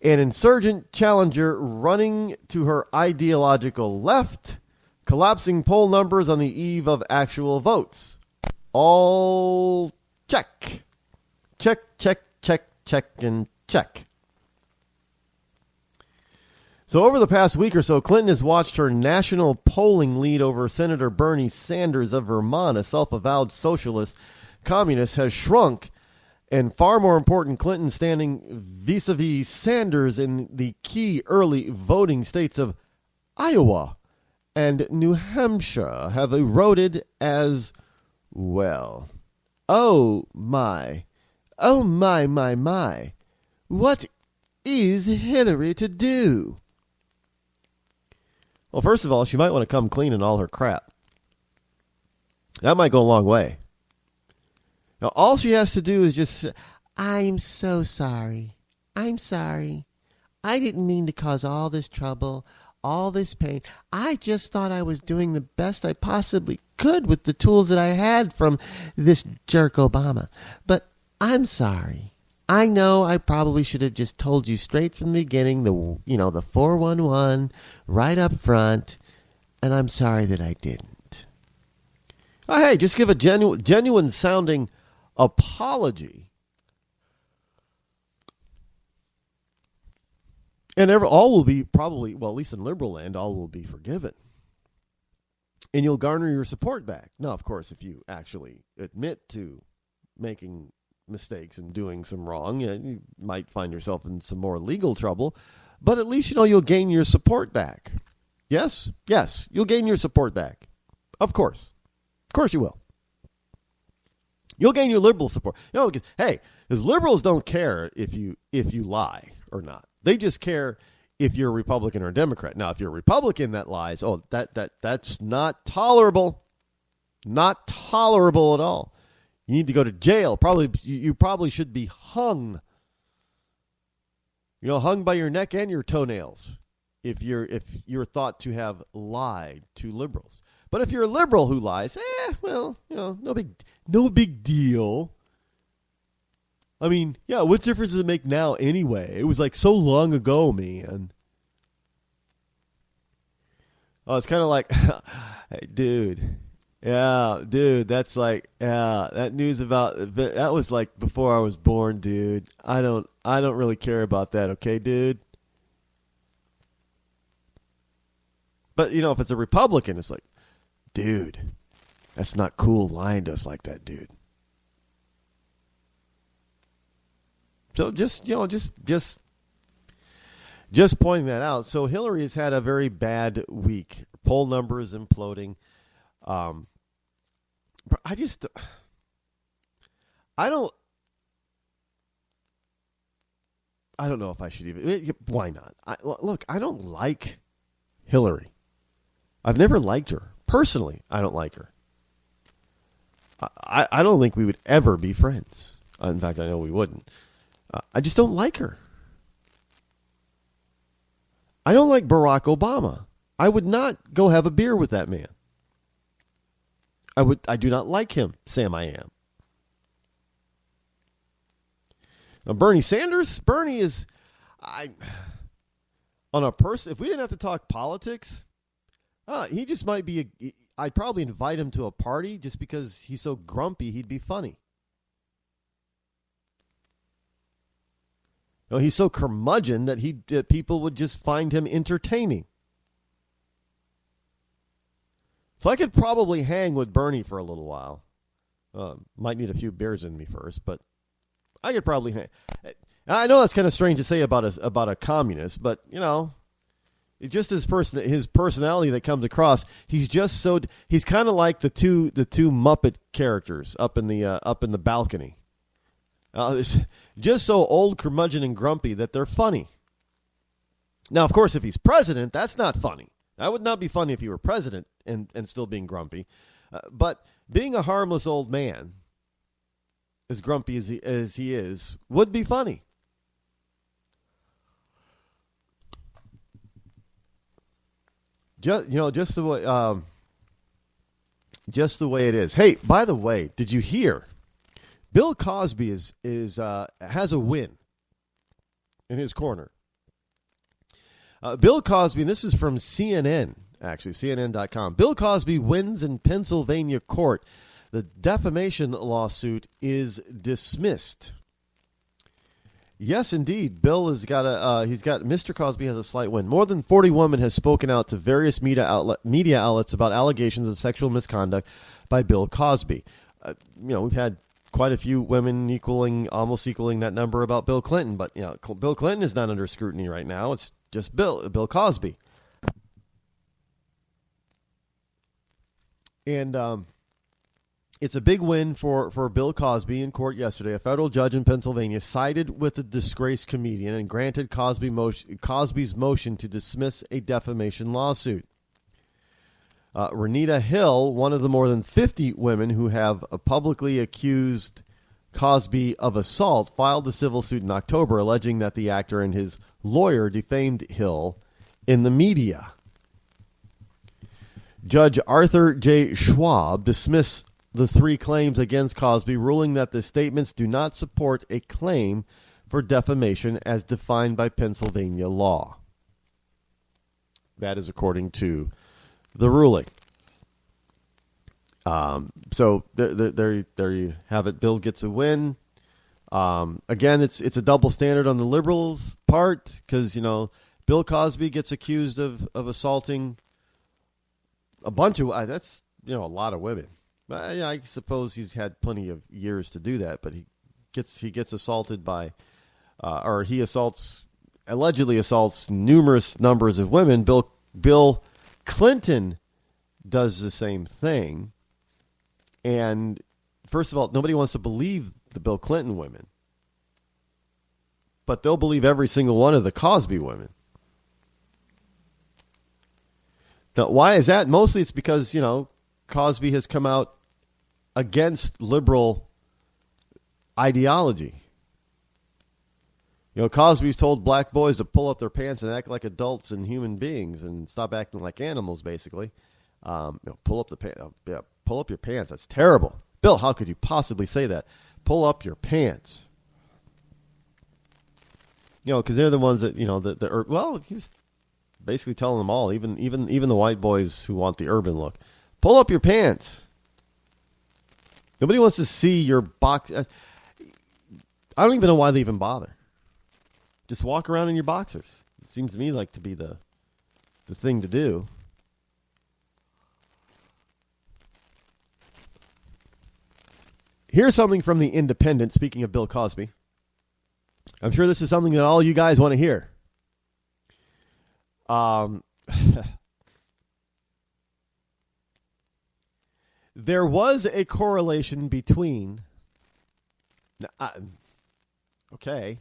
An insurgent challenger running to her ideological left. Collapsing poll numbers on the eve of actual votes. All check. Check, check, check, check, and check. So over the past week or so, Clinton has watched her national polling lead over Senator Bernie Sanders of Vermont, a self-avowed socialist communist, has shrunk. And far more important, Clinton standing vis-a-vis Sanders in the key early voting states of Iowa and New Hampshire have eroded as well. Oh my. Oh my. What is Hillary to do? Well, first of all, she might want to come clean in all her crap. That might go a long way. Now, all she has to do is just say, I'm so sorry. I'm sorry. I didn't mean to cause all this trouble, all this pain. I just thought I was doing the best I possibly could with the tools that I had from this jerk Obama. But I'm sorry. I know I probably should have just told you straight from the beginning, the 411 right up front, and I'm sorry that I didn't. Oh, hey, just give a genuine sounding apology. And all will be probably, well, at least in liberal land, all will be forgiven. And you'll garner your support back. Now, of course, if you actually admit to making mistakes and doing some wrong, you might find yourself in some more legal trouble, but at least you'll gain your support back. Yes, you'll gain your support back. Of course you will. You'll gain your liberal support. Hey, because liberals don't care if you lie or not. They just care if you're a Republican or a Democrat. Now, if you're a Republican that lies, that's not tolerable. Not tolerable at all. You need to go to jail. You probably should be hung. Hung by your neck and your toenails if you're thought to have lied to liberals. But if you're a liberal who lies, no big deal. I mean, what difference does it make now anyway? It was like so long ago, man. Oh, it's kind of like, hey, dude. Yeah, dude, that's like, that news about, that was like before I was born, dude. I don't really care about that, okay, dude? But, if it's a Republican, it's like, dude, that's not cool lying to us like that, dude. So just pointing that out. So Hillary has had a very bad week. Poll numbers imploding. I don't know if I should even. Why not? Look, I don't like Hillary. I've never liked her. Personally, I don't like her. I don't think we would ever be friends. In fact, I know we wouldn't. I just don't like her. I don't like Barack Obama. I would not go have a beer with that man. I do not like him, Sam I am. Now, Bernie Sanders, Bernie is, on a person, if we didn't have to talk politics, he just might be, I'd probably invite him to a party just because he's so grumpy, he'd be funny. He's so curmudgeon that people would just find him entertaining. So I could probably hang with Bernie for a little while. Might need a few beers in me first, but I could probably hang. I know that's kind of strange to say about a communist, but it's just his personality that comes across. He's kind of like the two Muppet characters up in the balcony. Just so old, curmudgeon, and grumpy that they're funny. Now, of course, if he's president, that's not funny. That would not be funny if he were president and still being grumpy. But being a harmless old man, as grumpy as he is, would be funny. Just the way it is. Hey, by the way, did you hear? Bill Cosby has a win in his corner. Bill Cosby, and this is from CNN, actually, CNN.com. Bill Cosby wins in Pennsylvania court. The defamation lawsuit is dismissed. Yes, indeed. Bill has got Mr. Cosby has a slight win. More than 40 women have spoken out to various media outlets about allegations of sexual misconduct by Bill Cosby. We've had quite a few women almost equaling that number about Bill Clinton, but Bill Clinton is not under scrutiny right now. It's just Bill Cosby. And it's a big win for Bill Cosby in court yesterday. A federal judge in Pennsylvania sided with the disgraced comedian and granted Cosby's motion to dismiss a defamation lawsuit. Renita Hill, one of the more than 50 women who have publicly accused Cosby of assault, filed a civil suit in October alleging that the actor and his lawyer defamed Hill in the media. Judge Arthur J. Schwab dismissed the three claims against Cosby, ruling that the statements do not support a claim for defamation as defined by Pennsylvania law. That is according to the ruling. So there you have it. Bill gets a win. Again, it's a double standard on the liberals' part because Bill Cosby gets accused of assaulting a bunch of that's a lot of women. I suppose he's had plenty of years to do that, but he gets assaulted by or he allegedly assaults numerous numbers of women. Bill Clinton does the same thing. And first of all, nobody wants to believe the Bill Clinton women. But they'll believe every single one of the Cosby women. Now, why is that? Mostly it's because, Cosby has come out against liberal ideology. Cosby's told black boys to pull up their pants and act like adults and human beings and stop acting like animals, basically. Pull up your pants. That's terrible. Bill, how could you possibly say that? Pull up your pants. Because they're the ones that, he was basically telling them all, even the white boys who want the urban look. Pull up your pants. Nobody wants to see your box. I don't even know why they even bother. Just walk around in your boxers. It seems to me like to be the thing to do. Here's something from The Independent, speaking of Bill Cosby. I'm sure this is something that all you guys want to hear. There was a correlation between... okay.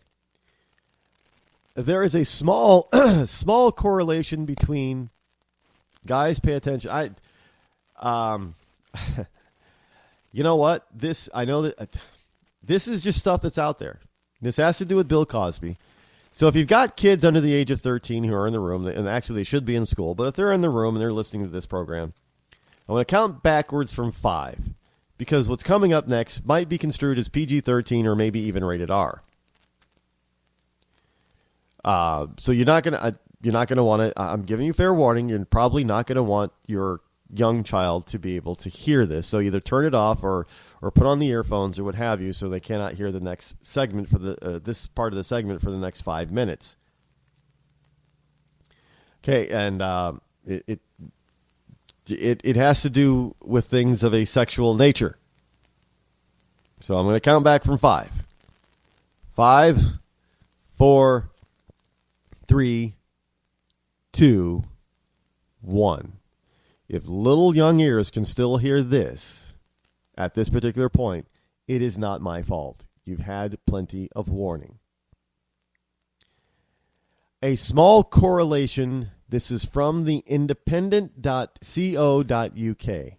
There is a small correlation between... Guys, pay attention. You know what? I know that this is just stuff that's out there. This has to do with Bill Cosby. So if you've got kids under the age of 13 who are in the room, and actually they should be in school, but if they're in the room and they're listening to this program, I'm going to count backwards from 5, because what's coming up next might be construed as PG-13 or maybe even rated R. So you're not going to want to. I'm giving you fair warning. You're probably not going to want your young child to be able to hear this. So either turn it off or put on the earphones or what have you, so they cannot hear the next segment for this part of the segment for the next 5 minutes. Okay, and it has to do with things of a sexual nature. So I'm going to count back from 5. 5, 4, 3, 2, 1. If little young ears can still hear this at this particular point, it is not my fault. You've had plenty of warning. A small correlation, this is from the independent.co.uk.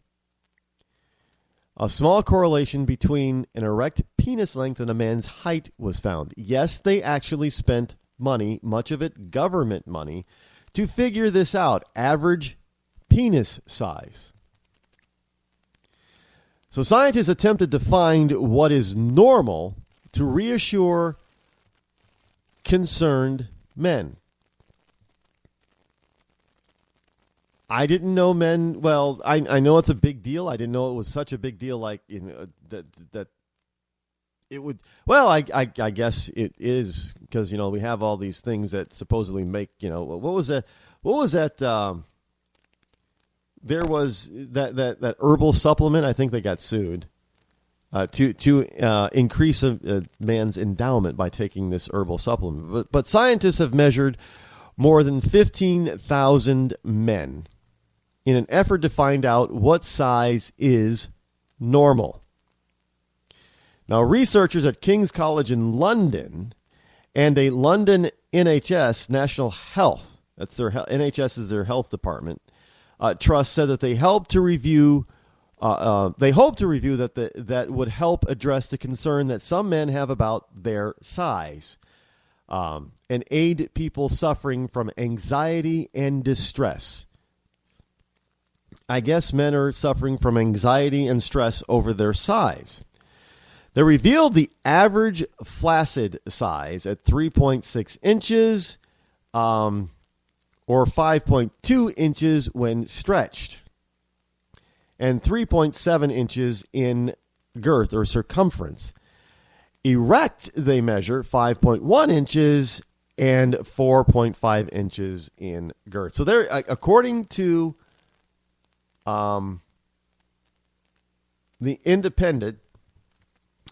A small correlation between an erect penis length and a man's height was found. Yes, they actually spent money, much of it government money, to figure this out. Average penis size. So scientists attempted to find what is normal to reassure concerned men. I didn't know men. Well, I know it's a big deal. I didn't know it was such a big deal. Like that it would. Well, I guess it is because we have all these things that supposedly make what was that? What was that? There was that herbal supplement. I think they got sued to increase a man's endowment by taking this herbal supplement. But scientists have measured more than 15,000 men in an effort to find out what size is normal. Now, researchers at King's College in London and a London NHS, National Health, that's their NHS is their health department, trust said that they hope to review that would help address the concern that some men have about their size and aid people suffering from anxiety and distress. I guess men are suffering from anxiety and stress over their size. They revealed the average flaccid size at 3.6 inches or 5.2 inches when stretched, and 3.7 inches in girth or circumference. Erect, they measure 5.1 inches and 4.5 inches in girth. So they're, according to the Independent,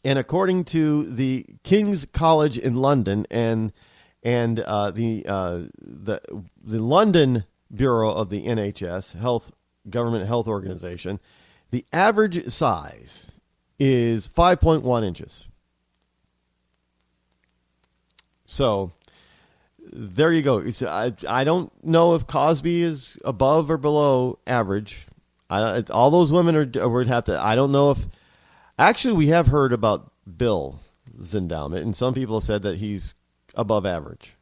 and according to the King's College in London and the London Bureau of the NHS, Government Health Organization, the average size is 5.1 inches. So there you go. I don't know if Cosby is above or below average. All those women would have to. I don't know if. Actually, we have heard about Bill's endowment, and some people have said that he's above average.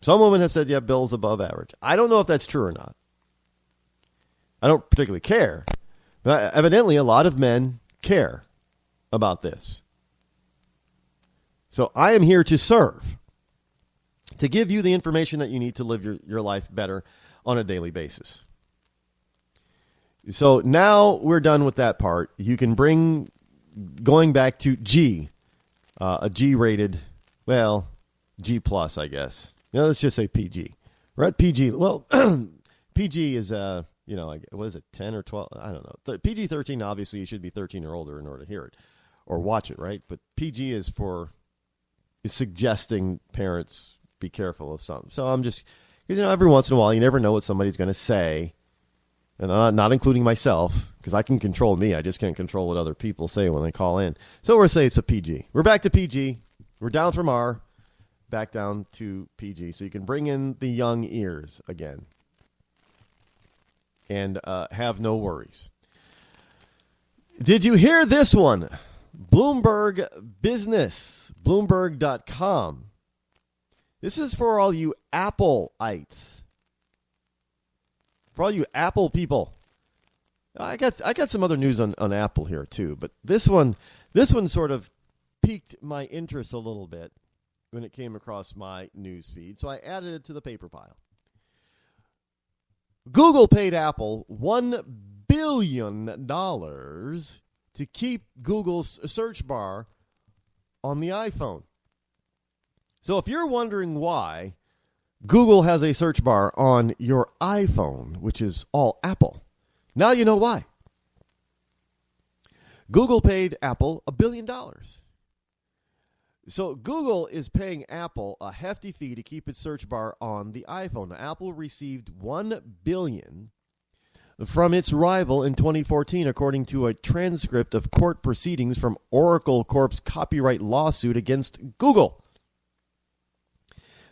Some women have said, yeah, Bill's above average. I don't know if that's true or not. I don't particularly care. But evidently, a lot of men care about this. So I am here to serve, to give you the information that you need to live your life better on a daily basis. So now we're done with that part. You can going back to G, a G-rated, well, G+, I guess. Let's just say PG. We're at PG. Well, PG is, what is it, 10 or 12? I don't know. PG-13, obviously, you should be 13 or older in order to hear it or watch it, right? But PG is suggesting parents be careful of something. So I'm just, because, every once in a while, you never know what somebody's going to say. And I'm not including myself, because I can control me. I just can't control what other people say when they call in. So we're saying it's a PG. We're back to PG. We're down from R, back down to PG. So you can bring in the young ears again and have no worries. Did you hear this one? Bloomberg Business, Bloomberg.com. This is for all you Apple-ites. For all you Apple people. I got some other news on Apple here too, but this one sort of piqued my interest a little bit when it came across my news feed, so I added it to the paper pile. Google paid Apple $1 billion to keep Google's search bar on the iPhone. So if you're wondering why Google has a search bar on your iPhone, which is all Apple, now you know why. Google paid Apple $1 billion. So Google is paying Apple a hefty fee to keep its search bar on the iPhone. Now, Apple received $1 billion from its rival in 2014, according to a transcript of court proceedings from Oracle Corp's copyright lawsuit against Google.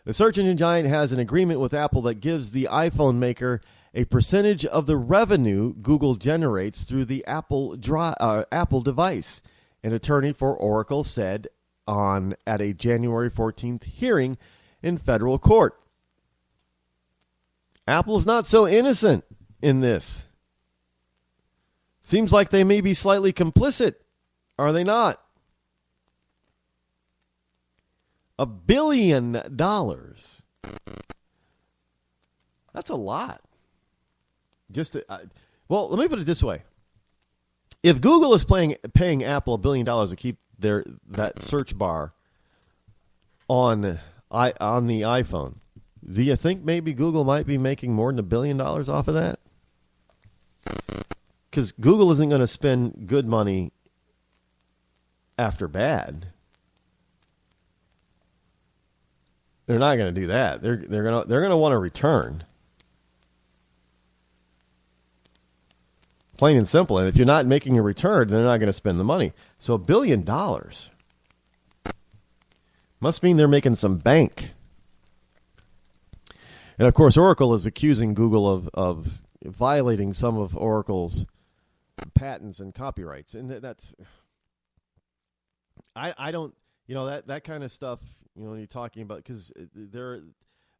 The search engine giant has an agreement with Apple that gives the iPhone maker a percentage of the revenue Google generates through the Apple device. An attorney for Oracle said at a January 14th hearing in federal court. Apple's not so innocent in this. Seems like they may be slightly complicit. Are they not? $1 billion. That's a lot. Well, let me put it this way. If Google is paying Apple $1 billion to keep that search bar on the iPhone, do you think maybe Google might be making more than $1 billion off of that? Because Google isn't going to spend good money after bad. They're not going to do that. They're going to want a return. Plain and simple. And if you're not making a return, they're not going to spend the money. So $1 billion must mean they're making some bank. And of course, Oracle is accusing Google of violating some of Oracle's patents and copyrights. And that's, I don't, that kind of stuff, when you're talking about, because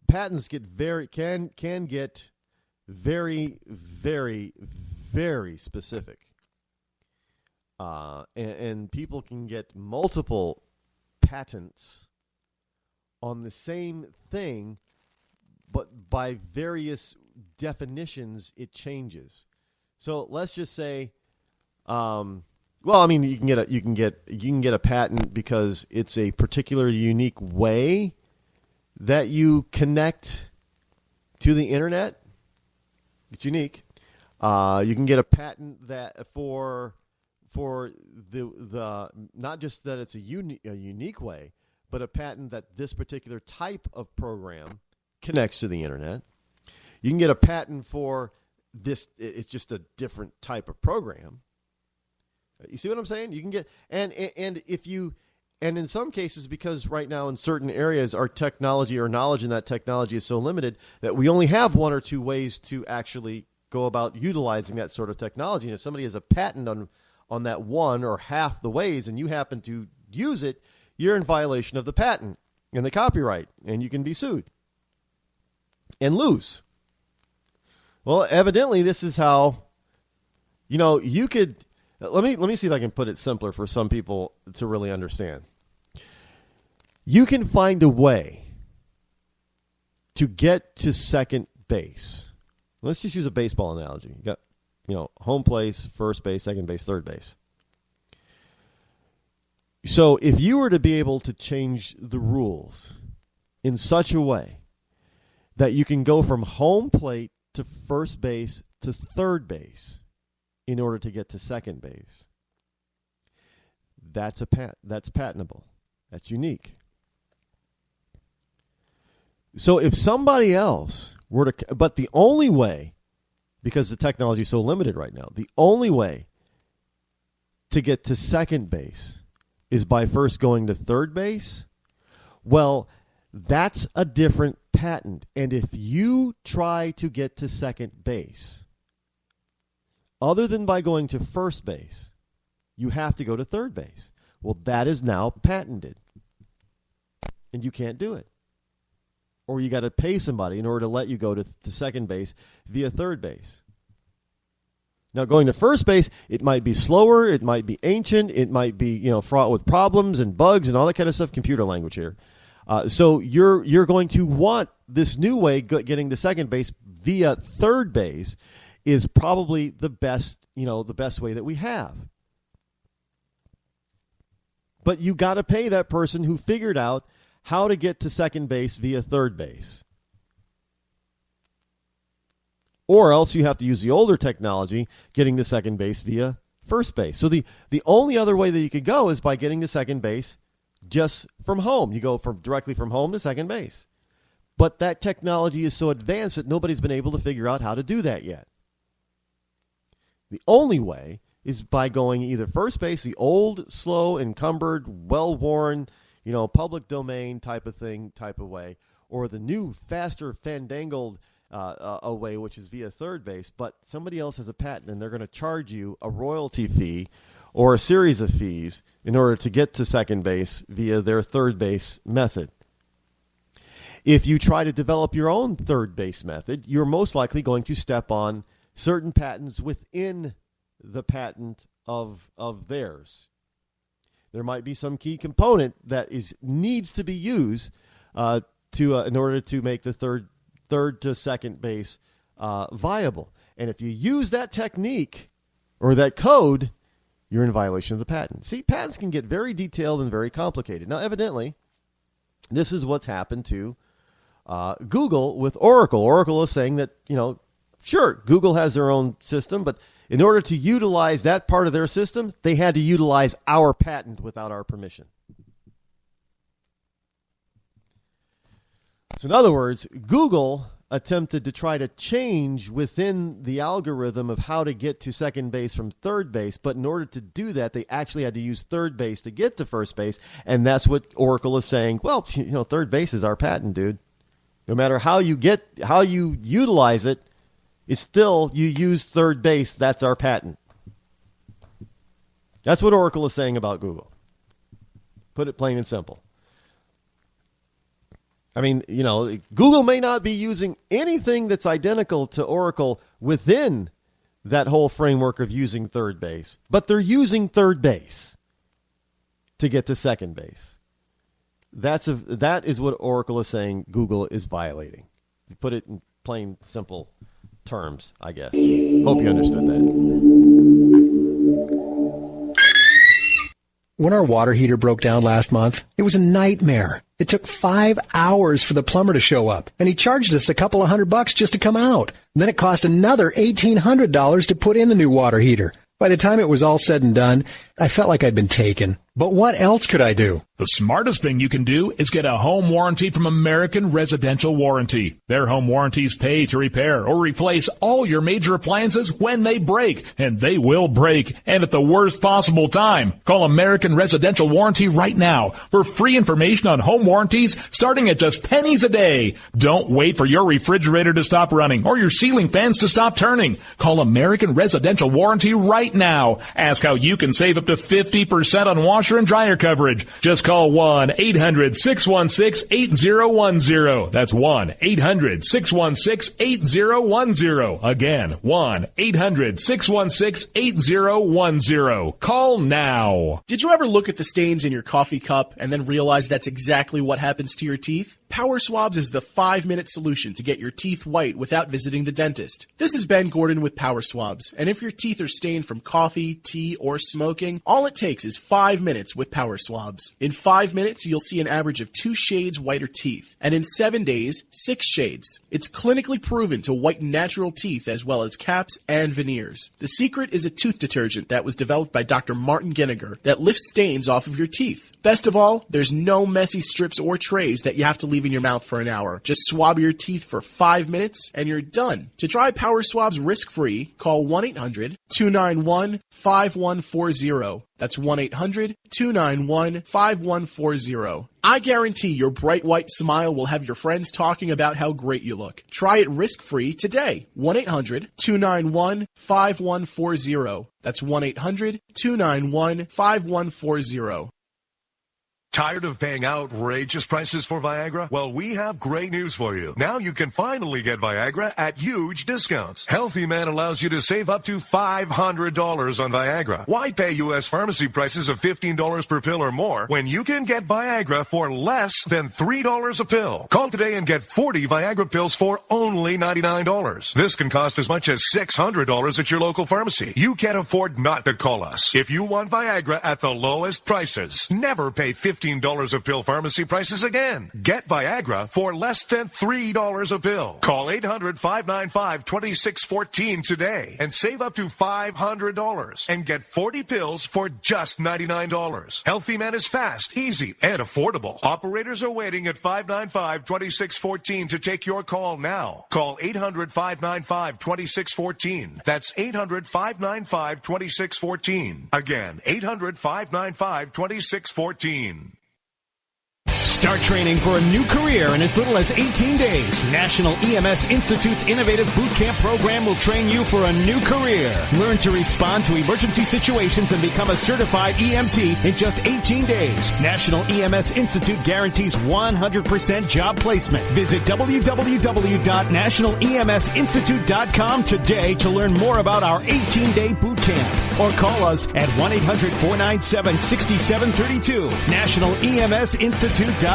patents get can get very, very, very specific. And people can get multiple patents on the same thing, but by various definitions, it changes. So let's just say, you can get a patent because it's a particular unique way that you connect to the internet. It's unique. You can get a patent that for the not just that it's a unique way, but a patent that this particular type of program connects to the internet. You can get a patent for this. It's just a different type of program. You see what I'm saying? You can get and in some cases, because right now in certain areas our technology or knowledge in that technology is so limited that we only have one or two ways to actually go about utilizing that sort of technology. And if somebody has a patent on that one or half the ways and you happen to use it, you're in violation of the patent and the copyright, and you can be sued and lose. Well, evidently this is how, you could, let me see if I can put it simpler for some people to really understand. You can find a way to get to second base. Let's just use a baseball analogy. You got, home place, first base, second base, third base. So if you were to be able to change the rules in such a way that you can go from home plate to first base to third base in order to get to second base, that's patentable. That's unique. So if somebody else were to, but the only way, because the technology is so limited right now, the only way to get to second base is by first going to third base, well, that's a different patent. And if you try to get to second base, other than by going to first base, you have to go to third base. Well, that is now patented. And you can't do it. Or you got to pay somebody in order to let you go to second base via third base. Now, going to first base, it might be slower, it might be ancient, it might be fraught with problems and bugs and all that kind of stuff. Computer language here. So you're going to want this new way, getting to second base via third base, is probably the best way that we have. But you got to pay that person who figured out how to get to second base via third base. Or else you have to use the older technology, getting to second base via first base. So the only other way that you could go is by getting to second base just from home. You go directly from home to second base. But that technology is so advanced that nobody's been able to figure out how to do that yet. The only way is by going either first base, the old, slow, encumbered, well-worn, public domain type of way, or the new, faster, fandangled way, which is via third base. But somebody else has a patent, and they're going to charge you a royalty fee or a series of fees in order to get to second base via their third base method. If you try to develop your own third base method, you're most likely going to step on certain patents within the patent of theirs. There might be some key component that needs to be used in order to make the third to second base viable. And if you use that technique or that code, you're in violation of the patent. See, patents can get very detailed and very complicated. Now, evidently, this is what's happened to Google with Oracle. Oracle is saying that, sure, Google has their own system, but in order to utilize that part of their system, they had to utilize our patent without our permission. So in other words, Google attempted to try to change within the algorithm of how to get to second base from third base, but in order to do that, they actually had to use third base to get to first base, and that's what Oracle is saying. Well, third base is our patent, dude. No matter how you utilize it, it's still, you use third base, that's our patent. That's what Oracle is saying about Google. Put it plain and simple. I mean, Google may not be using anything that's identical to Oracle within that whole framework of using third base, but they're using third base to get to second base. That is what Oracle is saying Google is violating. To put it in plain, simple terms, I guess. Hope you understood that.
When our water heater broke down last month, it was a nightmare. It took 5 hours for the plumber to show up, and he charged us a couple of $100 just to come out. Then it cost another $1,800 to put in the new water heater. By the time it was all said and done, I felt like I'd been taken. But what else could I do?
The smartest thing you can do is get a home warranty from American Residential Warranty. Their home warranties pay to repair or replace all your major appliances when they break, and they will break, and at the worst possible time. Call American Residential Warranty right now for free information on home warranties starting at just pennies a day. Don't wait for your refrigerator to stop running or your ceiling fans to stop turning. Call American Residential Warranty right now. Ask how you can save up to 50% on washer and dryer coverage. Just call 1-800-616-8010. That's 1-800-616-8010. Again, 1-800-616-8010. Call now.
Did you ever look at the stains in your coffee cup and then realize that's exactly what happens to your teeth? Power Swabs is the 5-minute solution to get your teeth white without visiting the dentist. This is Ben Gordon with Power Swabs, and if your teeth are stained from coffee, tea, or smoking, all it takes is 5 minutes with Power Swabs. In 5 minutes, you'll see an average of 2 shades whiter teeth, and in 7 days, 6 shades. It's clinically proven to whiten natural teeth as well as caps and veneers. The secret is a tooth detergent that was developed by Dr. Martin Ginniger that lifts stains off of your teeth. Best of all, there's no messy strips or trays that you have to leave in your mouth for an hour. Just swab your teeth for 5 minutes and you're done. To try Power Swabs risk-free, call 1-800-291-5140. That's 1-800-291-5140. I guarantee your bright white smile will have your friends talking about how great you look. Try it risk-free today. 1-800-291-5140. That's 1-800-291-5140.
Tired of paying outrageous prices for Viagra? Well, we have great news for you. Now you can finally get Viagra at huge discounts. Healthy Man allows you to save up to $500 on Viagra. Why pay U.S. pharmacy prices of $15 per pill or more when you can get Viagra for less than $3 a pill? Call today and get 40 Viagra pills for only $99. This can cost as much as $600 at your local pharmacy. You can't afford not to call us. If you want Viagra at the lowest prices, never pay $15 $15 a pill pharmacy prices again. Get Viagra for less than $3 a pill. Call 800-595-2614 today and save up to $500 and get 40 pills for just $99. Healthy Man is fast, easy, and affordable. Operators are waiting at 595-2614 to take your call now. Call 800-595-2614. That's 800-595-2614. Again, 800-595-2614.
Start training for a new career in as little as 18 days. National EMS Institute's innovative boot camp program will train you for a new career. Learn to respond to emergency situations and become a certified EMT in just 18 days. National EMS Institute guarantees 100% job placement. Visit www.nationaleMSinstitute.com today to learn more about our 18-day boot camp. Or call us at 1-800-497-6732. NationalEMSinstitute.com.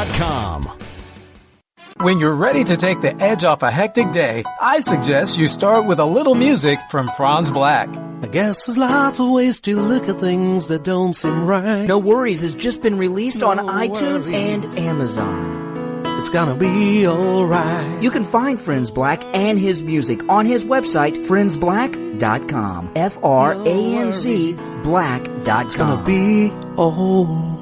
When you're ready to take the edge off a hectic day, I suggest you start with a little music from Franz Black.
I guess there's lots of ways to look at things that don't seem right.
No Worries has just been released on iTunes and Amazon.
It's gonna be alright.
You can find Franz Black and his music on his website, FranzBlack.com. F-R-A-N-Z Black.com.
It's gonna be alright.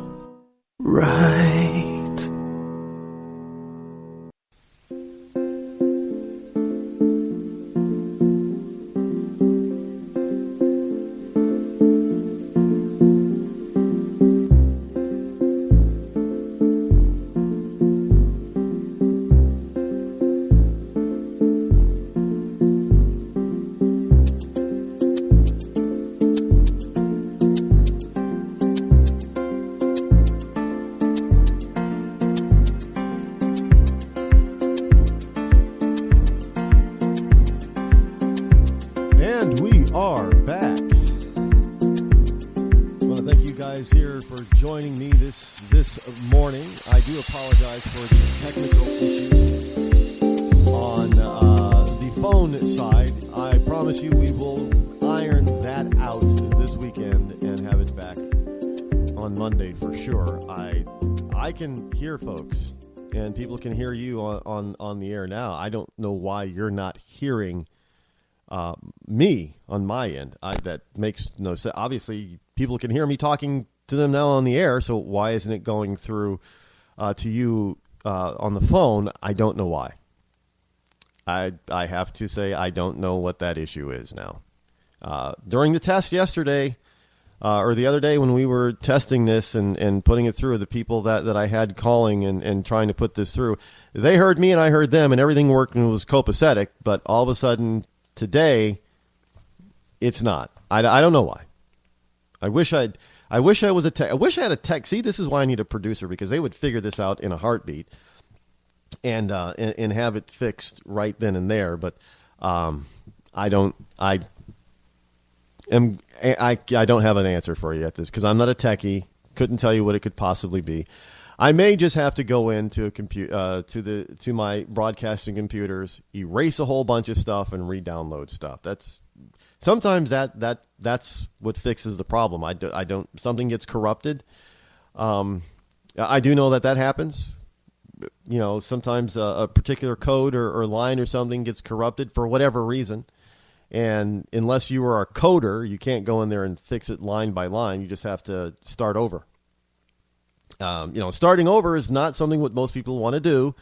On the air now. I don't know why you're not hearing me on my end. That makes no sense. Obviously, people can hear me talking to them now on the air, so why isn't it going through to you on the phone? I don't know why. I have to say I don't know what that issue is now. During the test yesterday, or the other day when we were testing this and putting it through, the people that I had calling and trying to put this through, they heard me and I heard them, and everything worked and it was copacetic. But all of a sudden today, it's not. I don't know why. I wish I was a tech. I wish I had a tech. See, this is why I need a producer, because they would figure this out in a heartbeat and have it fixed right then and there. But I don't have an answer for you at this, because I'm not a techie. Couldn't tell you what it could possibly be. I may just have to go into to my broadcasting computers, erase a whole bunch of stuff, and re-download stuff. Sometimes that's what fixes the problem. I don't. Something gets corrupted. I do know that happens. You know, sometimes a particular code or line or something gets corrupted for whatever reason. And unless you are a coder, you can't go in there and fix it line by line. You just have to start over. Starting over is not something what most people want to do,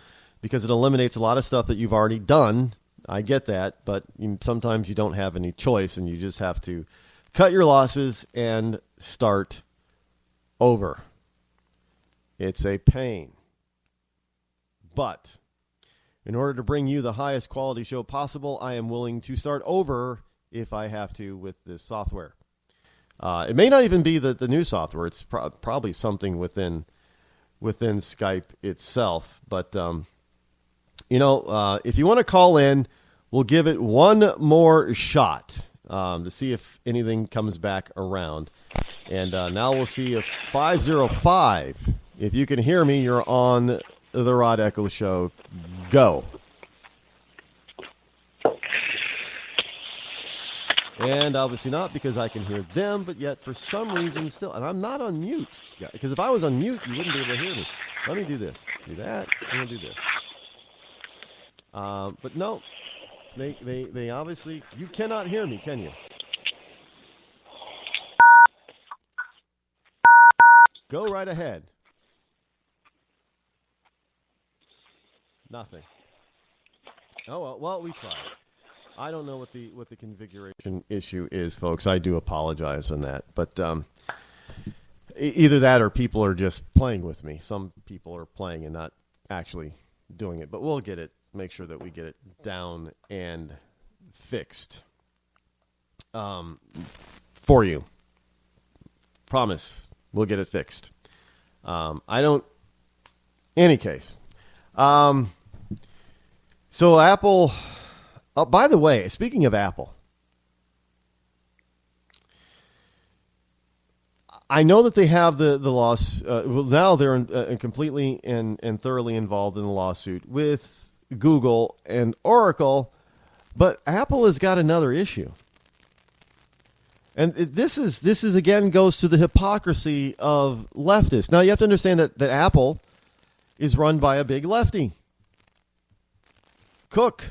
because it eliminates a lot of stuff that you've already done. I get that, but sometimes you don't have any choice, and you just have to cut your losses and start over. It's a pain. But in order to bring you the highest quality show possible, I am willing to start over if I have to with this software. It may not even be the new software. It's probably something within Skype itself. But, if you want to call in, we'll give it one more shot to see if anything comes back around. And now we'll see if 505, if you can hear me, you're on the Rod Eccles Show. Go. And obviously not, because I can hear them, but yet for some reason still, and I'm not on mute. Yeah, because if I was on mute, you wouldn't be able to hear me. Let me do this. Do that, and I'll do this. But no, they obviously, you cannot hear me, can you? Go right ahead. Nothing. Oh, well, we tried. I don't know what the configuration issue is, folks. I do apologize on that. But either that or people are just playing with me. Some people are playing and not actually doing it. But we'll get it, make sure that we get it down and fixed for you. Promise, we'll get it fixed. Any case. So Apple... by the way, speaking of Apple, I know that they have the loss. Well, now they're completely and thoroughly involved in the lawsuit with Google and Oracle, but Apple has got another issue. And this is again goes to the hypocrisy of leftists. Now, you have to understand that Apple is run by a big lefty. Cook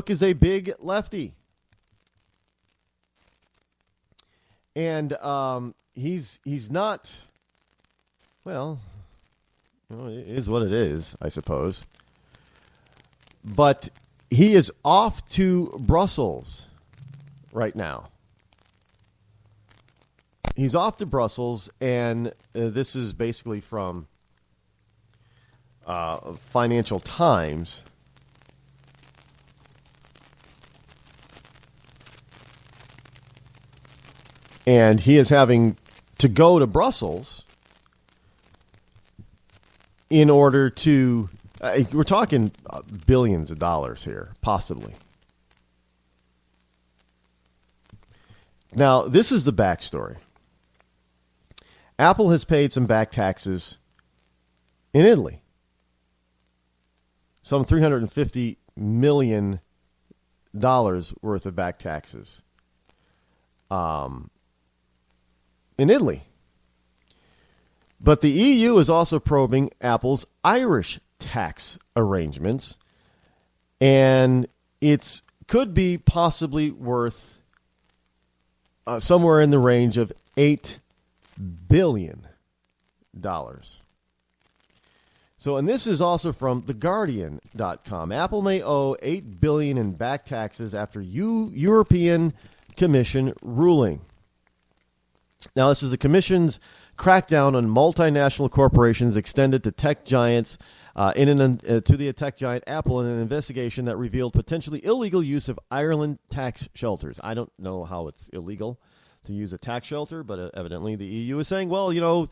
is a big lefty. And he's not, well, it is what it is, I suppose. But he is off to Brussels right now. He's off to Brussels, and this is basically from Financial Times. And he is having to go to Brussels in order to, we're talking billions of dollars here, possibly. Now, this is the backstory. Apple has paid some back taxes in Italy. Some $350 million worth of back taxes. In Italy. But the EU is also probing Apple's Irish tax arrangements, and it could be possibly worth somewhere in the range of $8 billion. So, and this is also from TheGuardian.com. Apple may owe $8 billion in back taxes after European Commission ruling. Now, this is the Commission's crackdown on multinational corporations extended to tech giants, to the tech giant Apple in an investigation that revealed potentially illegal use of Ireland tax shelters. I don't know how it's illegal to use a tax shelter, but evidently the EU is saying, well,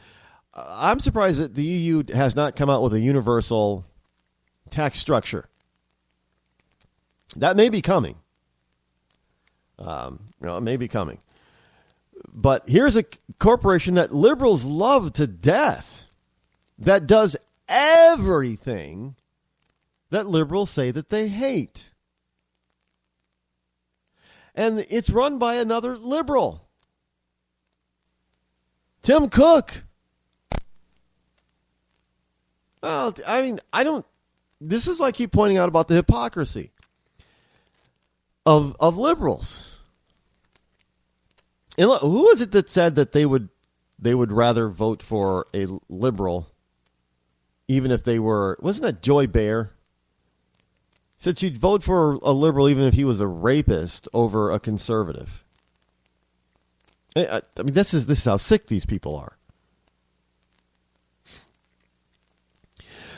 I'm surprised that the EU has not come out with a universal tax structure. That may be coming. It may be coming. But here's a corporation that liberals love to death that does everything that liberals say that they hate. And it's run by another liberal, Tim Cook. Well, I mean, this is what I keep pointing out about the hypocrisy of liberals. And look, who was it that said that they would rather vote for a liberal, even if they were? Wasn't that Joy Behar? Said she'd vote for a liberal even if he was a rapist over a conservative. I mean, this is how sick these people are.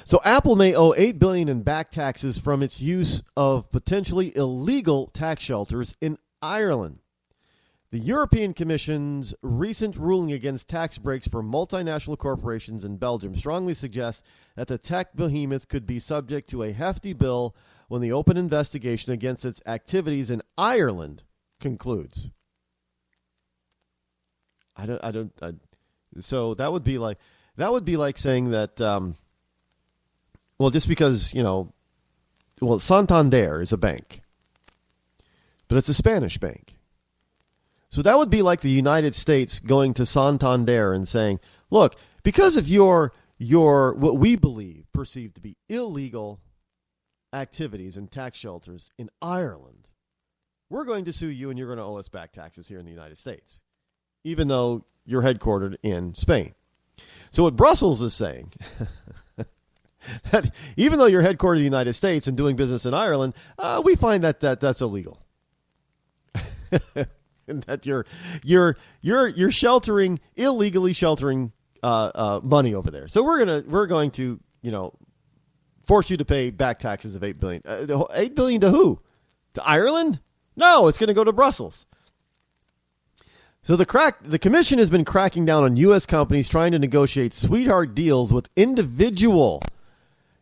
So Apple may owe $8 billion in back taxes from its use of potentially illegal tax shelters in Ireland. The European Commission's recent ruling against tax breaks for multinational corporations in Belgium strongly suggests that the tech behemoth could be subject to a hefty bill when the open investigation against its activities in Ireland concludes. So that would be like saying that. Well, just because Santander is a bank, but it's a Spanish bank. So that would be like the United States going to Santander and saying, look, because of your what we believe perceived to be illegal activities and tax shelters in Ireland, we're going to sue you and you're going to owe us back taxes here in the United States, even though you're headquartered in Spain. So what Brussels is saying, that even though you're headquartered in the United States and doing business in Ireland, we find that's illegal. And that you're illegally sheltering money over there. So we're going to force you to pay back taxes of $8 billion. $8 billion to who? To Ireland? No, it's going to go to Brussels. So the commission has been cracking down on U.S. companies trying to negotiate sweetheart deals with individual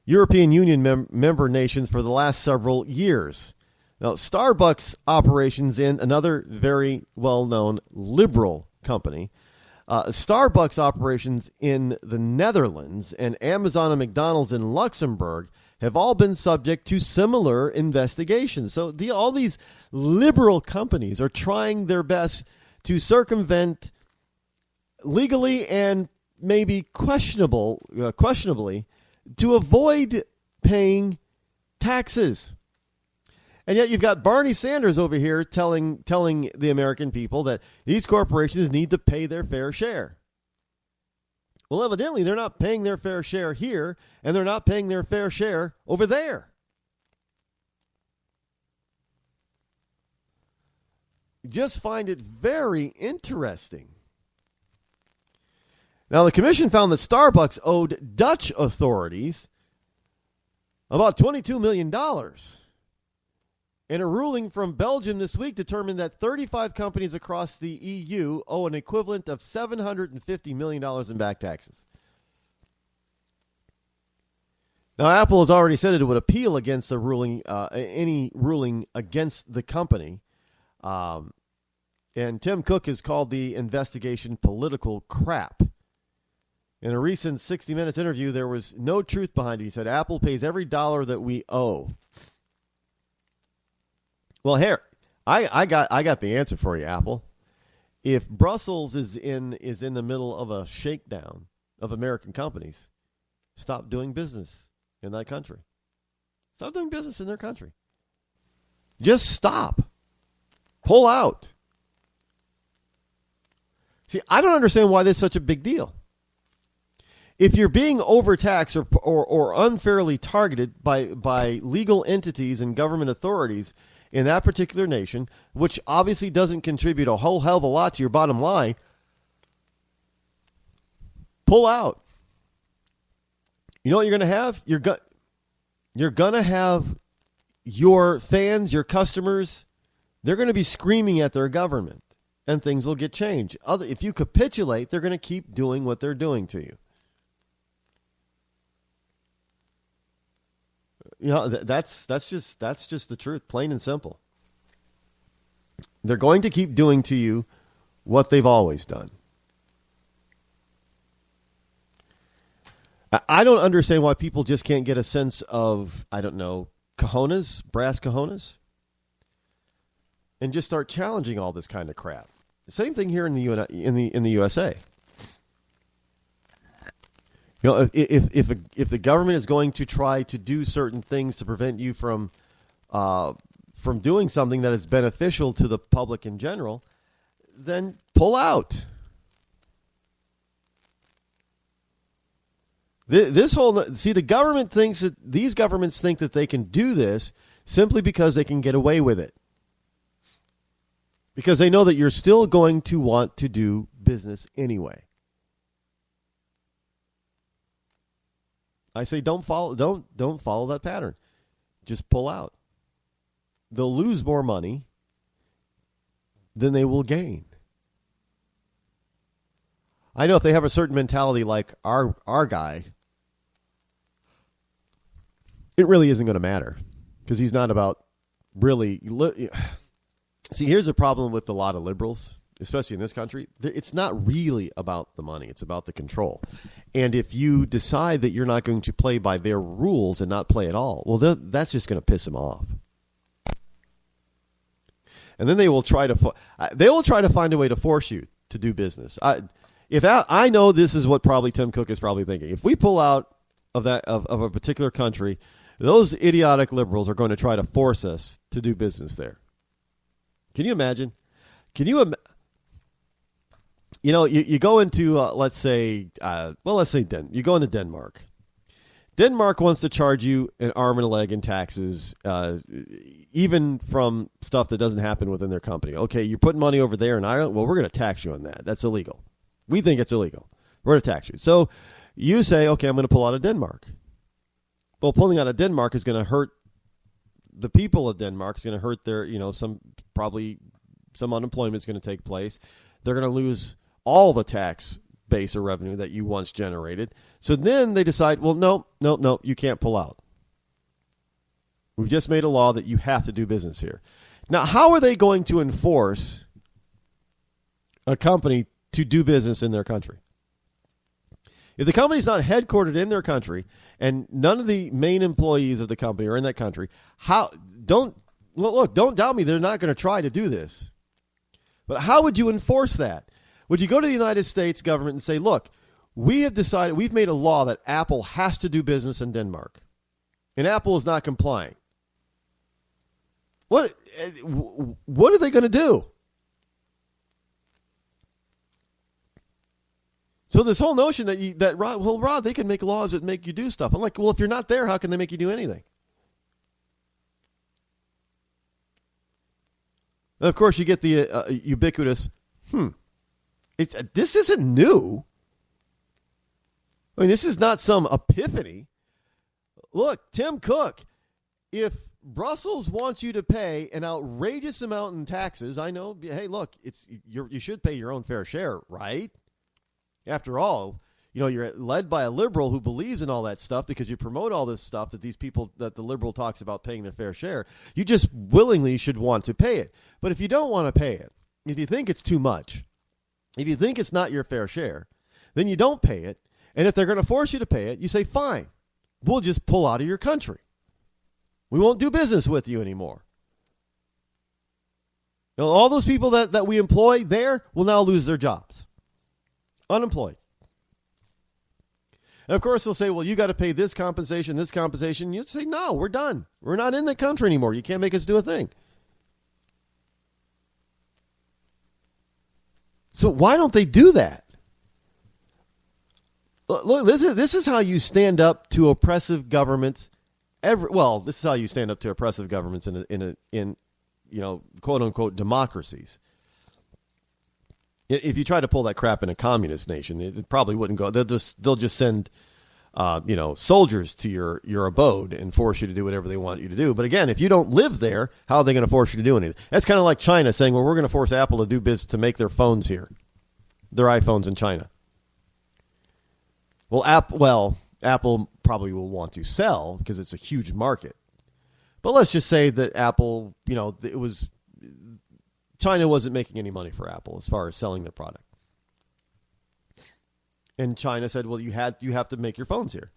European Union member nations for the last several years. Now, Starbucks operations in another very well-known liberal company, Starbucks operations in the Netherlands, and Amazon and McDonald's in Luxembourg have all been subject to similar investigations. So all these liberal companies are trying their best to circumvent legally and maybe questionably to avoid paying taxes. And yet you've got Bernie Sanders over here telling the American people that these corporations need to pay their fair share. Well, evidently they're not paying their fair share here, and they're not paying their fair share over there. Just find it very interesting. Now, the commission found that Starbucks owed Dutch authorities about $22 million. And a ruling from Belgium this week determined that 35 companies across the EU owe an equivalent of $750 million in back taxes. Now, Apple has already said it would appeal against the ruling, any ruling against the company. And Tim Cook has called the investigation political crap. In a recent 60 Minutes interview, there was no truth behind it. He said, Apple pays every dollar that we owe. Well, here, I got the answer for you, Apple. If Brussels is in the middle of a shakedown of American companies, stop doing business in that country. Stop doing business in their country. Just stop. Pull out. See, I don't understand why this is such a big deal. If you're being overtaxed or unfairly targeted by legal entities and government authorities in that particular nation, which obviously doesn't contribute a whole hell of a lot to your bottom line, pull out. You know what you're going to have? You're going to have your fans, your customers, they're going to be screaming at their government, and things will get changed. If you capitulate, they're going to keep doing what they're doing to you. You know, that's just the truth, plain and simple. They're going to keep doing to you what they've always done. I don't understand why people just can't get a sense of, I don't know, cojones, brass cojones, and just start challenging all this kind of crap. Same thing here in the USA. You know, if the government is going to try to do certain things to prevent you from doing something that is beneficial to the public in general, then pull out. The government thinks that these governments think that they can do this simply because they can get away with it. Because they know that you're still going to want to do business anyway. I say don't follow that pattern. Just pull out. They'll lose more money than they will gain. I know if they have a certain mentality like our guy, it really isn't going to matter because he's not about really. See, here's a problem with a lot of liberals, especially in this country. It's not really about the money. It's about the control. And if you decide that you're not going to play by their rules and not play at all, well, that's just going to piss them off. and then they will try to find a way to force you to do business. I know this is what probably Tim Cook is probably thinking. If we pull out of a particular country, those idiotic liberals are going to try to force us to do business there. Can you imagine? You go into let's say you go into Denmark. Denmark wants to charge you an arm and a leg in taxes, even from stuff that doesn't happen within their company. Okay, you're putting money over there in Ireland. Well, we're going to tax you on that. That's illegal. We think it's illegal. We're going to tax you. So you say, okay, I'm going to pull out of Denmark. Well, pulling out of Denmark is going to hurt the people of Denmark. It's going to hurt their, some unemployment is going to take place. They're going to lose all the tax base or revenue that you once generated. So then they decide, well, no, you can't pull out. We've just made a law that you have to do business here. Now, how are they going to enforce a company to do business in their country? If the company's not headquartered in their country and none of the main employees of the company are in that country, don't doubt me, they're not going to try to do this. But how would you enforce that? Would you go to the United States government and say, look, we've made a law that Apple has to do business in Denmark, and Apple is not complying? What are they going to do? So this whole notion that Rod, they can make laws that make you do stuff. I'm like, well, if you're not there, how can they make you do anything? And of course, you get the ubiquitous, this isn't new. I mean, this is not some epiphany. Look, Tim Cook, if Brussels wants you to pay an outrageous amount in taxes, I know, hey, look, you should pay your own fair share, right? After all, you're led by a liberal who believes in all that stuff because you promote all this stuff that the liberal talks about paying their fair share. You just willingly should want to pay it. But if you don't want to pay it, if you think it's too much, if you think it's not your fair share, then you don't pay it. And if they're going to force you to pay it, you say, fine, we'll just pull out of your country. We won't do business with you anymore. All those people that we employ there will now lose their jobs. Unemployed. And of course, they'll say, well, you got to pay this compensation. You say, no, we're done. We're not in the country anymore. You can't make us do a thing. So why don't they do that? Look, this is how you stand up to oppressive governments. This is how you stand up to oppressive governments in quote unquote democracies. If you try to pull that crap in a communist nation, it probably wouldn't go. They'll just send soldiers to your abode and force you to do whatever they want you to do. But again, if you don't live there, how are they going to force you to do anything? That's kind of like China saying, well, we're going to force Apple to do business to make their phones here, their iPhones in China. Well, Apple probably will want to sell because it's a huge market. But let's just say that Apple, China wasn't making any money for Apple as far as selling their product. And China said, well, you have to make your phones here.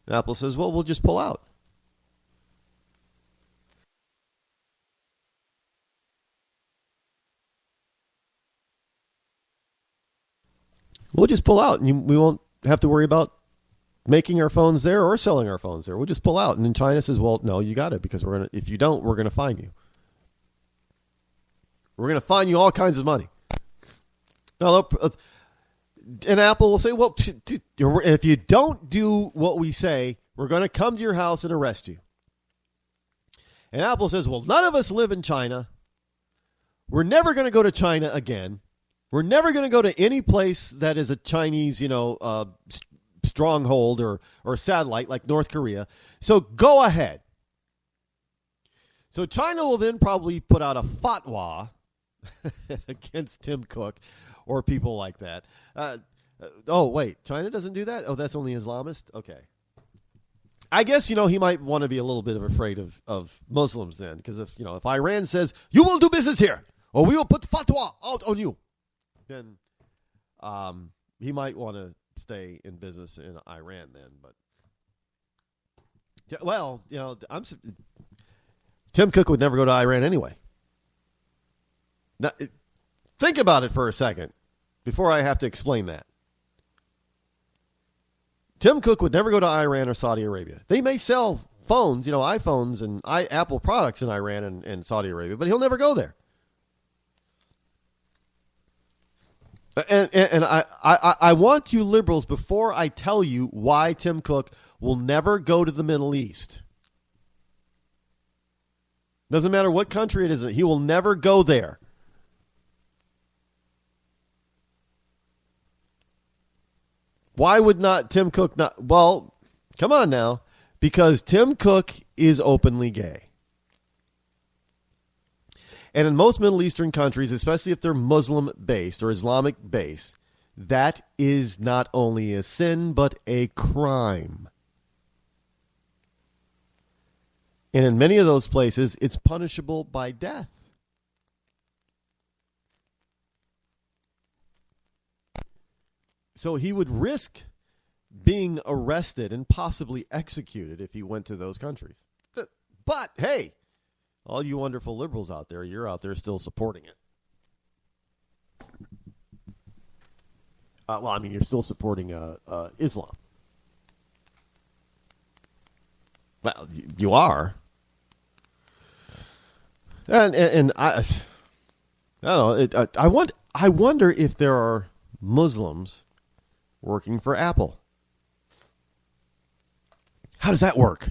And Apple says, well, we'll just pull out. We'll just pull out, and we won't have to worry about making our phones there or selling our phones there. We'll just pull out. And then China says, well, no, you got it, because if you don't, we're going to fine you. We're going to fine you all kinds of money. Now, and Apple will say, well, if you don't do what we say, we're going to come to your house and arrest you. And Apple says, well, none of us live in China. We're never going to go to China again. We're never going to go to any place that is a Chinese, stronghold or satellite like North Korea. So go ahead. So China will then probably put out a fatwa against Tim Cook or people like that. Wait, China doesn't do that? Oh, that's only Islamist? Okay. I guess, he might want to be a little bit afraid of Muslims then, because if Iran says, you will do business here, or we will put fatwa out on you, then he might want to stay in business in Iran then. But, Tim Cook would never go to Iran anyway. Now, think about it for a second before I have to explain that. Tim Cook would never go to Iran or Saudi Arabia. They may sell phones, iPhones and Apple products in Iran and Saudi Arabia, but he'll never go there. And I want you liberals, before I tell you why Tim Cook will never go to the Middle East. Doesn't matter what country it is, he will never go there. Why would not Tim Cook not? Well, come on now. Because Tim Cook is openly gay. And in most Middle Eastern countries, especially if they're Muslim-based or Islamic-based, that is not only a sin, but a crime. And in many of those places, it's punishable by death. So he would risk being arrested and possibly executed if he went to those countries. But, hey, all you wonderful liberals out there, you're out there still supporting it. You're still supporting Islam. Well, you are. And I don't know. I wonder if there are Muslims working for Apple. How does that work?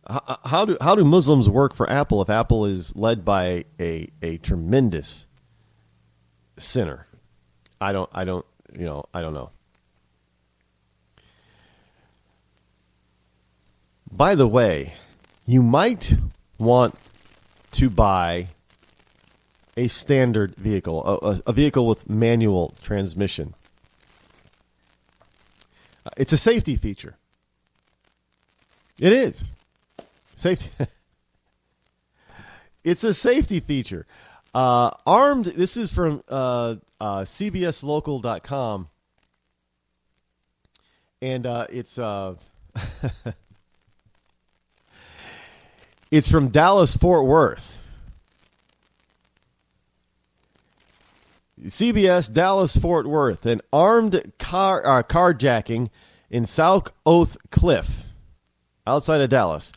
How do Muslims work for Apple if Apple is led by a tremendous sinner? I don't know. By the way, you might want to buy a standard vehicle, a vehicle with manual transmission. It's a safety feature. It is. Safety. It's a safety feature. This is from CBSLocal.com. And it's it's from Dallas-Fort Worth. CBS Dallas-Fort Worth. An armed carjacking in South Oath Cliff, outside of Dallas,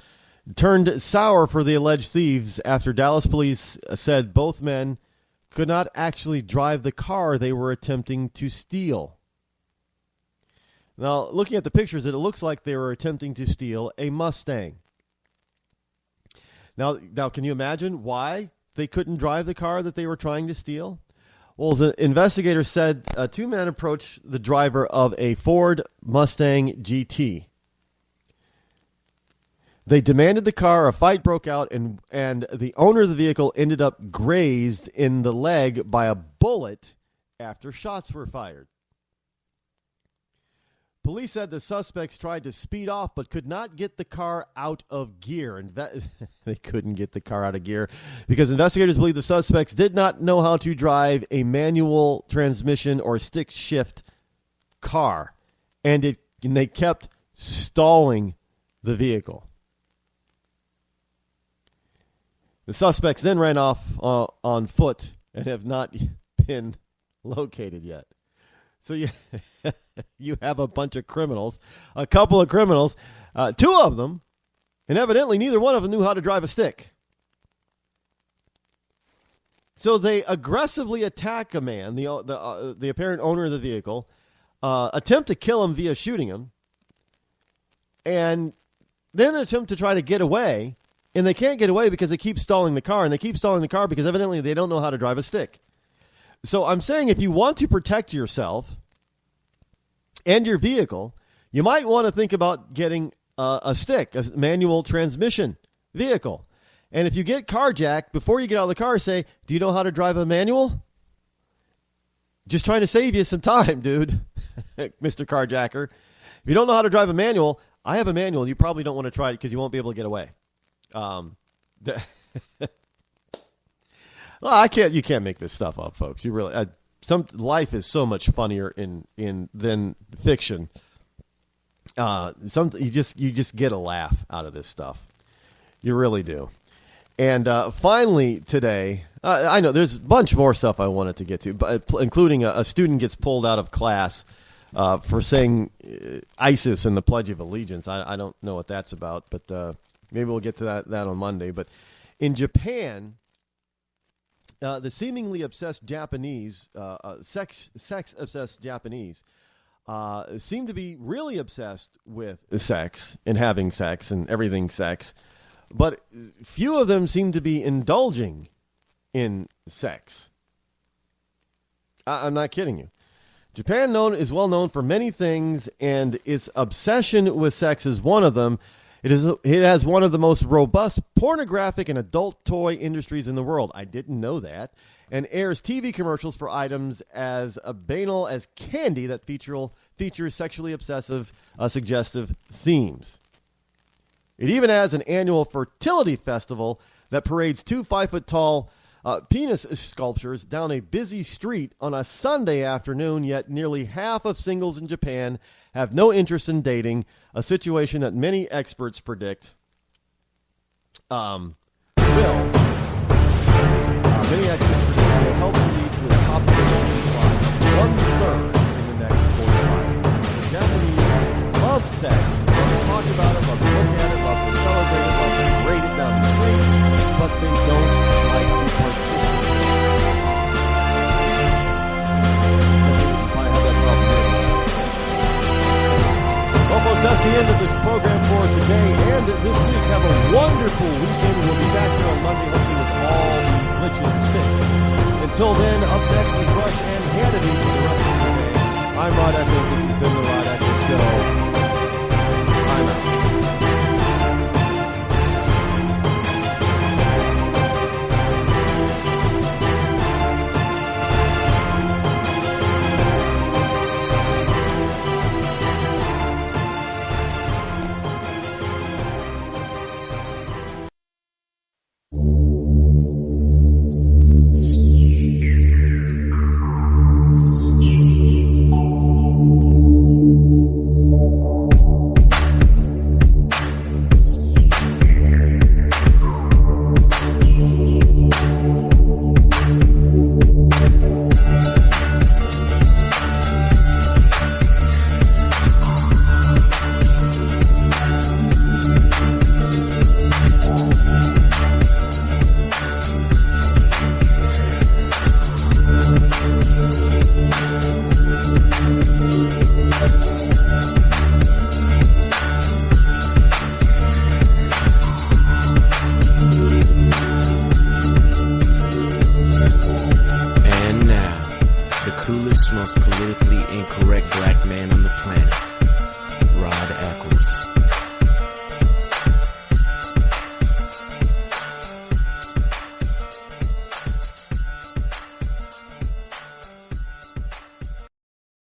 turned sour for the alleged thieves after Dallas police said both men could not actually drive the car they were attempting to steal. Now, looking at the pictures, it looks like they were attempting to steal a Mustang. Now, can you imagine why they couldn't drive the car that they were trying to steal? Well, the investigators said two men approached the driver of a Ford Mustang GT. They demanded the car. A fight broke out, and the owner of the vehicle ended up grazed in the leg by a bullet after shots were fired. Police said the suspects tried to speed off but could not get the car out of gear. They couldn't get the car out of gear because investigators believe the suspects did not know how to drive a manual transmission or stick shift car, and they kept stalling the vehicle. The suspects then ran off on foot and have not been located yet. So you have a bunch of criminals, a couple of criminals, two of them, and evidently neither one of them knew how to drive a stick. So they aggressively attack a man, the apparent owner of the vehicle, attempt to kill him via shooting him, and then attempt to try to get away, and they can't get away because they keep stalling the car, and they keep stalling the car because evidently they don't know how to drive a stick. So I'm saying if you want to protect yourself and your vehicle, you might want to think about getting a stick, a manual transmission vehicle. And if you get carjacked, before you get out of the car, say, do you know how to drive a manual? Just trying to save you some time, dude, Mr. Carjacker. If you don't know how to drive a manual, I have a manual. You probably don't want to try it because you won't be able to get away. Well, you can't make this stuff up, folks. You really, life is so much funnier than fiction. You just get a laugh out of this stuff. You really do. And finally today, I know there's a bunch more stuff I wanted to get to, but including a student gets pulled out of class for saying ISIS in the Pledge of Allegiance. I don't know what that's about, but maybe we'll get to that on Monday. But in Japan, the seemingly obsessed Japanese, sex-obsessed Japanese, seem to be really obsessed with sex and having sex and everything sex, but few of them seem to be indulging in sex. I'm not kidding you. Japan is well known for many things, and its obsession with sex is one of them. It has one of the most robust pornographic and adult toy industries in the world. I didn't know that. And airs TV commercials for items as banal as candy that features sexually obsessive, suggestive themes. It even has an annual fertility festival that parades 2 5-foot-tall penis sculptures down a busy street on a Sunday afternoon, yet nearly half of singles in Japan have no interest in dating, a situation that many experts predict will help lead to a population decline of 1/3 in the next 45 years. The Japanese love sex, love to talk about it, love to look at it, love to celebrate it, love to parade it down the street, but they don't like to participate. Well, folks, that's the end of this program for today and this week. Have a wonderful weekend. We'll be back here on Monday, hopefully with all the glitches fixed. Until then, up next is Rush and Hannity for the rest of the day. I'm Rod Eccles. This has been the Rod